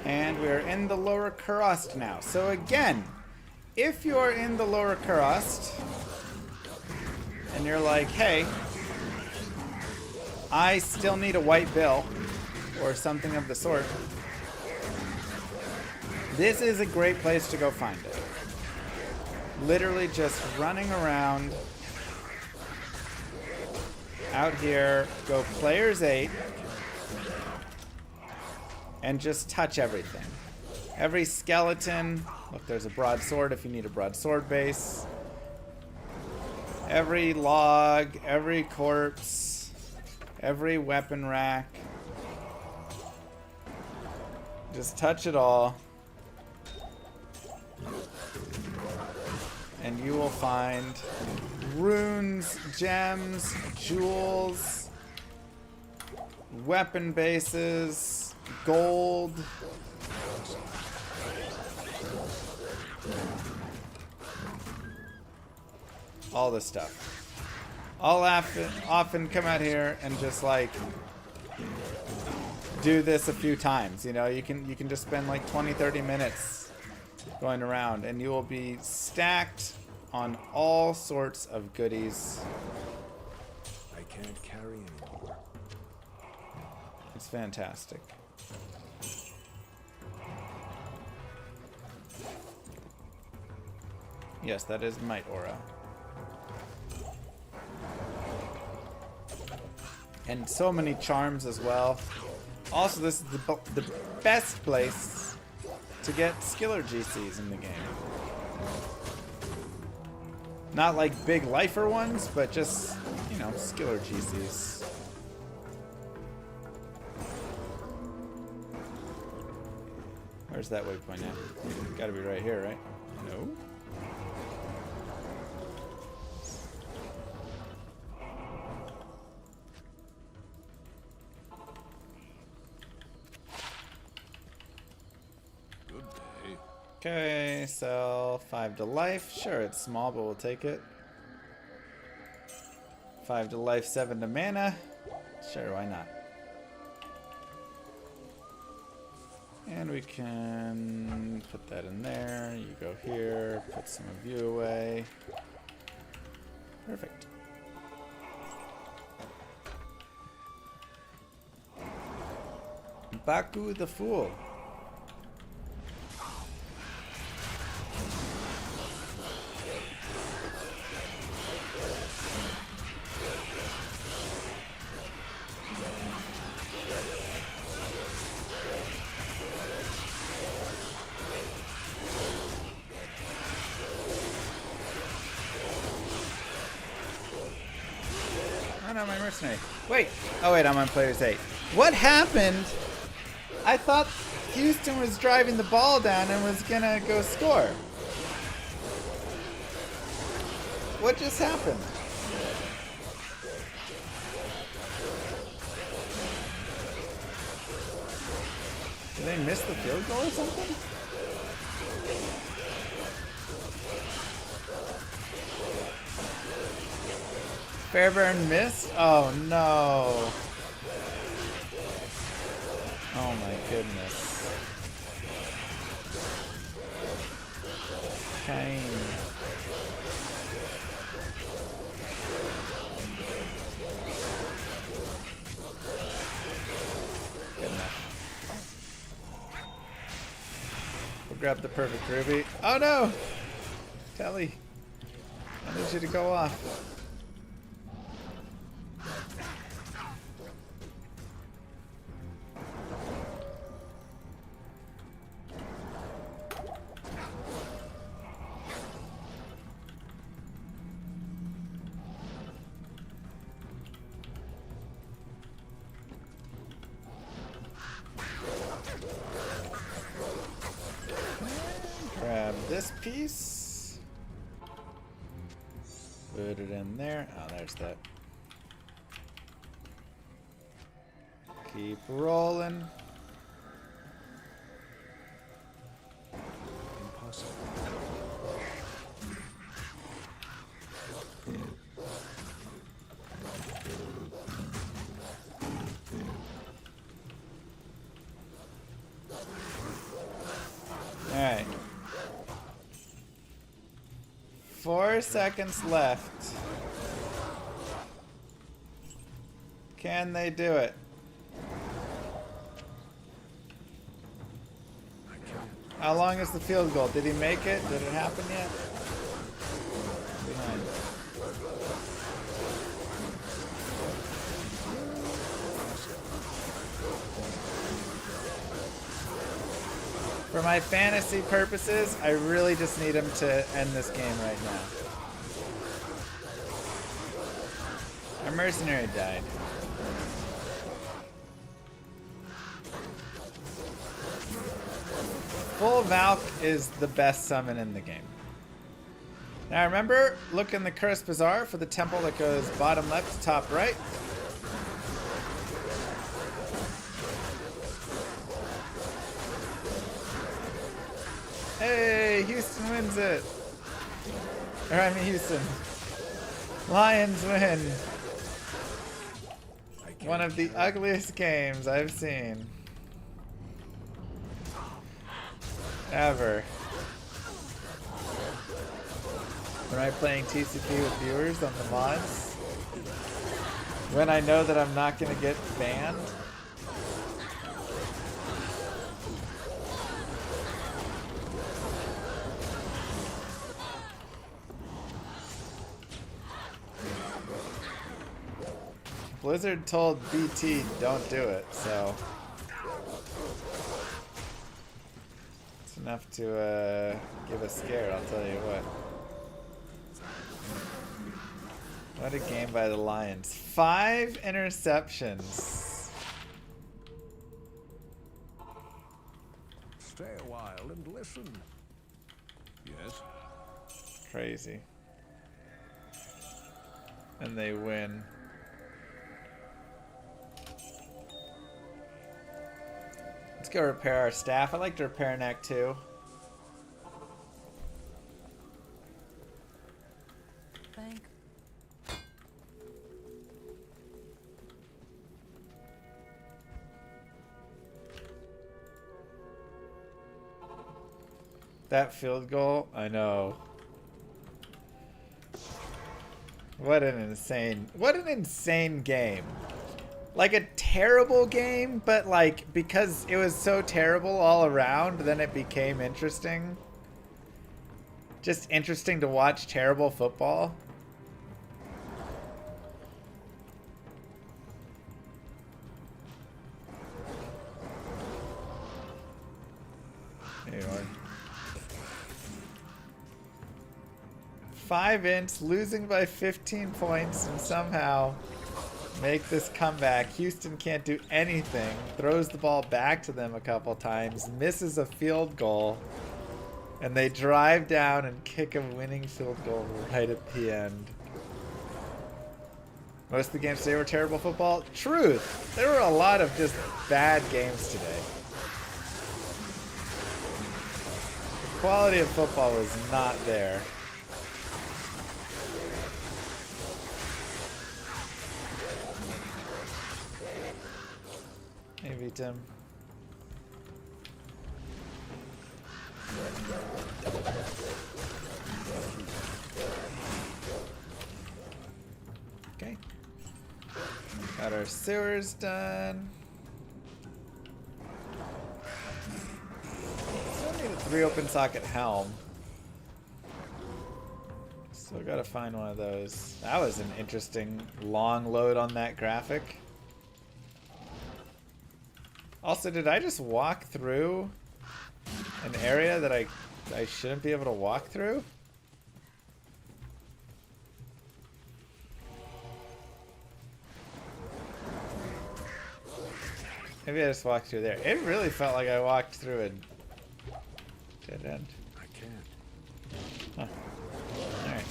And we're in the Lower Kurost now. So again, if you're in the Lower Kurost and you're like, hey, I still need a white bill or something of the sort, this is a great place to go find it. Literally just running around out here, go players 8, and just touch everything. Every skeleton, look, there's a broadsword if you need a broadsword base. Every log, every corpse, every weapon rack. Just touch it all. And you will find runes, gems, jewels, weapon bases, gold. All this stuff. I'll often come out here and just like do this a few times. You know, you can just spend like 20-30 minutes going around and you will be stacked on all sorts of goodies. I can't carry anymore. It's fantastic. Yes, that is Might Aura. And so many charms as well. Also, this is the best place to get skiller GCs in the game. Not like big lifer ones, but just, you know, skiller GCs. Where's that waypoint at? Gotta be right here, right? No? Okay, sell 5 to life. Sure, it's small, but we'll take it. 5 to life, 7 to mana. Sure, why not? And we can put that in there. You go here, put some of you away. Perfect. Baku the Fool. On my mercenary. Wait. Oh wait, I'm on players 8. What happened? I thought Houston was driving the ball down and was gonna go score. What just happened? Did they miss the field goal or something? Fairburn missed? Oh no. Oh my goodness. Kane. Good enough. We'll grab the perfect ruby. Oh no! Telly. I need you to go off. Grab this piece. Put it in there. Oh, there's that. Keep rolling. Impossible. Alright. 4 seconds left. Can they do it? How long is the field goal? Did he make it? Did it happen yet? Behind. For my fantasy purposes, I really just need him to end this game right now. Our mercenary died. Full Valk is the best summon in the game. Now remember, look in the Cursed Bazaar for the temple that goes bottom left to top right. Hey, Houston wins it. Or I mean Houston. Lions win. One of the ugliest games I've seen. Ever. When I'm playing TCP with viewers on the mods, when I know that I'm not going to get banned, Blizzard told BT don't do it, so it's enough to give a scare, I'll tell you what. What a game by the Lions. 5 interceptions. Stay a while and listen. Yes? Crazy. And they win. Let's go repair our staff. I'd like to repair an Act 2. Thank. That field goal, I know. What an insane game. Like a terrible game, but like because it was so terrible all around, then it became interesting. Just interesting to watch terrible football. Anyway. 5 ints, losing by 15 points, and somehow make this comeback. Houston can't do anything. Throws the ball back to them a couple times, misses a field goal, and they drive down and kick a winning field goal right at the end. Most of the games today were terrible football. Truth. There were a lot of just bad games today. The quality of football was not there. Maybe Tim. Okay. Got our sewers done. Still need a 3 open socket helm. Still gotta find one of those. That was an interesting long load on that graphic. Also, did I just walk through an area that I shouldn't be able to walk through? Maybe I just walked through there. It really felt like I walked through a dead end. I can't. Huh. Alright.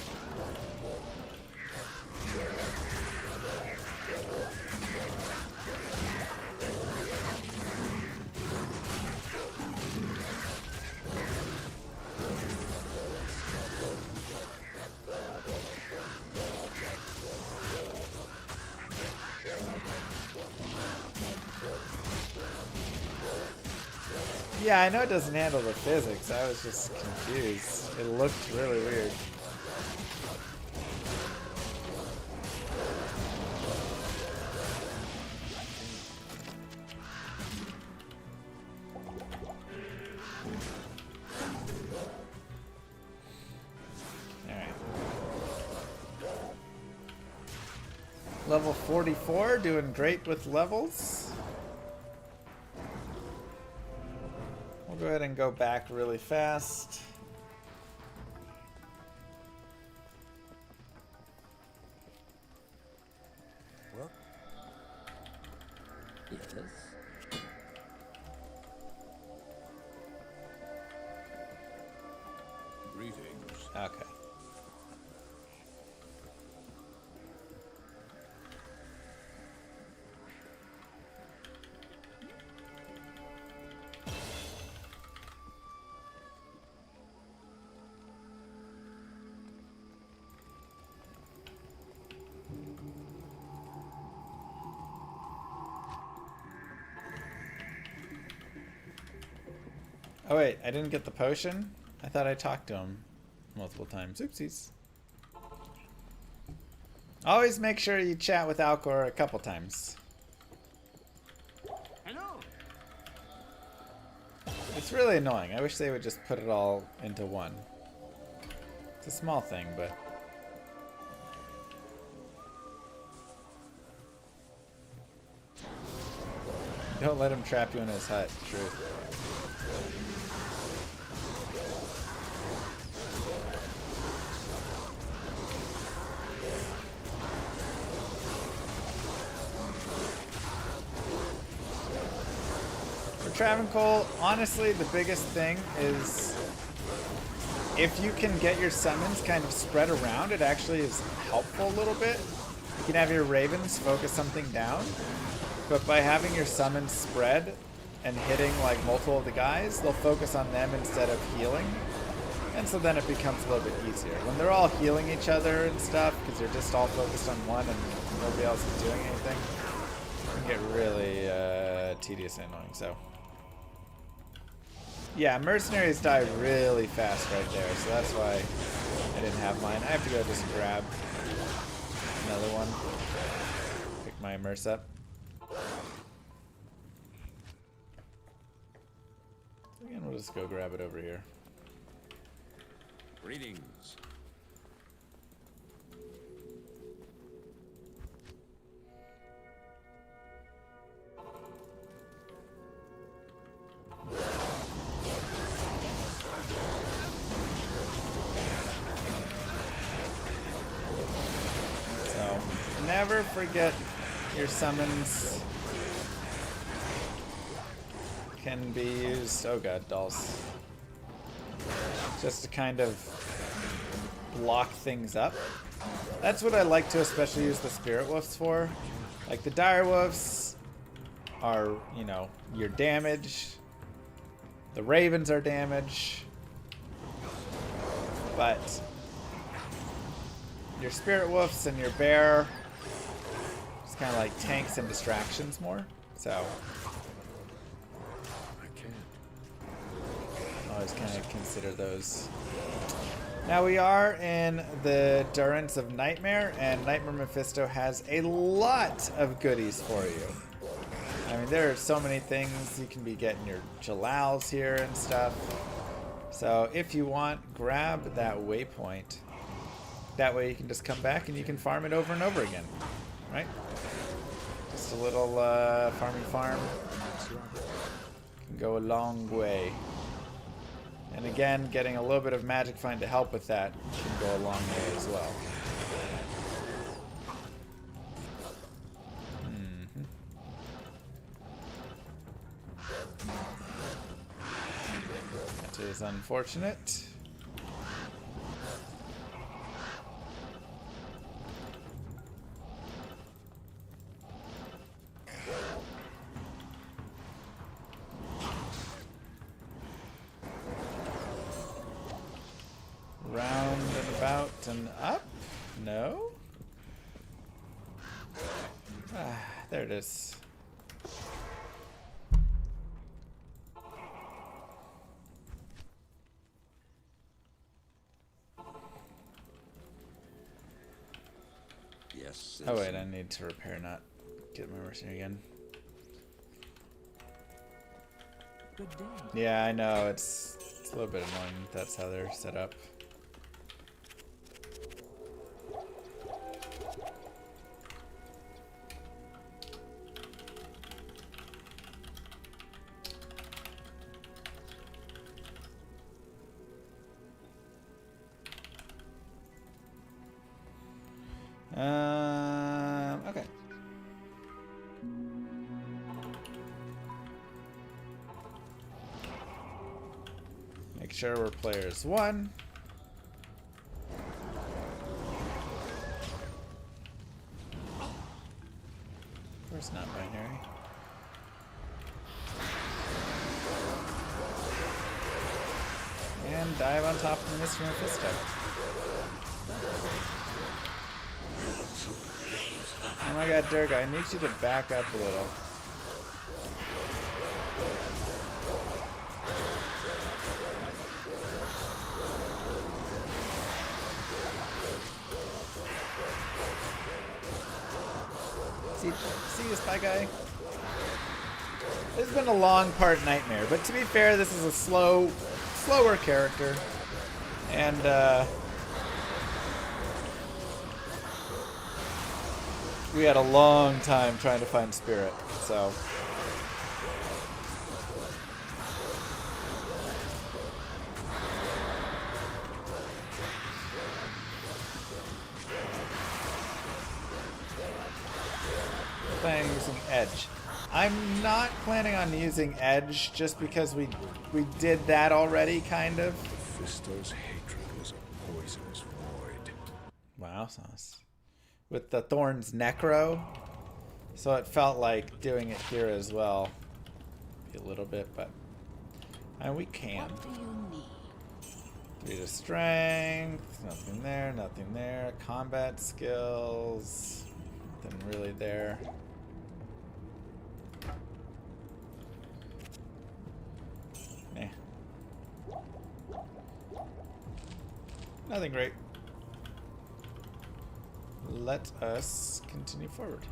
Yeah, I know it doesn't handle the physics. I was just confused. It looked really weird. Alright. Level 44, doing great with levels. We'll go ahead and go back really fast. Well. Yes. Okay. Oh wait, I didn't get the potion? I thought I talked to him multiple times. Oopsies. Always make sure you chat with Alcor a couple times. Hello. It's really annoying. I wish they would just put it all into one. It's a small thing, but... Don't let him trap you in his hut. Truth. Travancore, honestly, the biggest thing is if you can get your summons kind of spread around, it actually is helpful a little bit. You can have your ravens focus something down, but by having your summons spread and hitting like multiple of the guys, they'll focus on them instead of healing. And so then it becomes a little bit easier. When they're all healing each other and stuff, because you're just all focused on one and nobody else is doing anything, it can get really tedious and annoying, so... Yeah, mercenaries die really fast right there, so that's why I didn't have mine. I have to go just grab another one. Pick my merc up. Again, we'll just go grab it over here. Greetings. So, never forget your summons can be used. Oh god, dolls. Just to kind of block things up. That's what I like to especially use the spirit wolves for. Like the dire wolves are, you know, your damage. The ravens are damage. But your spirit wolves and your bear just kind of like tanks and distractions more. So always kind of consider those. Now we are in the Durance of Nightmare, and Nightmare Mephisto has a lot of goodies for you. I mean, there are so many things. You can be getting your Jalals here and stuff. So if you want, grab that waypoint. That way you can just come back and you can farm it over and over again, right? Just a little farm can go a long way. And again, getting a little bit of Magic Find to help with that can go a long way as well. That is unfortunate. Round and about and up? No? Ah, there it is. Yes. Oh wait, I need to repair, not get my mercenary again. Good day. Yeah, I know, it's a little bit annoying that that's how they're set up. Okay. Make sure we're players 1. and dive on top of the Mr. Mephisto. Oh my god, Durga, I need you to back up a little. See you, spy guy. This has been a long part nightmare, but to be fair, this is a slower character, and we had a long time trying to find Spirit, so. Playing using Edge. I'm not planning on using Edge just because we did that already, kind of. Mephisto's hatred was a poisonous void. Wow, sauce. With the Thorn's Necro, so it felt like doing it here as well. A little bit, but we can. What do you need? 3 to strength, nothing there, nothing there. Combat skills, nothing really there. Nah. Nothing great. Let us continue forward.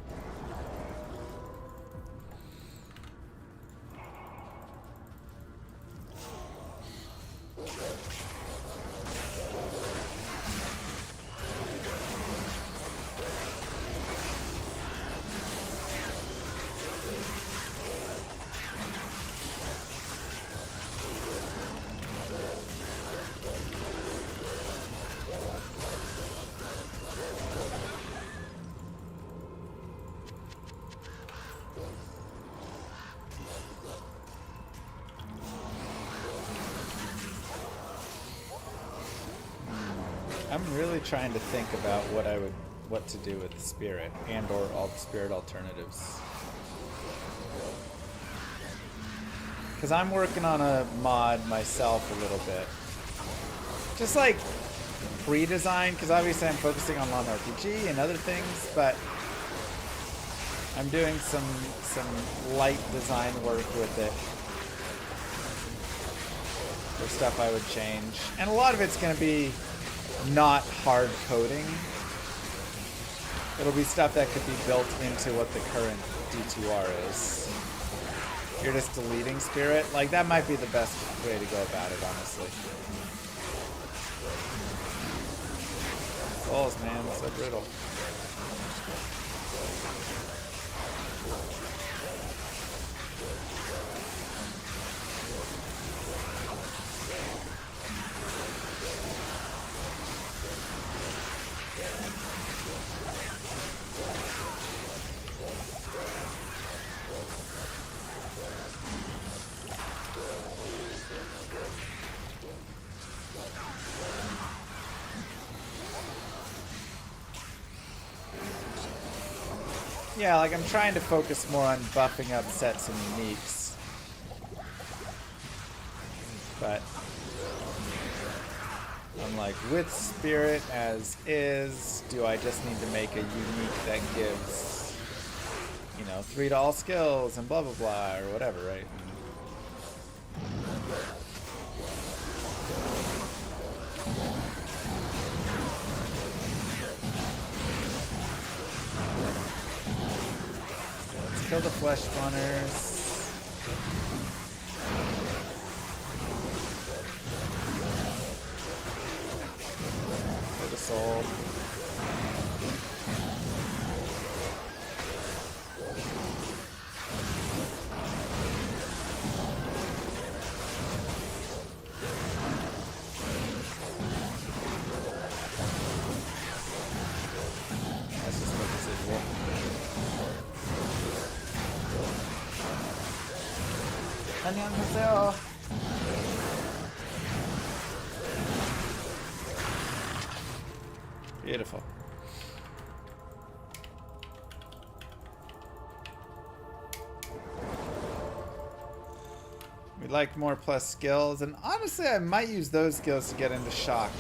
I'm really trying to think about what to do with Spirit and or all the Spirit alternatives. Because I'm working on a mod myself a little bit. Just like pre-design, because obviously I'm focusing on Lawn RPG and other things, but I'm doing some light design work with it. For stuff I would change. And a lot of it's going to be not hard coding. It'll be stuff that could be built into what the current D2R is. You're just deleting Spirit. Like, that might be the best way to go about it, honestly. Balls, man, so brutal. Yeah, like I'm trying to focus more on buffing up sets and uniques. But I'm like, with Spirit as is, do I just need to make a unique that gives, you know, 3 to all skills and blah blah blah or whatever, right? Kill the flesh spawners. Kill the soul. That's just the residual. 안녕하세요. Beautiful. We like more plus skills, and honestly, I might use those skills to get into shock.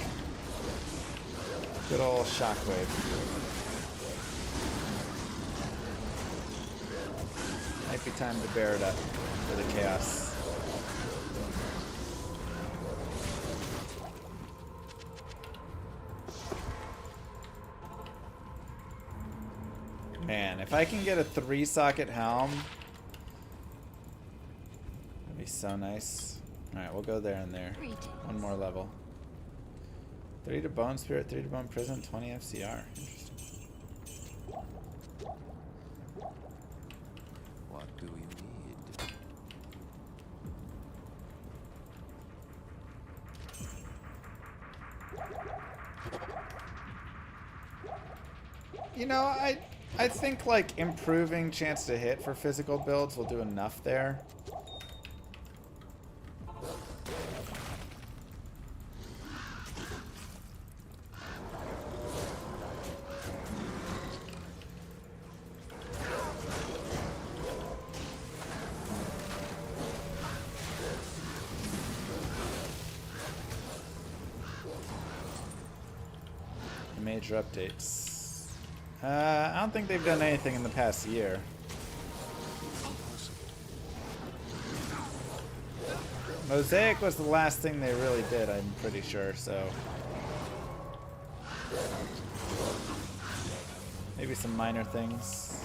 Good old shockwave. Might be time to bear it up for the chaos. Man, if I can get a 3-socket helm, that'd be so nice. Alright, we'll go there and there. One more level. 3 to Bone Spirit, 3 to Bone Prison, 20 FCR. Interesting. What do you need? You know, I think like improving chance to hit for physical builds will do enough there. Major updates. I don't think they've done anything in the past year. Mosaic was the last thing they really did, I'm pretty sure, so. Maybe some minor things.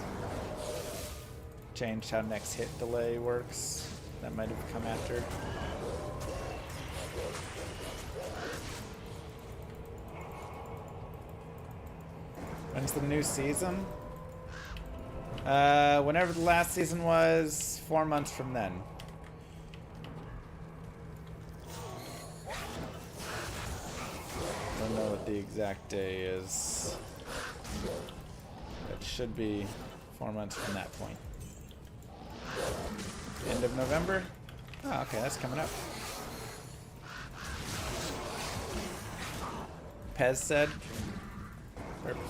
Changed how next hit delay works. That might have come after. When's the new season? Whenever the last season was, 4 months from then. I don't know what the exact day is. It should be 4 months from that point. End of November? Oh, okay, that's coming up. Pez said. Perfect.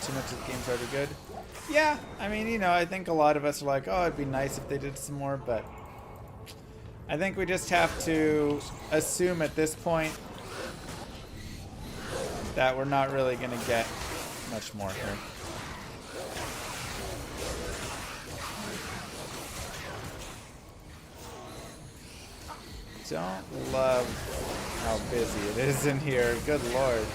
Too much of the game's already good. Yeah, I mean, you know, I think a lot of us are like, oh, it'd be nice if they did some more, but I think we just have to assume at this point that we're not really going to get much more here. Don't love how busy it is in here. Good lord.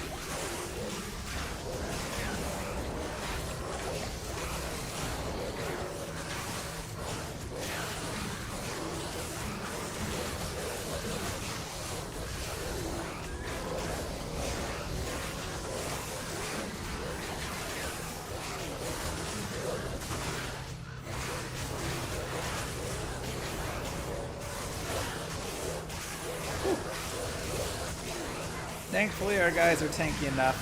Thankfully, our guys are tanky enough.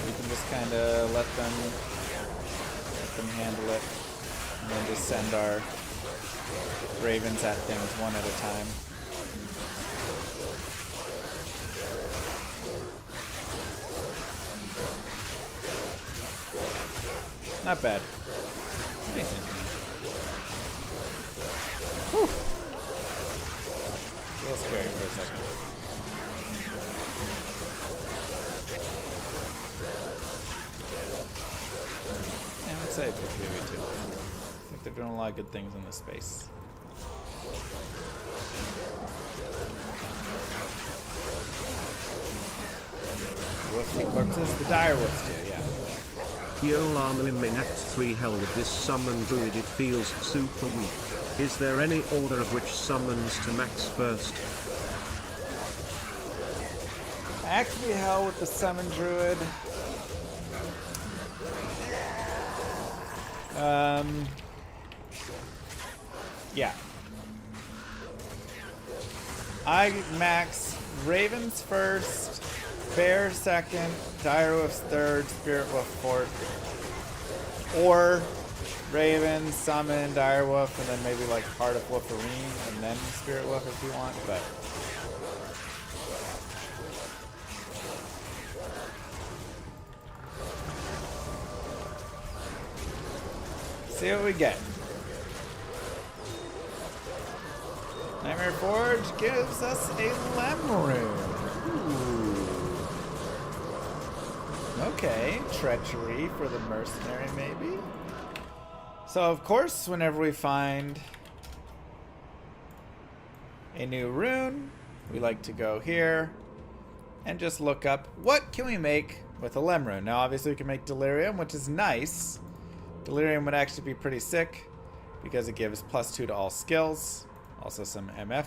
We can just kind of let them handle it, and then just send our ravens at things one at a time. Not bad. Nice. Whew. A little scary for a second. Yeah, I'm excited for PoE 2. I think they're doing a lot of good things in this space. Wolfy corpses? The dire wolves do, yeah. Yo Llama in Act 3 hell with this summon druid, it feels super weak. Is there any order of which summons to max first? Actually, hell with the summon druid. Yeah. I max ravens first, bear second, dire wolves third, spirit wolf fourth, or Raven, Summon, Direwolf, and then maybe like Heart of Wolverine, and then Spirit Wolf if you want, but... see what we get. Nightmare Forge gives us a Lemrune. Ooh. Okay, Treachery for the Mercenary maybe. So of course, whenever we find a new rune, we like to go here and just look up what can we make with a Lemrune. Now obviously we can make Delirium, which is nice. Delirium would actually be pretty sick because it gives +2 to all skills. Also some MF.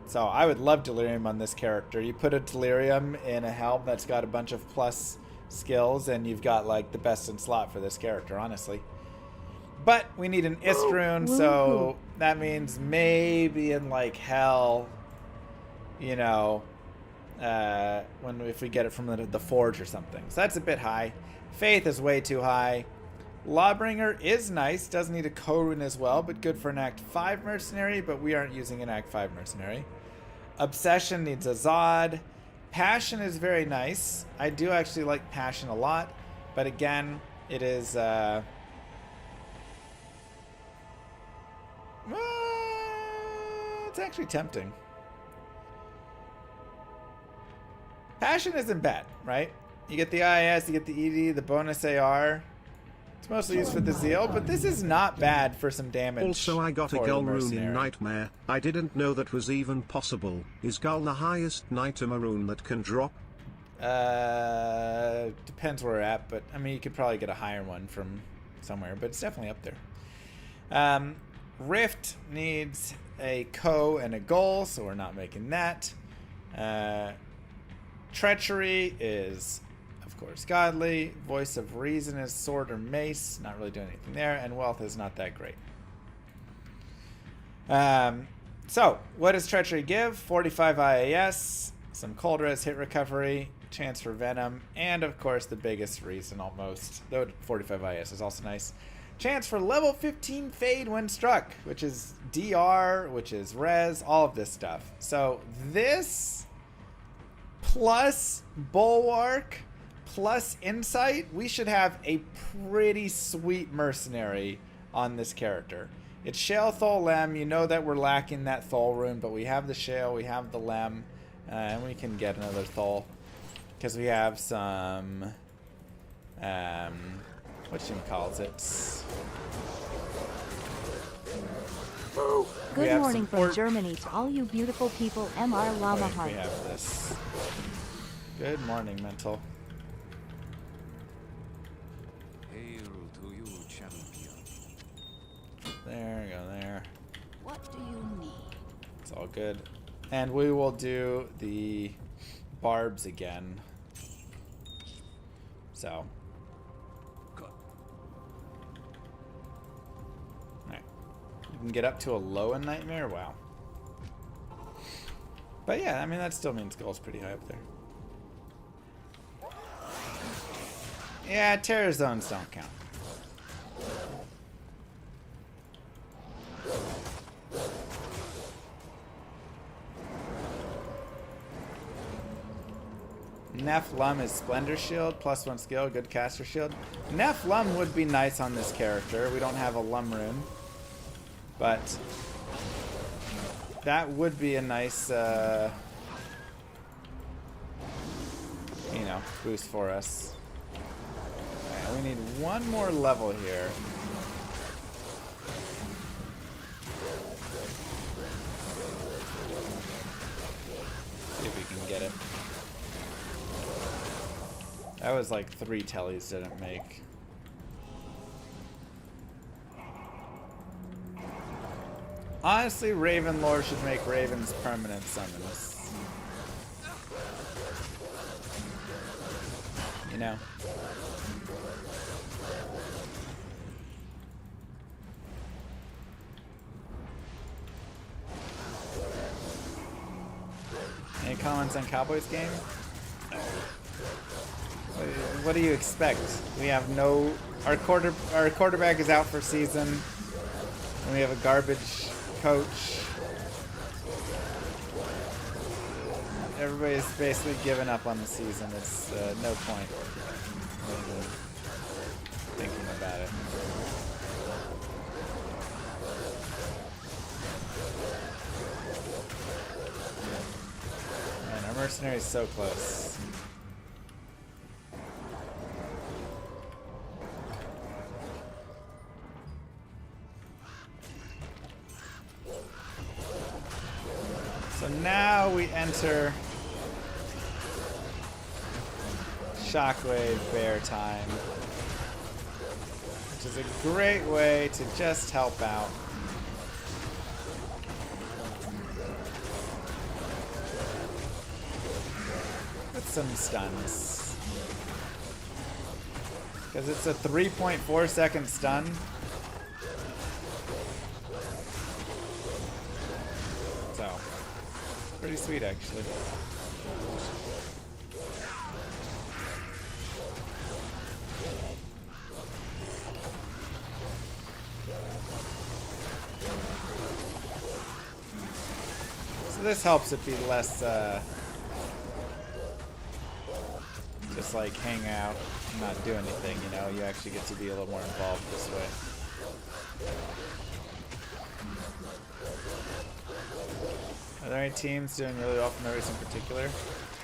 So I would love Delirium on this character. You put a Delirium in a helm that's got a bunch of plus skills and you've got like the best in slot for this character, honestly. But we need an Ist rune, so that means maybe in like hell, you know, if we get it from the Forge or something. So that's a bit high. Faith is way too high. Lawbringer is nice, does need a co-rune as well, but good for an Act 5 Mercenary, but we aren't using an Act 5 Mercenary. Obsession needs a Zod. Passion is very nice. I do actually like Passion a lot, but again, it is... it's actually tempting. Passion isn't bad, right? You get the IS, you get the ED, the bonus AR. It's mostly used for the Zeal, but this is not bad for some damage. Also, I got a Gull rune in Nightmare. I didn't know that was even possible. Is Gull the highest Nightmare rune that can drop? Depends where we're at, but I mean, you could probably get a higher one from somewhere, but it's definitely up there. Rift needs a co and a goal, so we're not making that. Treachery is, of course, godly. Voice of Reason is sword or mace, not really doing anything there, and wealth is not that great. So, what does Treachery give? 45 IAS, some cold res, hit recovery, chance for venom, and of course the biggest reason almost, though 45 IAS is also nice. Chance for level 15 fade when struck, which is DR, which is res, all of this stuff. So this plus Bulwark plus Insight, we should have a pretty sweet Mercenary on this character. It's Shale, Thol, Lem. You know that we're lacking that Thol rune, but we have the Shale, we have the Lem, and we can get another Thol. Because we have some... what she calls it? Good morning from Germany to all you beautiful people, MR Llama Heart. We have this. Good morning, Mental. Hail to you, champion. There, go there. What do you need? It's all good. And we will do the barbs again. So. Alright. You can get up to a low in Nightmare? Wow. But yeah, I mean, that still means Gull's pretty high up there. Yeah, Terror Zones don't count. Nephlum is Splendor Shield, +1 skill, good caster shield. Nephlum would be nice on this character. We don't have a Lum rune. But that would be a nice, you know, boost for us. Right, we need one more level here. See if we can get it. That was like 3 tellies didn't make. Honestly, Raven lore should make Ravens permanent summons. You know. Any comments on Cowboys game? What do you expect? We have no Our quarterback is out for season. And we have a garbage coach. Everybody's basically given up on the season. It's no point in thinking about it. Man, our mercenary is so close. So now we enter Shockwave Bear time, which is a great way to just help out. With some stuns. Because it's a 3.4 second stun. So, pretty sweet actually. So this helps it be less, just like hang out and not do anything, you know? You actually get to be a little more involved this way. Are there any teams doing really well for no reason in particular?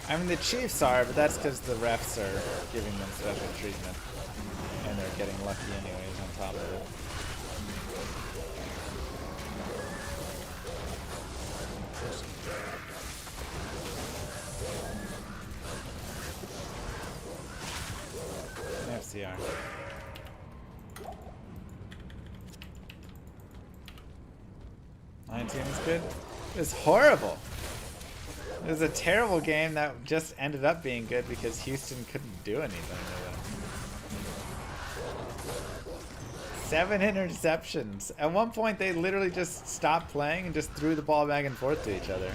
I mean, the Chiefs are, but that's because the refs are giving them special treatment. And they're getting lucky anyways on top of it. FCR. My team is good. It's horrible. It was a terrible game that just ended up being good because Houston couldn't do anything with it. 7 interceptions. At one point, they literally just stopped playing and just threw the ball back and forth to each other.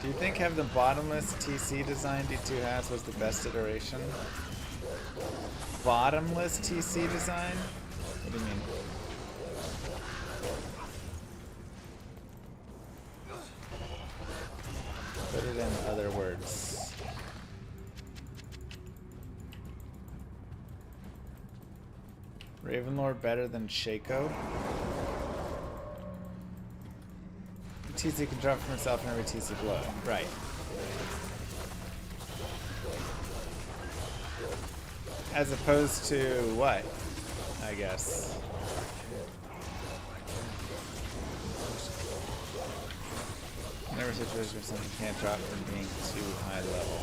Do you think having the bottomless TC design D2 has was the best iteration? Bottomless TC design? What do you mean? Put it in other words. Ravenlord better than Shaco? TC can drop from himself in every TC blow. Right. As opposed to what? I guess. Never situation where something can't drop from being too high level.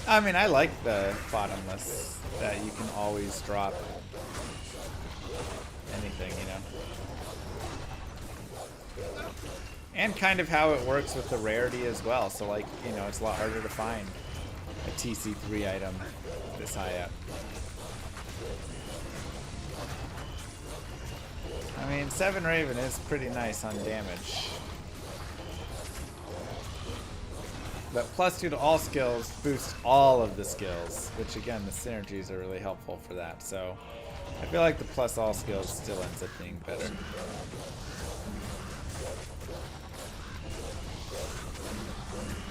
I mean, I like the bottomless, that you can always drop anything, you know. And kind of how it works with the rarity as well. So, like, you know, it's a lot harder to find a TC3 item this high up. I mean, 7 Raven is pretty nice on damage. But +2 to all skills boosts all of the skills, which again, the synergies are really helpful for that. So, I feel like the plus all skills still ends up being better.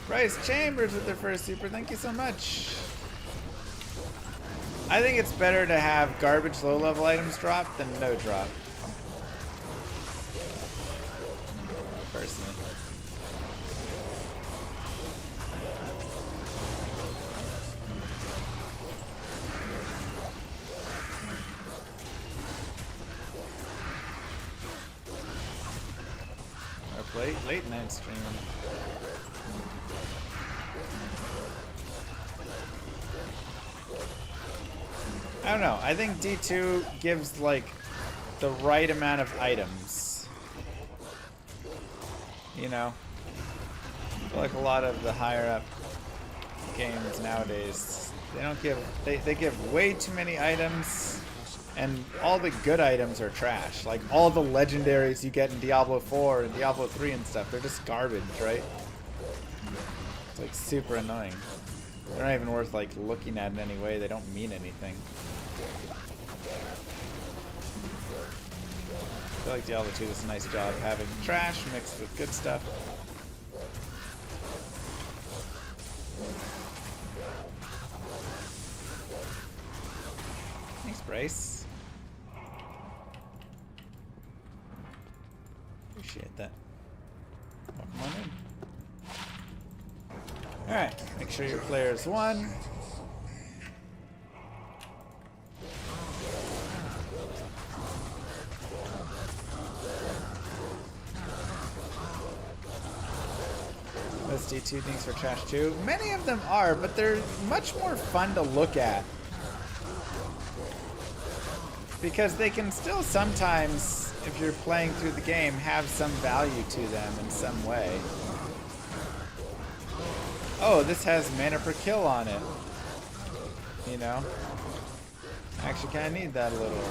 Bryce Chambers with their first super, thank you so much. I think it's better to have garbage low level items drop than no drop. Personally. Late night stream. I don't know. I think D2 gives like the right amount of items. You know? I feel like a lot of the higher up games nowadays They don't give, they give way too many items, and all the good items are trash. Like all the legendaries you get in Diablo 4 and Diablo 3 and stuff, they're just garbage, right? It's like super annoying. They're not even worth like looking at in any way. They don't mean anything. I feel like Diablo 2 does a nice job having trash mixed with good stuff. Thanks, Bryce. Appreciate that. Welcome on in. Alright, make sure your player's one. Those D2 things are trash too. Many of them are, but they're much more fun to look at. Because they can still sometimes, if you're playing through the game, have some value to them in some way. Oh, this has mana per kill on it. You know? I actually kind of need that a little.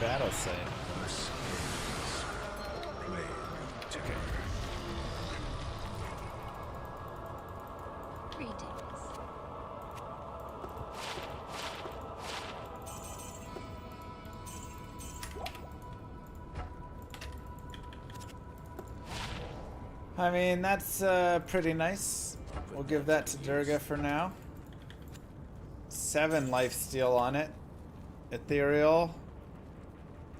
Battle site. Greetings. I mean, that's pretty nice. We'll give that to Durga for now. 7 lifesteal on it. Ethereal.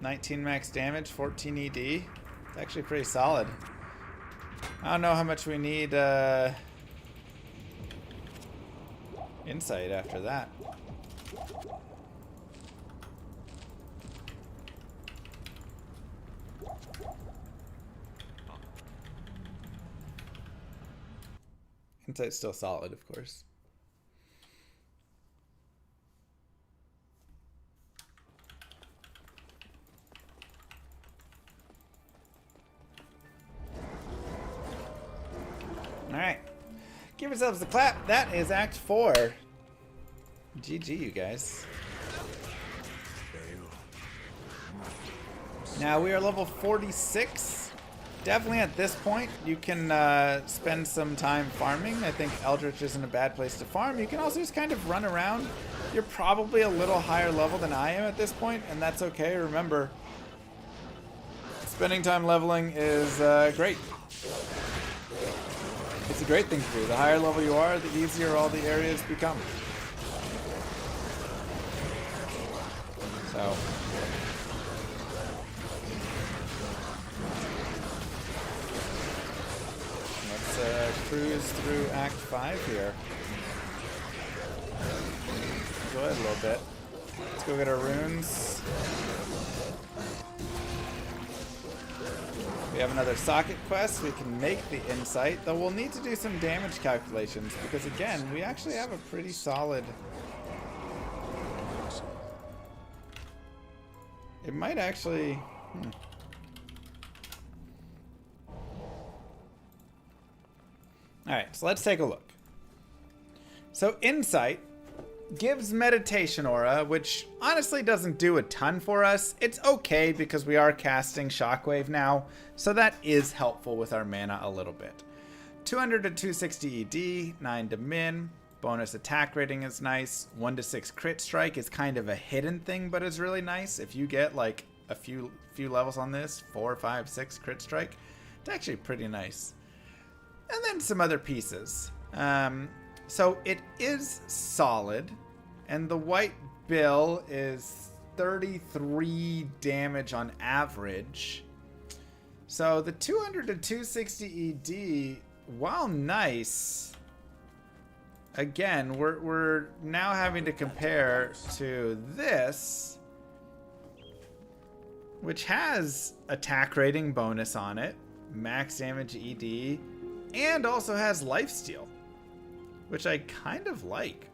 19 max damage, 14 ED. It's actually pretty solid. I don't know how much we need insight after that. Insight's still solid, of course. Alright. Give yourselves a clap. That is Act 4. GG, you guys. Now we are level 46. Definitely at this point, you can spend some time farming. I think Eldritch isn't a bad place to farm. You can also just kind of run around. You're probably a little higher level than I am at this point, and that's okay. Remember, spending time leveling is great. It's a great thing to do. The higher level you are, the easier all the areas become. So. Let's cruise through Act 5 here. Go ahead a little bit. Let's go get our runes. We have another socket quest. We can make the insight, though we'll need to do some damage calculations because, again, we actually have a pretty solid... It might actually... Alright, so let's take a look. So insight gives meditation aura, which honestly doesn't do a ton for us. It's okay because we are casting Shockwave now, so that is helpful with our mana a little bit. 200 to 260 ED, 9 to min. Bonus attack rating is nice. 1 to 6 crit strike is kind of a hidden thing, but it's really nice. If you get like a few levels on this, 4, 5, 6 crit strike, it's actually pretty nice. And then some other pieces. So it is solid, and the white bill is 33 damage on average. So the 200 to 260 ED, while nice, again, we're now having to compare to this, which has attack rating bonus on it, max damage ED, and also has lifesteal, which I kind of like.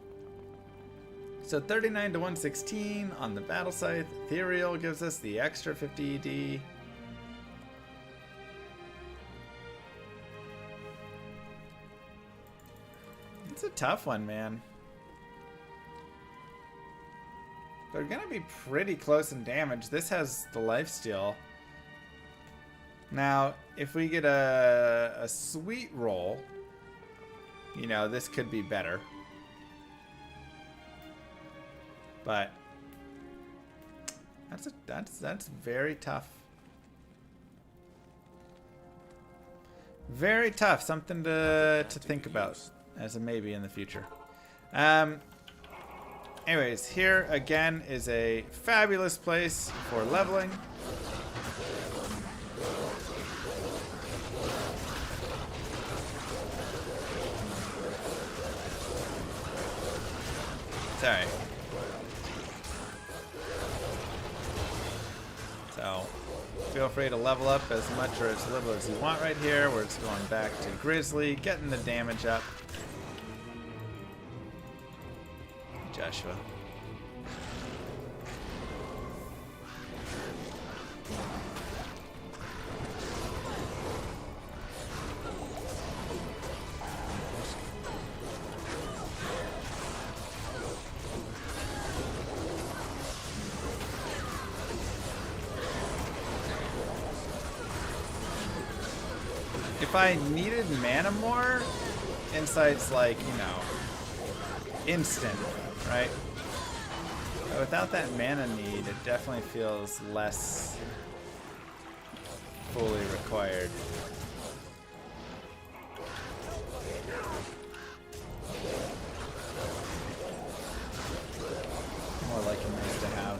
So 39 to 116 on the battle scythe. Ethereal gives us the extra 50 ED. It's a tough one, man. They're gonna be pretty close in damage. This has the lifesteal. Now, if we get a sweet roll, you know, this could be better. But that's very tough. Very tough. Something to think about as a maybe in the future. Anyways, here again is a fabulous place for leveling. Sorry. So, feel free to level up as much or as little as you want right here, where it's going back to Grizzly, getting the damage up. Joshua. If I needed mana more, Insight's like, you know, instant, right? But without that mana need, it definitely feels less fully required. More like a nice to have.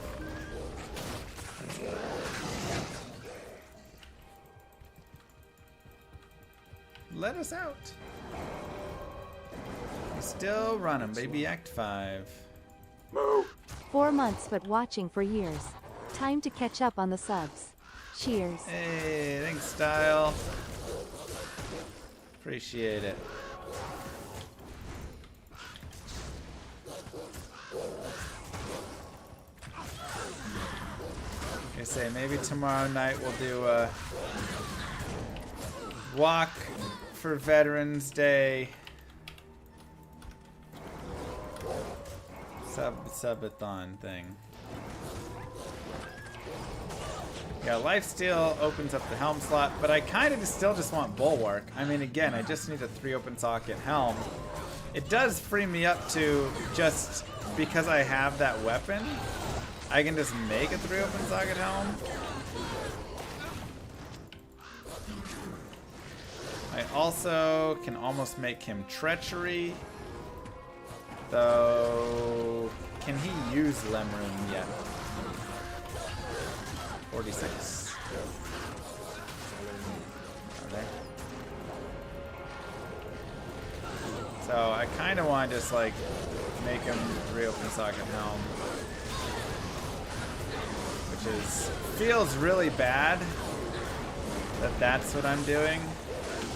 Let us out. Still running, baby. Act 5. 4 months but watching for years. Time to catch up on the subs. Cheers. Hey, thanks, Style. Appreciate it. I say maybe tomorrow night we'll do a walk for Veterans Day. Subathon thing. Yeah, lifesteal opens up the helm slot, but I kind of still just want bulwark. I mean, again, I just need a 3 open socket helm. It does free me up to just because I have that weapon. I can just make a 3 open socket helm. I also can almost make him treachery. Though, can he use Lemroom yet? 46. Okay. So I kind of want to just like make him 3 open socket helm, which is feels really bad that that's what I'm doing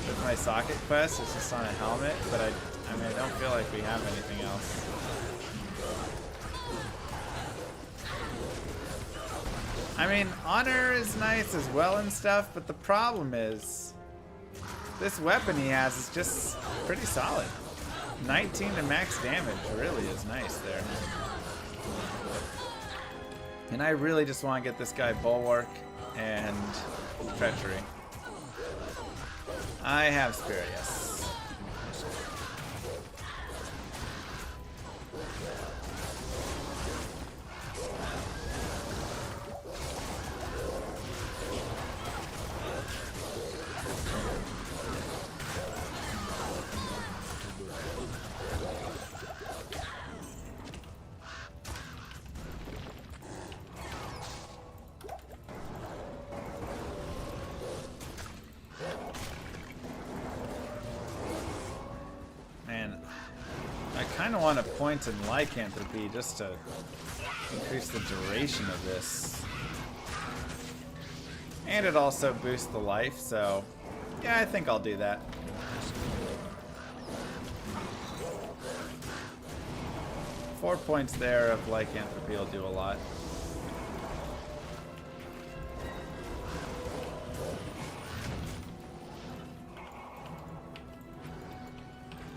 with my socket quest. It's just on a helmet, but I mean, I don't feel like we have anything else. I mean, honor is nice as well and stuff, but the problem is this weapon he has is just pretty solid. 19 to max damage really is nice there. And I really just want to get this guy bulwark and treachery. I have spirit, yes. kind of want a point in lycanthropy just to increase the duration of this. And it also boosts the life, so yeah, I think I'll do that. Four points there of lycanthropy will do a lot.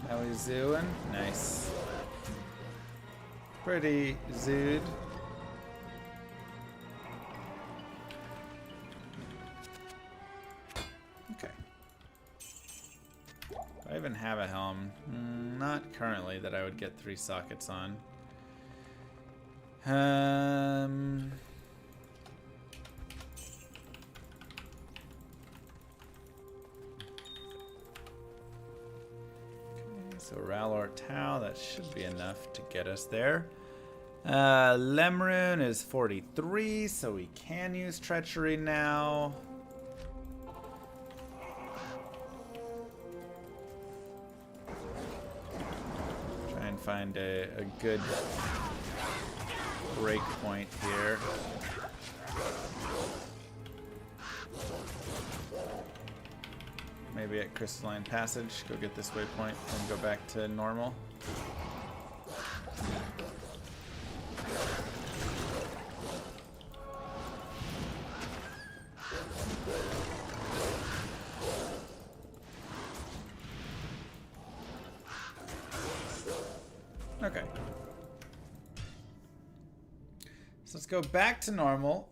Now he's zooing. Nice. Pretty zooed. Okay. Do I even have a helm? Not currently that I would get 3 sockets on. So Ralor Tau, that should be enough to get us there. Lemrune is 43, so we can use Treachery now. Try and find a good break point here. Maybe at Crystalline Passage, go get this waypoint and go back to normal. Okay. So let's go back to normal.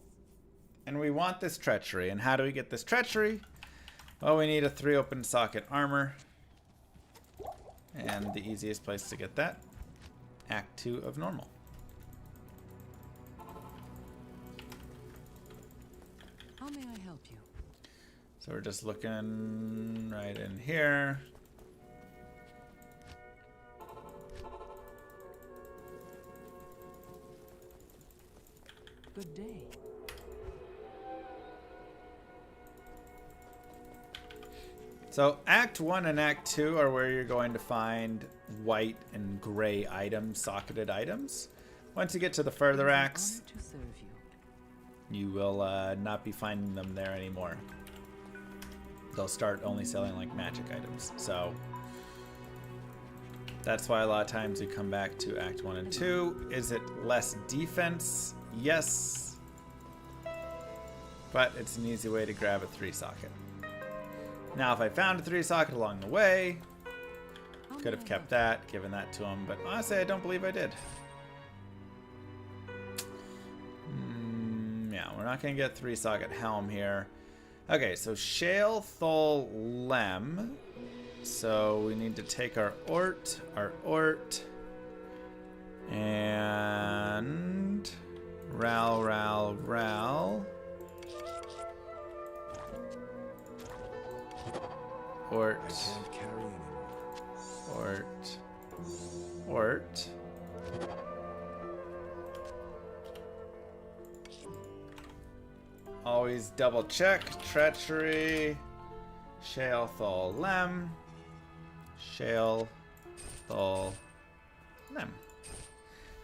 And we want this Treachery. And how do we get this Treachery? Well, we need a 3 open socket armor. And the easiest place to get that, Act 2 of normal. How may I help you? So we're just looking right in here. Good day. So Act 1 and Act 2 are where you're going to find white and gray items, socketed items. Once you get to the further acts, To serve you. you will not be finding them there anymore. They'll start only selling like magic items. So that's why a lot of times you come back to Act 1 and 2. Is it less defense? Yes. But it's an easy way to grab a 3 socket. Now, if I found a 3 socket along the way, could have kept that, given that to him, but honestly, I don't believe I did. Yeah, we're not going to get 3 socket helm here. Okay, so Shale Thol Lem. So we need to take our Ort, and Ral. Ort. Always double check. Treachery. Shale Thol Lem. Shale Thol Lem.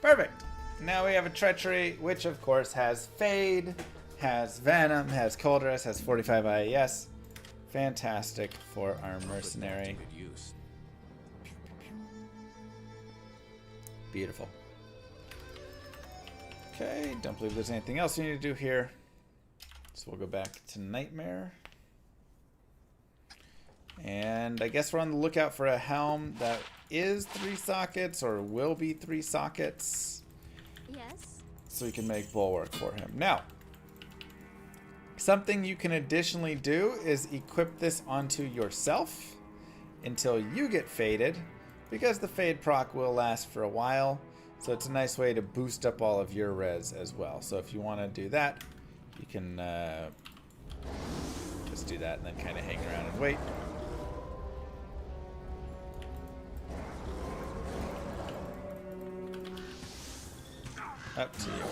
Perfect. Now we have a Treachery, which of course has Fade, has Venom, has Coldress, has 45 IES. Fantastic for our Mercenary. Beautiful. Okay, don't believe there's anything else we need to do here. So we'll go back to Nightmare. And I guess we're on the lookout for a helm that is 3 sockets or will be 3 sockets. Yes. So we can make Bulwark for him. Now, something you can additionally do is equip this onto yourself until you get faded, because the fade proc will last for a while. So it's a nice way to boost up all of your res as well. So if you want to do that, you can just do that and then kind of hang around and wait. Up to you.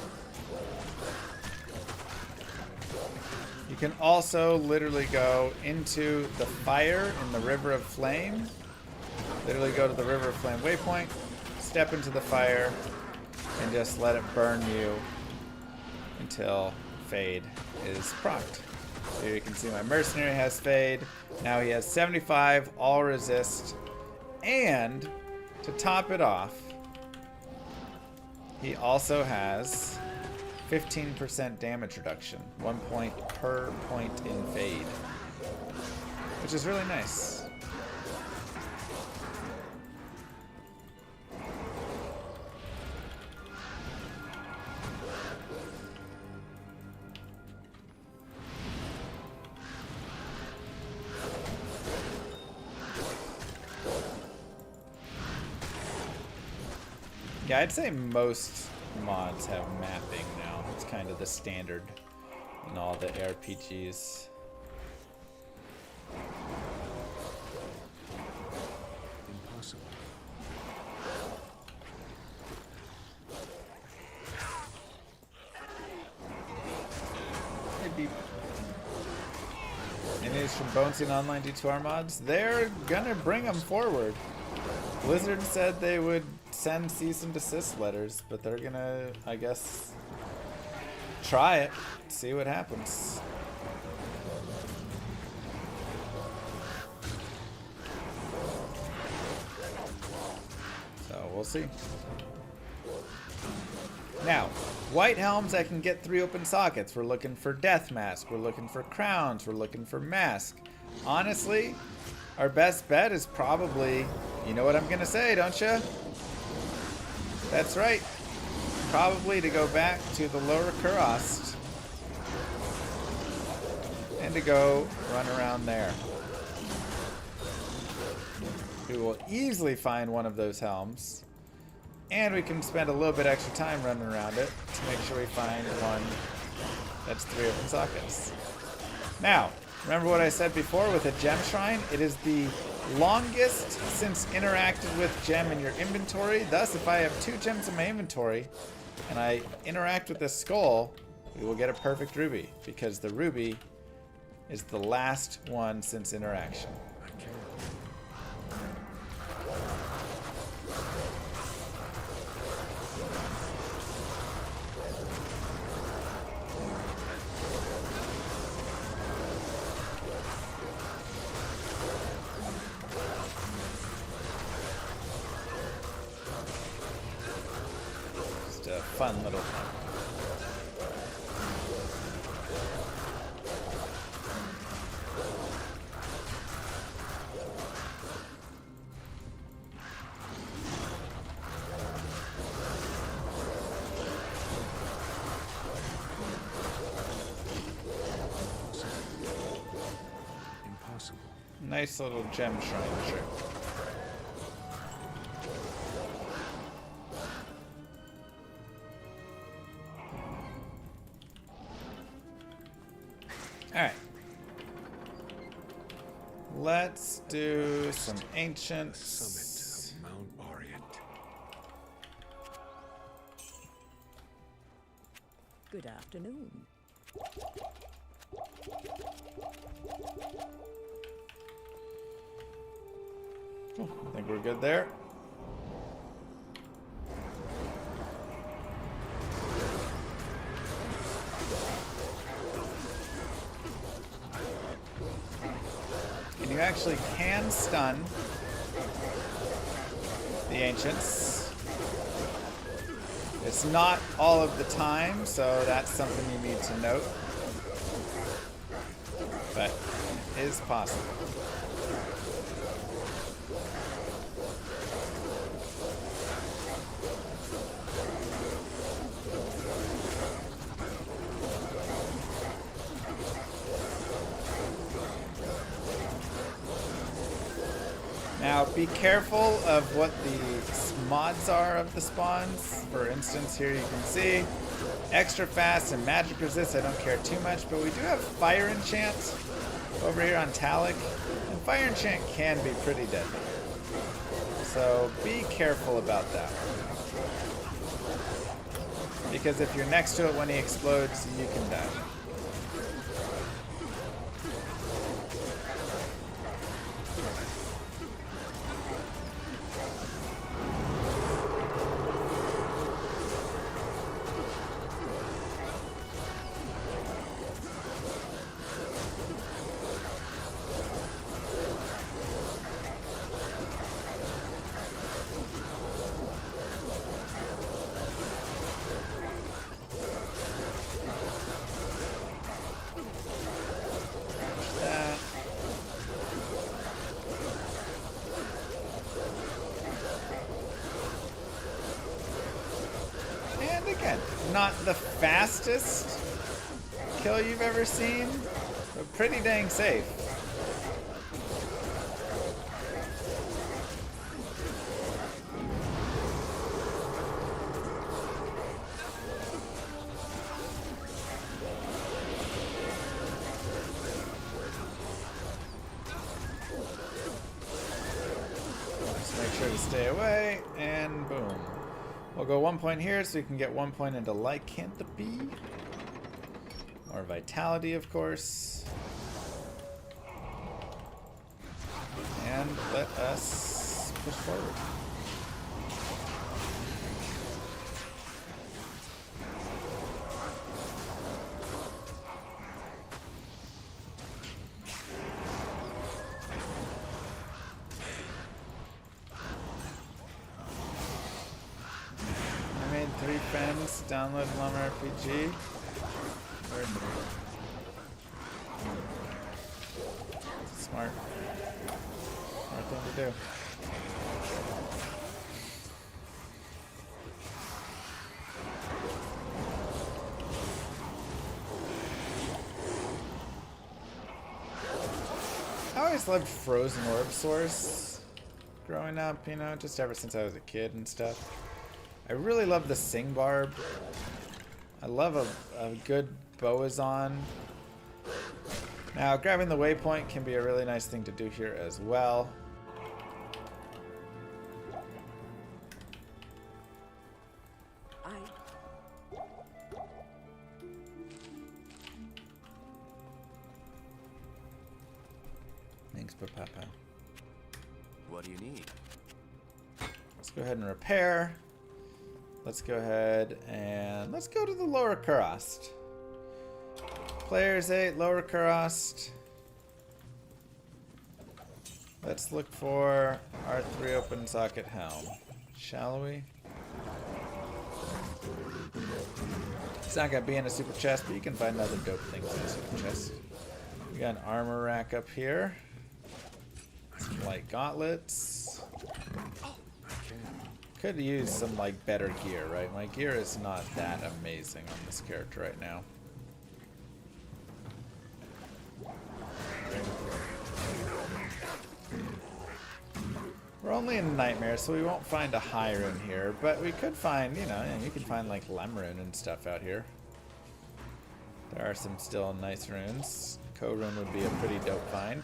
You can also literally go into the fire in the River of Flame. Literally go to the River of Flame waypoint, step into the fire and just let it burn you until Fade is procced. Here you can see my Mercenary has Fade. Now he has 75, all resist. And to top it off, he also has 15% damage reduction. 1 point per point in Fade. Which is really nice. Yeah, I'd say most mods have mapping now. It's kind of the standard in all the RPGs. Impossible. Maybe. Any news from Bonesy and Online D2R mods? They're gonna bring them forward. Blizzard said they would send cease and desist letters, but they're gonna, I guess, try it, see what happens. So we'll see. Now, white helms, I can get 3 open sockets. We're looking for death mask, we're looking for crowns, we're looking for mask. Honestly, our best bet is probably, you know what I'm gonna say, don't you? That's right. Probably to go back to the lower Kurast and to go run around there. We will easily find one of those helms, and we can spend a little bit extra time running around it to make sure we find one that's 3 open sockets. Now, remember what I said before with a gem shrine? It is the longest since interacted with gem in your inventory. Thus, if I have 2 gems in my inventory and I interact with this skull, we will get a perfect ruby, because the ruby is the last one since interaction. Fun little thing. Impossible. Nice little gem shrine, sure. Alright. Let's do some ancient. Summit of Mount Orient. Good afternoon. Cool. I think we're good there. And you actually can stun the ancients. It's not all of the time, so that's something you need to note. But it is possible. Now, be careful of what the mods are of the spawns. For instance, here you can see extra fast and magic resist. I don't care too much, but we do have fire enchant over here on Talic, and fire enchant can be pretty deadly. So be careful about that. Because if you're next to it when he explodes, you can die. Again, not the fastest kill you've ever seen, but pretty dang safe. Just make sure to stay away, and boom. We'll go 1 point here so we can get 1 point into lycanthropy. Or vitality, of course. And let us push forward. I made 3 friends, download Lumber RPG. Smart thing to do. I always loved Frozen Orb Source growing up, you know, just ever since I was a kid and stuff. I really love the Sing Barb. I love a good Boazon. Now, grabbing the waypoint can be a really nice thing to do here as well. Thanks, Papa. What do you need? Let's go ahead and repair. Let's go ahead and let's go to the lower Kurast. Players 8, lower Kurast. Let's look for our 3 open socket helm, shall we? It's not gonna be in a super chest, but you can find other dope things in a super chest. We got an armor rack up here. Some light gauntlets. Could use some like better gear, right? My gear is not that amazing on this character right now. We're only in Nightmare, so we won't find a high rune here, but we could find, you know, and you can find like Lemrune and stuff out here. There are some still nice runes. Co-rune would be a pretty dope find,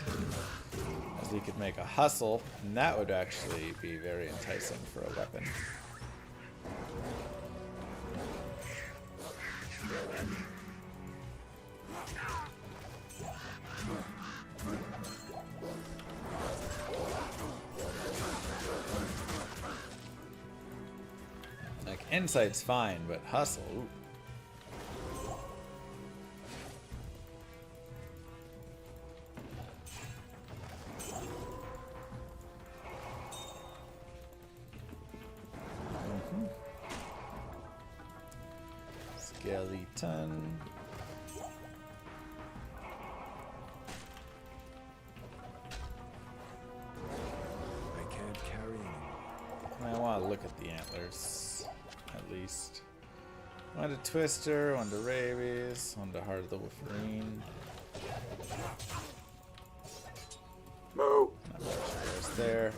as we could make a hustle, and that would actually be very enticing for a weapon. Like, insight's fine, but hustle, ooh. Skeleton. I can't carry anymore. I want to look at the antlers, at least. One to Twister, one to Rabies, one to Heart of the Wolverine. Moo! Not much there's there.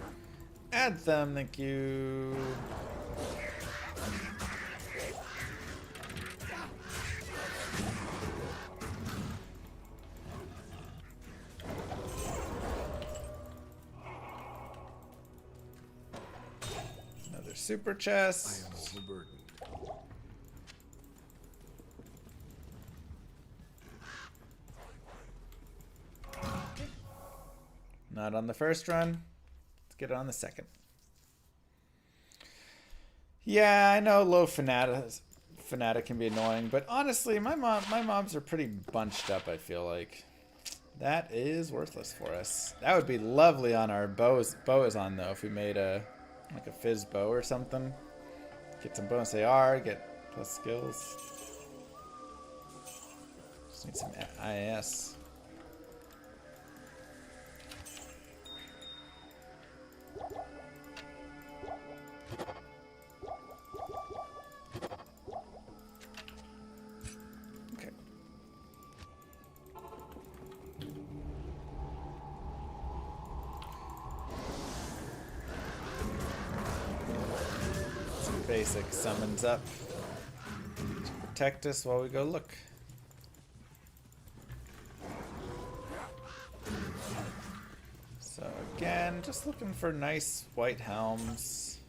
Add them, thank you. Another super chest. I am overburdened. Not on the first run. Let's get it on the second. Yeah, I know low Fanata can be annoying, but honestly, my mobs are pretty bunched up, I feel like. That is worthless for us. That would be lovely on our Boazon though, if we made like a Fizz bow or something. Get some bonus AR, get plus skills. Just need some IS. basic summons up to protect us while we go look. So again, just looking for nice white helms.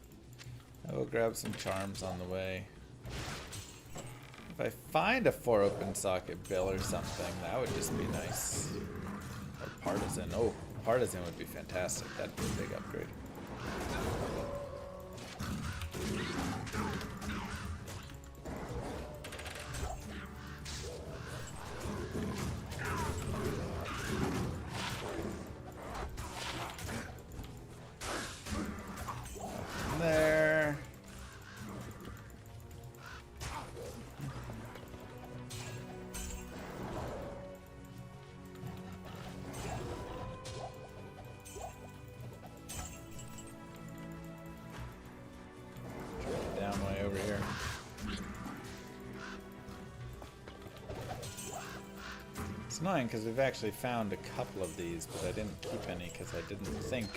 I will grab some charms on the way. If I find a 4 open socket bill or something, that would just be nice. Or partisan. Oh, partisan would be fantastic. That'd be a big upgrade. There. Down way over here. It's annoying because we've actually found a couple of these, but I didn't keep any because I didn't think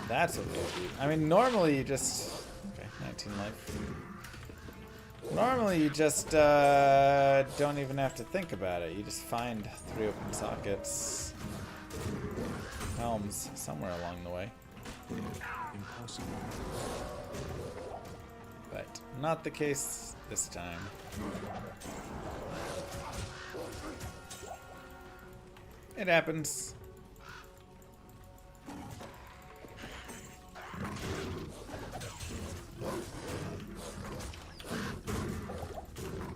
that's what we'll do. I mean, normally you just... Okay, 19 life. Normally you just don't even have to think about it. You just find 3 open sockets, helms, somewhere along the way. Impossible. But not the case this time. It happens.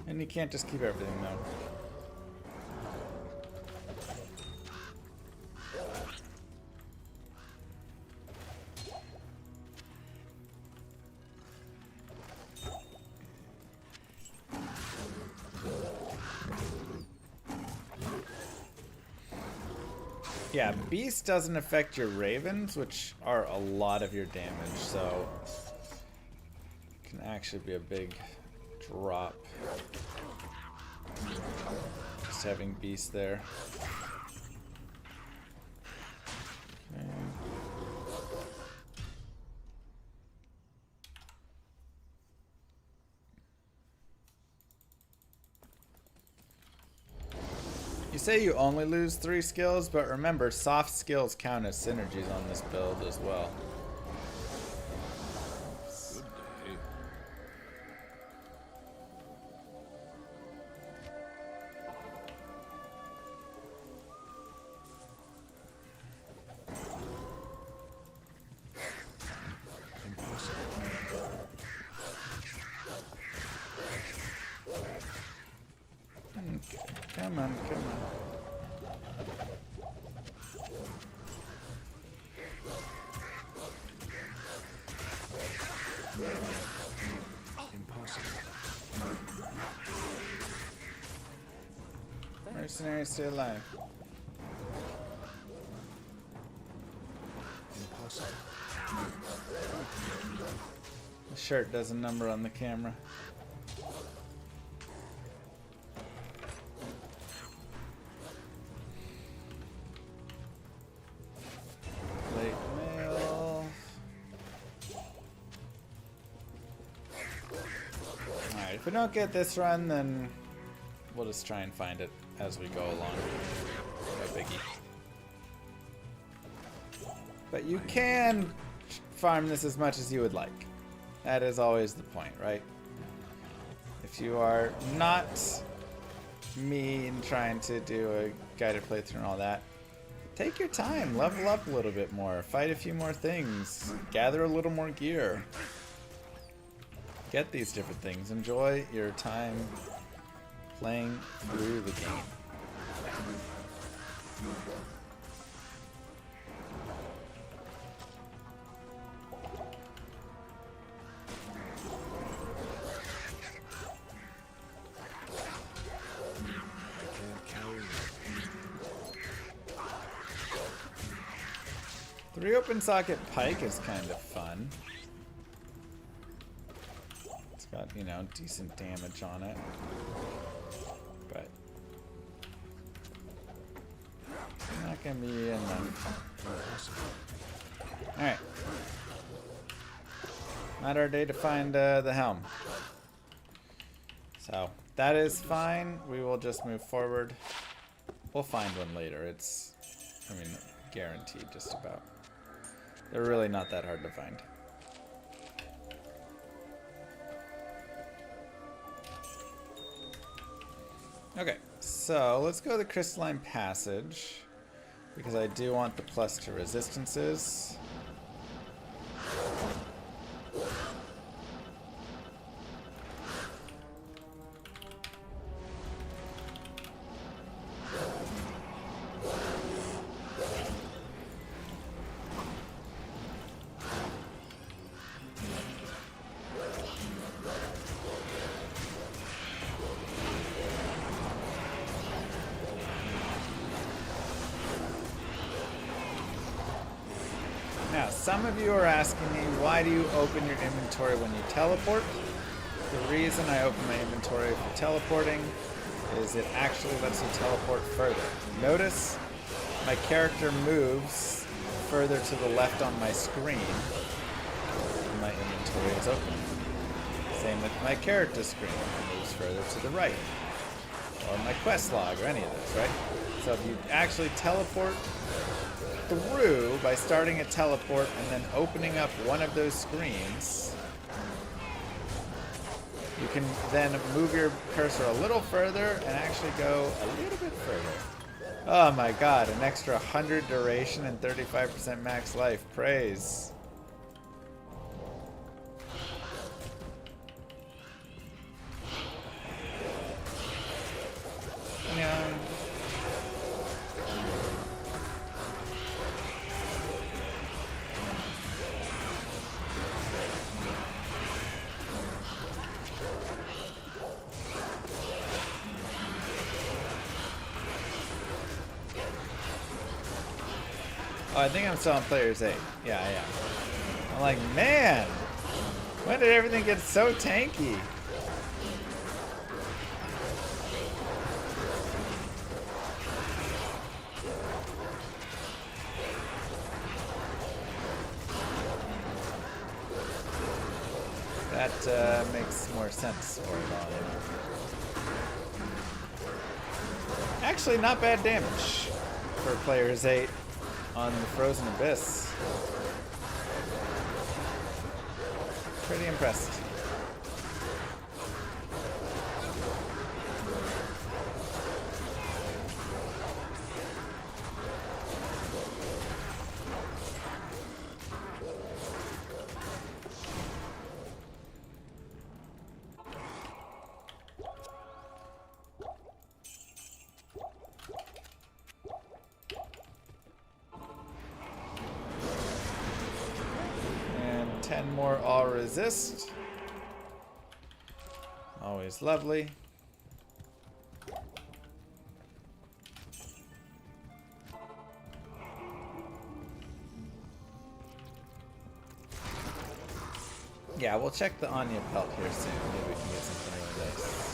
And you can't just keep everything though. Yeah, Beast doesn't affect your Ravens, which are a lot of your damage, so it can actually be a big drop. Just having Beast there. Okay. You say you only lose 3 skills, but remember, soft skills count as synergies on this build as well. Good day. Okay, come on, come on. Mercenary still alive. The shirt does a number on the camera. Late mail. Alright, if we don't get this run, then we'll just try and find it as we go along. No biggie. But you can farm this as much as you would like. That is always the point, right? If you are not me and trying to do a guided playthrough and all that, take your time, level up a little bit more, fight a few more things, gather a little more gear. Get these different things. Enjoy your time playing through the game. Three open socket pike is kind of fun. It's got, you know, decent damage on it. But not gonna be enough. Alright. Not our day to find the helm. So that is fine. We will just move forward. We'll find one later. It's, I mean, guaranteed just about. They're really not that hard to find. Okay, so let's go to the Crystalline Passage because I do want the plus to resistances. Now, some of you are asking me, why do you open your inventory when you teleport? The reason I open my inventory for teleporting is it actually lets you teleport further. Notice my character moves further to the left on my screen when my inventory is open. Same with my character screen, it moves further to the right. Or my quest log, or any of those, right? So if you actually teleport through by starting a teleport and then opening up one of those screens, you can then move your cursor a little further and actually go a little bit further. Oh my god, an extra 100 duration and 35% max life. Praise. Yeah. Oh, I think I'm still on players 8. Yeah, I am. I'm like, man, when did everything get so tanky? That makes more sense for it all. Actually, not bad damage for players 8 on the Frozen Abyss. Pretty impressed. And 10 more all resist. Always lovely. Yeah, we'll check the Anya pelt here soon. Maybe we can get something really nice.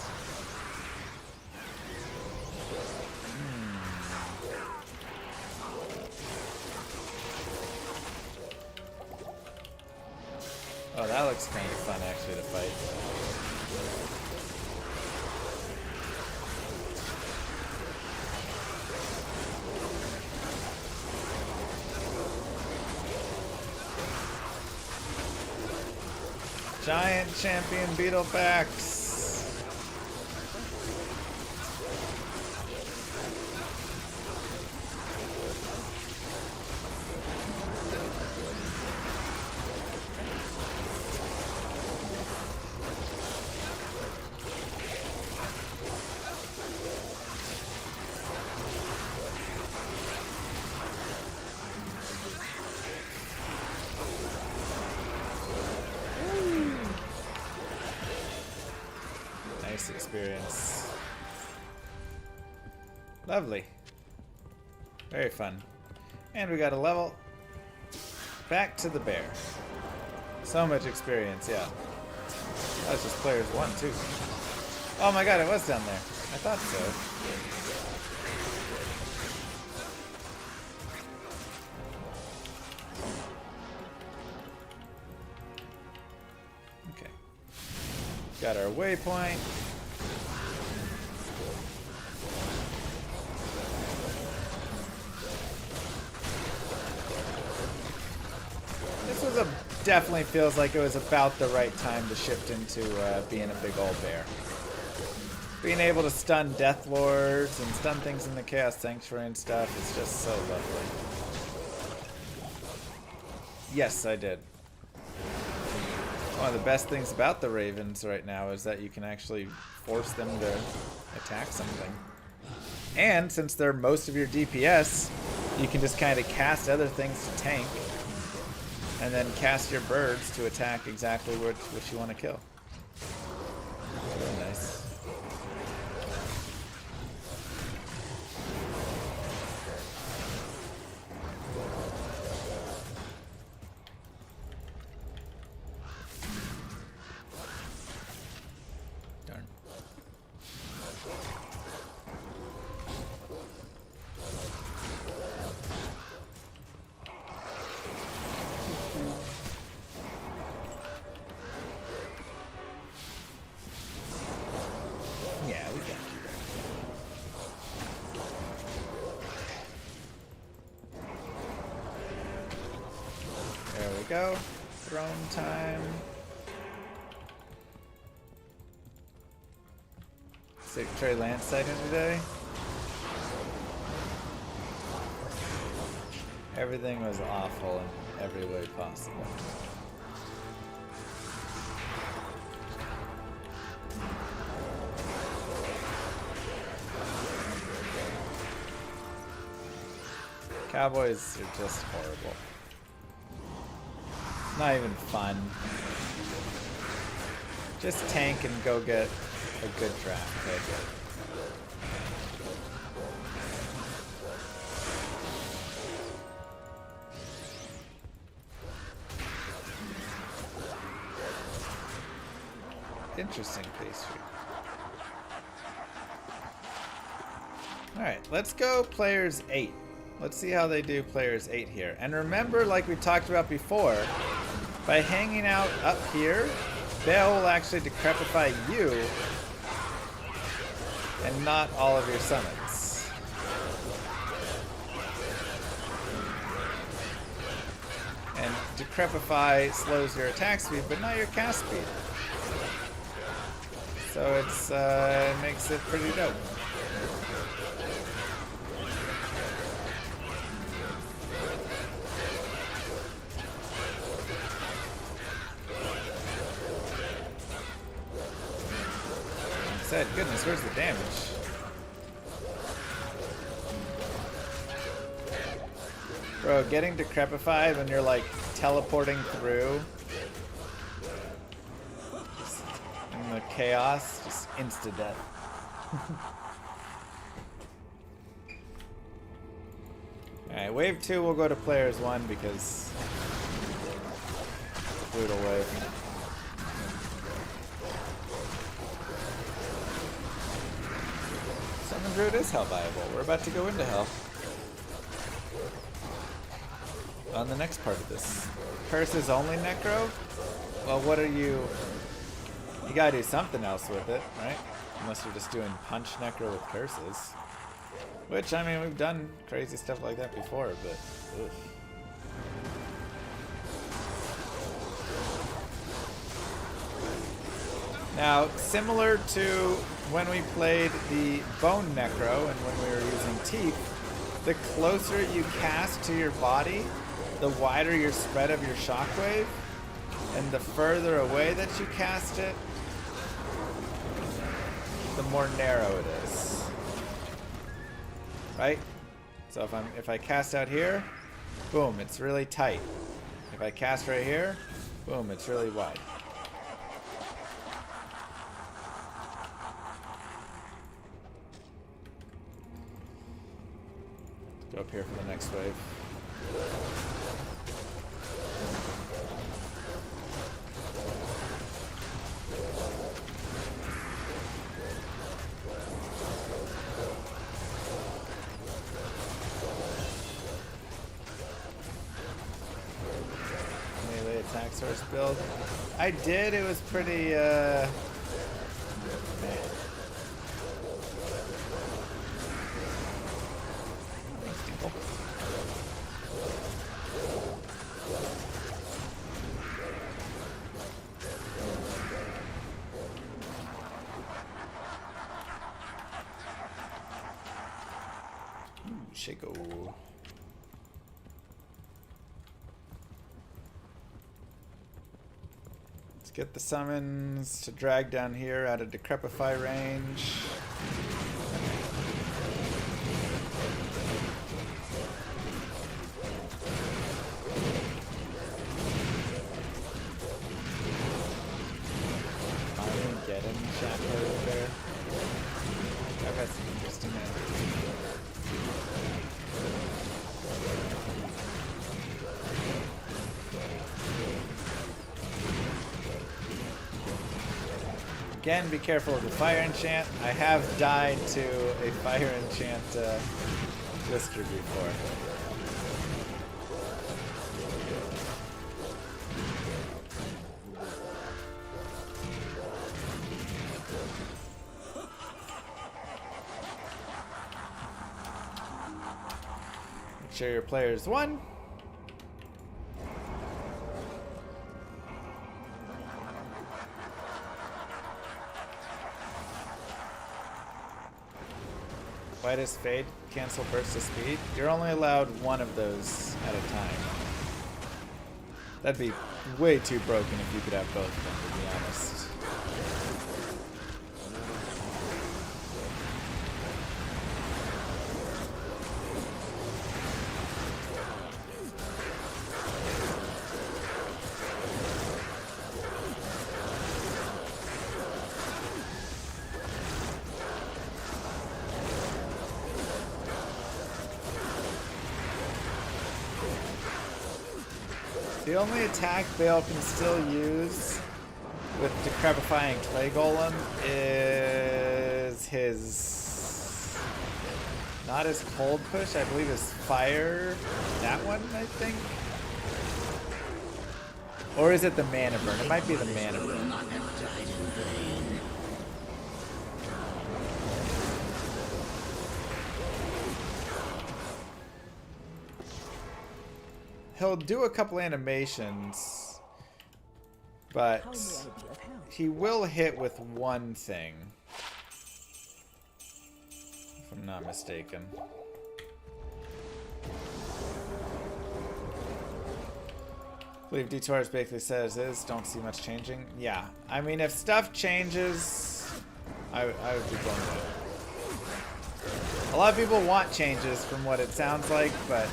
Oh, that looks kind of fun actually to fight. Giant champion Beetlefax. Nice experience. Lovely. Very fun. And we got a level. Back to the bear. So much experience, yeah. That's just players 1, too. Oh my god, it was down there. I thought so. Got our waypoint. This was definitely feels like it was about the right time to shift into being a big old bear. Being able to stun Death Lords and stun things in the Chaos Sanctuary and stuff is just so lovely. Yes, I did. One of the best things about the Ravens right now is that you can actually force them to attack something. And since they're most of your DPS, you can just kind of cast other things to tank and then cast your birds to attack exactly what you want to kill. Really nice. Darn. Yeah, we got you. There we go. Throne time. Trey Lance sighting today. Everything was awful in every way possible. Cowboys are just horrible. It's not even fun. Just tank and go get a good draft pick. Interesting pastry. Alright, let's go players 8. Let's see how they do players 8 here. And remember, like we talked about before, by hanging out up here, Bale will actually decrepify you and not all of your summons. And decrepify slows your attack speed, but not your cast speed. So it makes it pretty dope. Goodness, where's the damage? Bro, getting decrepified when you're like teleporting through in the chaos, just insta-death. Alright, wave 2 we'll go to players 1 because it's a brutal wave. Druid is hell viable. We're about to go into hell. On the next part of this. Curses only necro? Well, what are you... You gotta do something else with it, right? Unless you're just doing punch necro with curses. Which, I mean, we've done crazy stuff like that before, but... Oof. Now, similar to when we played the Bone Necro and when we were using Teeth, the closer you cast to your body, the wider your spread of your shockwave, and the further away that you cast it, the more narrow it is. Right? So if I cast out here, boom, it's really tight. If I cast right here, boom, it's really wide. Go up here for the next wave. Melee attack source build. I did. It was pretty Chico. Let's get the summons to drag down here out of Decrepify range. There. I've had some interesting Again, be careful with the fire enchant. I have died to a fire enchant blister before. Make sure your player's won. Whitest Fade, cancel Burst of Speed. You're only allowed one of those at a time. That'd be way too broken if you could have both of them, to be honest. The only attack Bale can still use with Decrepifying Clay Golem is his... not his cold push, I believe his fire. That one, I think? Or is it the mana burn? It might be the mana burn. He'll do a couple animations, but he will hit with one thing, if I'm not mistaken. I believe Detours basically says is, don't see much changing. Yeah, I mean, if stuff changes, I would be going with it. A lot of people want changes from what it sounds like, but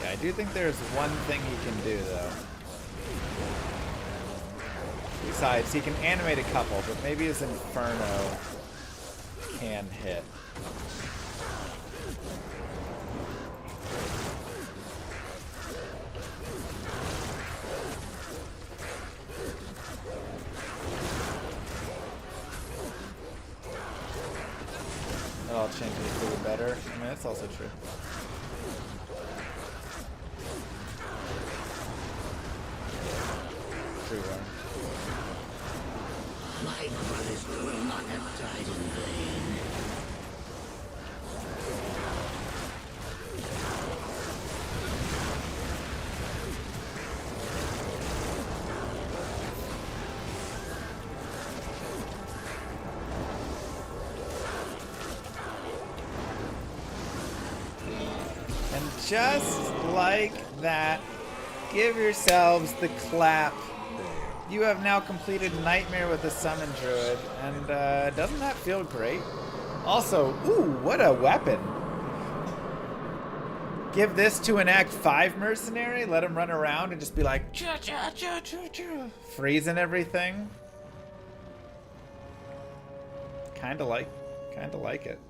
I do think there's one thing he can do, though. Besides, he can animate a couple, but maybe his Inferno can hit. That'll change it for the better. I mean, that's also true. My brothers will not have died in vain. And just like that, give yourselves the clap. You have now completed Nightmare with the Summon Druid, and doesn't that feel great? Also, ooh, what a weapon. Give this to an Act 5 Mercenary, let him run around and just be like, cha cha cha cha cha, freezing everything. Kinda like it.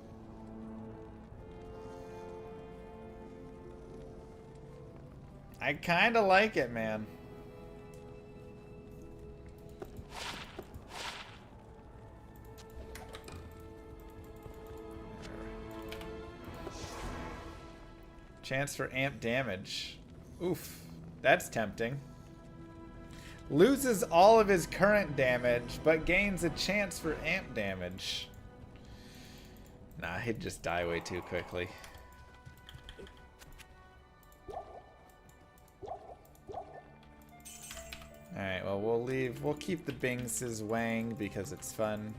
I kinda like it, man. Chance for amp damage. Oof, that's tempting. Loses all of his current damage, but gains a chance for amp damage. Nah, he'd just die way too quickly. Alright, well, we'll leave. We'll keep the Bingses Wang because it's fun.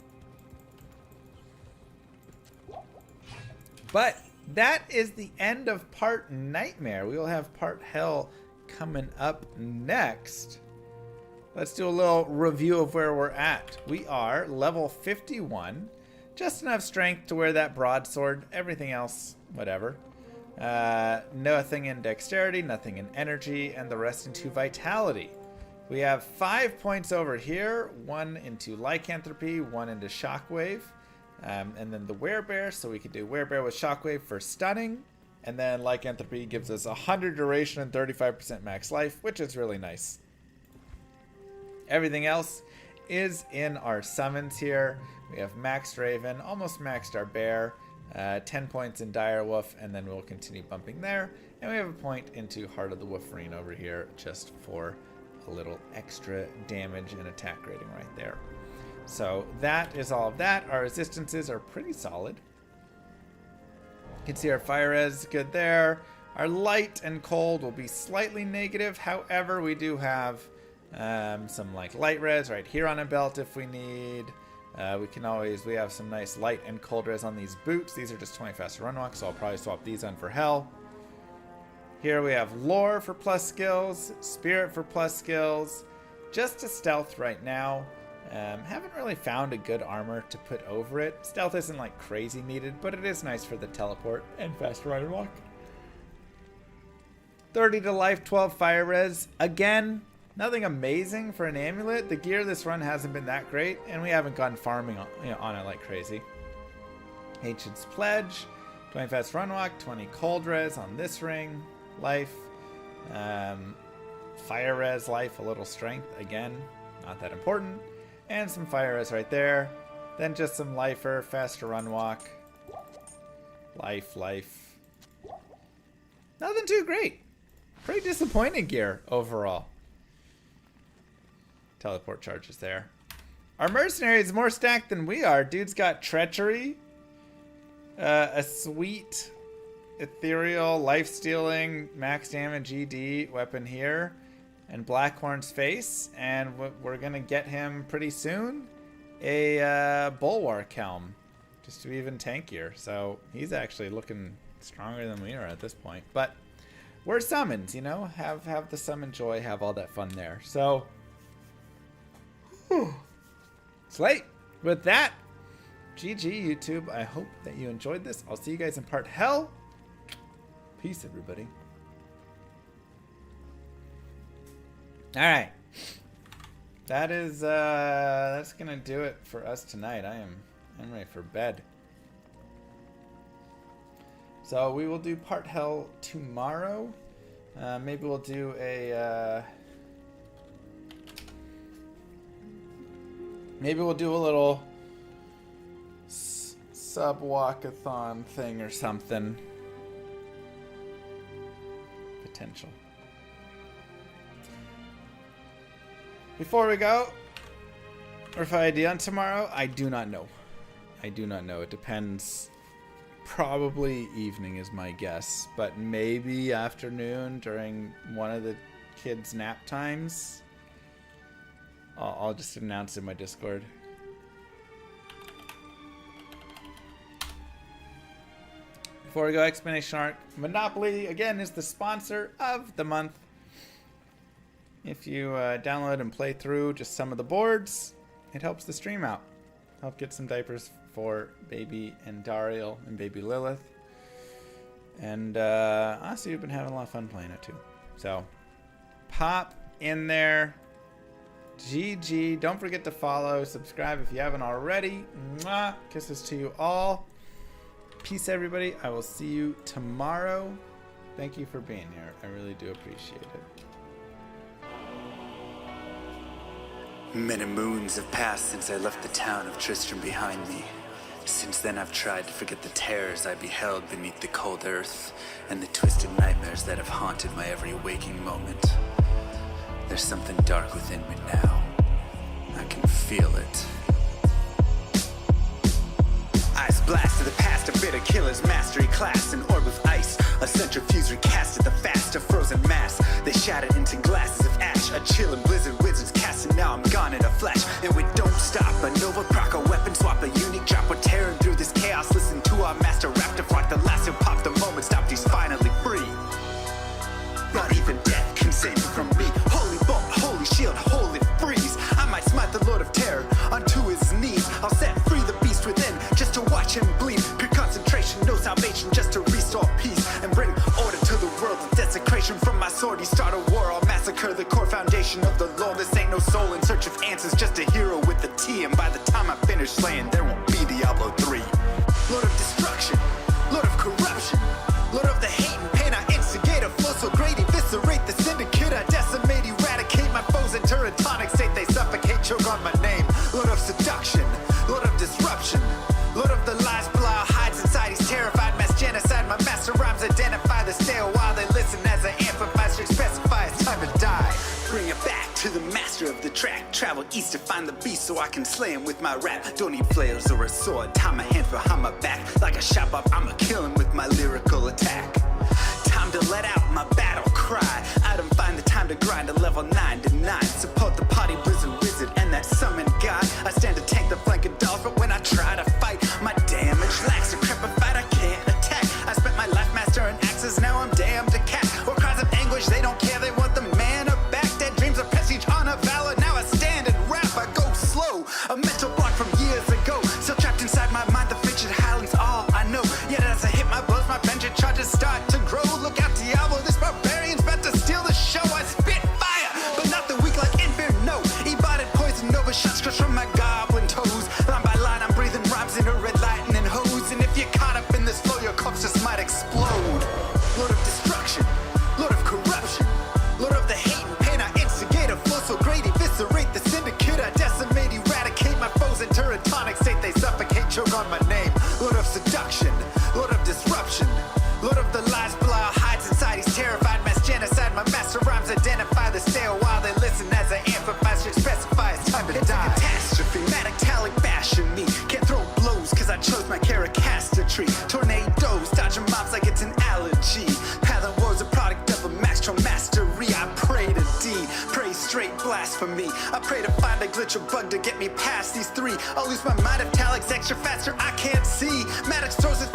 But that is the end of part Nightmare. We will have part Hell coming up next. Let's do a little review of where we're at. We are level 51. Just enough strength to wear that broadsword. Everything else, whatever. Nothing in dexterity, nothing in energy, and the rest into vitality. We have 5 points over here. 1 into lycanthropy, 1 into shockwave. And then the werebear, so we can do werebear with shockwave for stunning. And then lycanthropy gives us 100 duration and 35% max life, which is really nice. Everything else is in our summons here. We have maxed Raven, almost maxed our bear, 10 points in Direwolf, and then we'll continue bumping there. And we have a point into Heart of the Wolverine over here just for a little extra damage and attack rating right there. So that is all of that. Our resistances are pretty solid. You can see our fire res good there. Our light and cold will be slightly negative. However, we do have some like light res right here on a belt if we need. We have some nice light and cold res on these boots. These are just 20 faster run walks, so I'll probably swap these on for Hell. Here we have lore for plus skills, spirit for plus skills, just a stealth right now. Haven't really found a good armor to put over it. Stealth isn't like crazy needed, but it is nice for the teleport and fast run and walk. 30 to life, 12 fire res. Again, nothing amazing for an amulet. The gear this run hasn't been that great, and we haven't gone farming on it like crazy. Ancient's Pledge, 20 fast run walk, 20 cold res on this ring, life. Fire res, life, a little strength. Again, not that important. And some fire res right there. Then just some lifer, faster run walk. Life. Nothing too great. Pretty disappointing gear overall. Teleport charges there. Our mercenary is more stacked than we are. Dude's got treachery, a sweet ethereal life stealing max damage ED weapon here, and Blackhorn's face, and we're gonna get him pretty soon a bulwark helm just to be even tankier. So he's actually looking stronger than we are at this point. But we're summons, you know, have the summon joy, have all that fun there. So it's late. With that, GG YouTube. I hope that you enjoyed this. I'll see you guys in part Hell. Peace, everybody. All right, that's gonna do it for us tonight. I'm ready for bed. So we will do part Hell tomorrow. Maybe we'll do a little sub-walkathon thing or something. Potential. Before we go, or if I do on tomorrow, I do not know. It depends. Probably evening is my guess, but maybe afternoon during one of the kids' nap times. I'll just announce in my Discord. Before we go, Explanation Arc. Monopoly, again, is the sponsor of the month. If you download and play through just some of the boards, it helps the stream out. Help get some diapers for baby and Dariel and baby Lilith. And honestly, we've been having a lot of fun playing it too. So pop in there. GG. Don't forget to follow, subscribe if you haven't already. Mwah. Kisses to you all. Peace, everybody. I will see you tomorrow. Thank you for being here. I really do appreciate it. Many moons have passed since I left the town of Tristram behind me. Since then I've tried to forget the terrors I beheld beneath the cold earth and the twisted nightmares that have haunted my every waking moment. There's something dark within me now. I can feel it. Ice blast to the past, a bitter killer's mastery class, an orb of ice, a centrifuge recast at the fast, a frozen mass. They shattered into glasses of ash, a chill and blizzard wizard's now I'm gone in a flash. And we don't stop, a Nova proc, a weapon swap, a unique drop. We're tearing through this chaos, listen to our master rap to rock the last and pop the moment stopped, he's finally free. Not even death can save me from me. Holy bolt, holy shield, holy freeze. I might smite the Lord of Terror onto his knees. I'll set free the beast within just to watch him bleed. Pure concentration, no salvation, just to restore peace and bring order to the world. With desecration from my sword, he start a war. I'll massacre the core foundation of the Lord. This ain't no soul in search of answers, just a hero with a T. And by the time I finish slaying, there won't be Diablo 3. Lord of destruction, Lord of corruption, Lord of the hate and pain. I instigate a flow so great, eviscerate the syndicate. I decimate, eradicate my foes in turretonic state. They suffocate, choke on my name. Lord of seduction, Lord of disruption, Lord of the lies, Belial hides inside. He's terrified, mass genocide. My master rhymes identify the stale while they listen as I amplify, specify it's time to die. Bring it back to the master of the track. Travel east to find the beast so I can slay him with my rap. Don't need flails or a sword, tie my hands behind my back. Like a shop up, I'ma kill him with my lyrical attack. Time to let out my battle cry. I don't find the time to grind a level 9 to 9. Support the party blizzard wizard and that summon god. I stand to tank the flanking dolls, but when I try to fight, my damage lacks. Decrepified, I can't attack. I spent my life mastering axes, now I'm damned to cat. Or cries of anguish, they don't care, they want the mana back. Dead dreams of prestige, honor, valor. Now I stand and rap, I go slow. A mental block from years ago, still trapped inside my mind. The fiction howling's all I know. Yet as I hit my blows, my vengeance charges start to grow. Look out, Diablo, this barbarian's about to steal the show. I spit fire, but not the weak like Infir, no. Ebotted poison, Nova shots crush from my goblin toes. Line by line, I'm breathing rhymes into red lightning hose. And if you're caught up in this flow, your corpse just might explode. Lord of destruction, Lord of corruption, Lord of the hate and pain. I instigate a flow so great, eviscerate the syndicate. I decimate, eradicate my foes in turretonic state. They suffocate, choke on my name. Lord of seduction, Lord of disruption, Lord of the lies, Belial hides inside. He's terrified, mass genocide. My master rhymes identify the stale while they listen as I amplify, specify it's time to die. It's a catastrophe, manic talic bashing me. Can't throw blows cause I chose my caricaster tree. Tornadoes, dodging mobs like it's an allergy. Paladin was a product of a master mastery. I pray to D, pray straight blasphemy. I pray to find a glitch or bug to get me past these three. I'll lose my mind if talic's extra faster, I can't see. Maddox throws his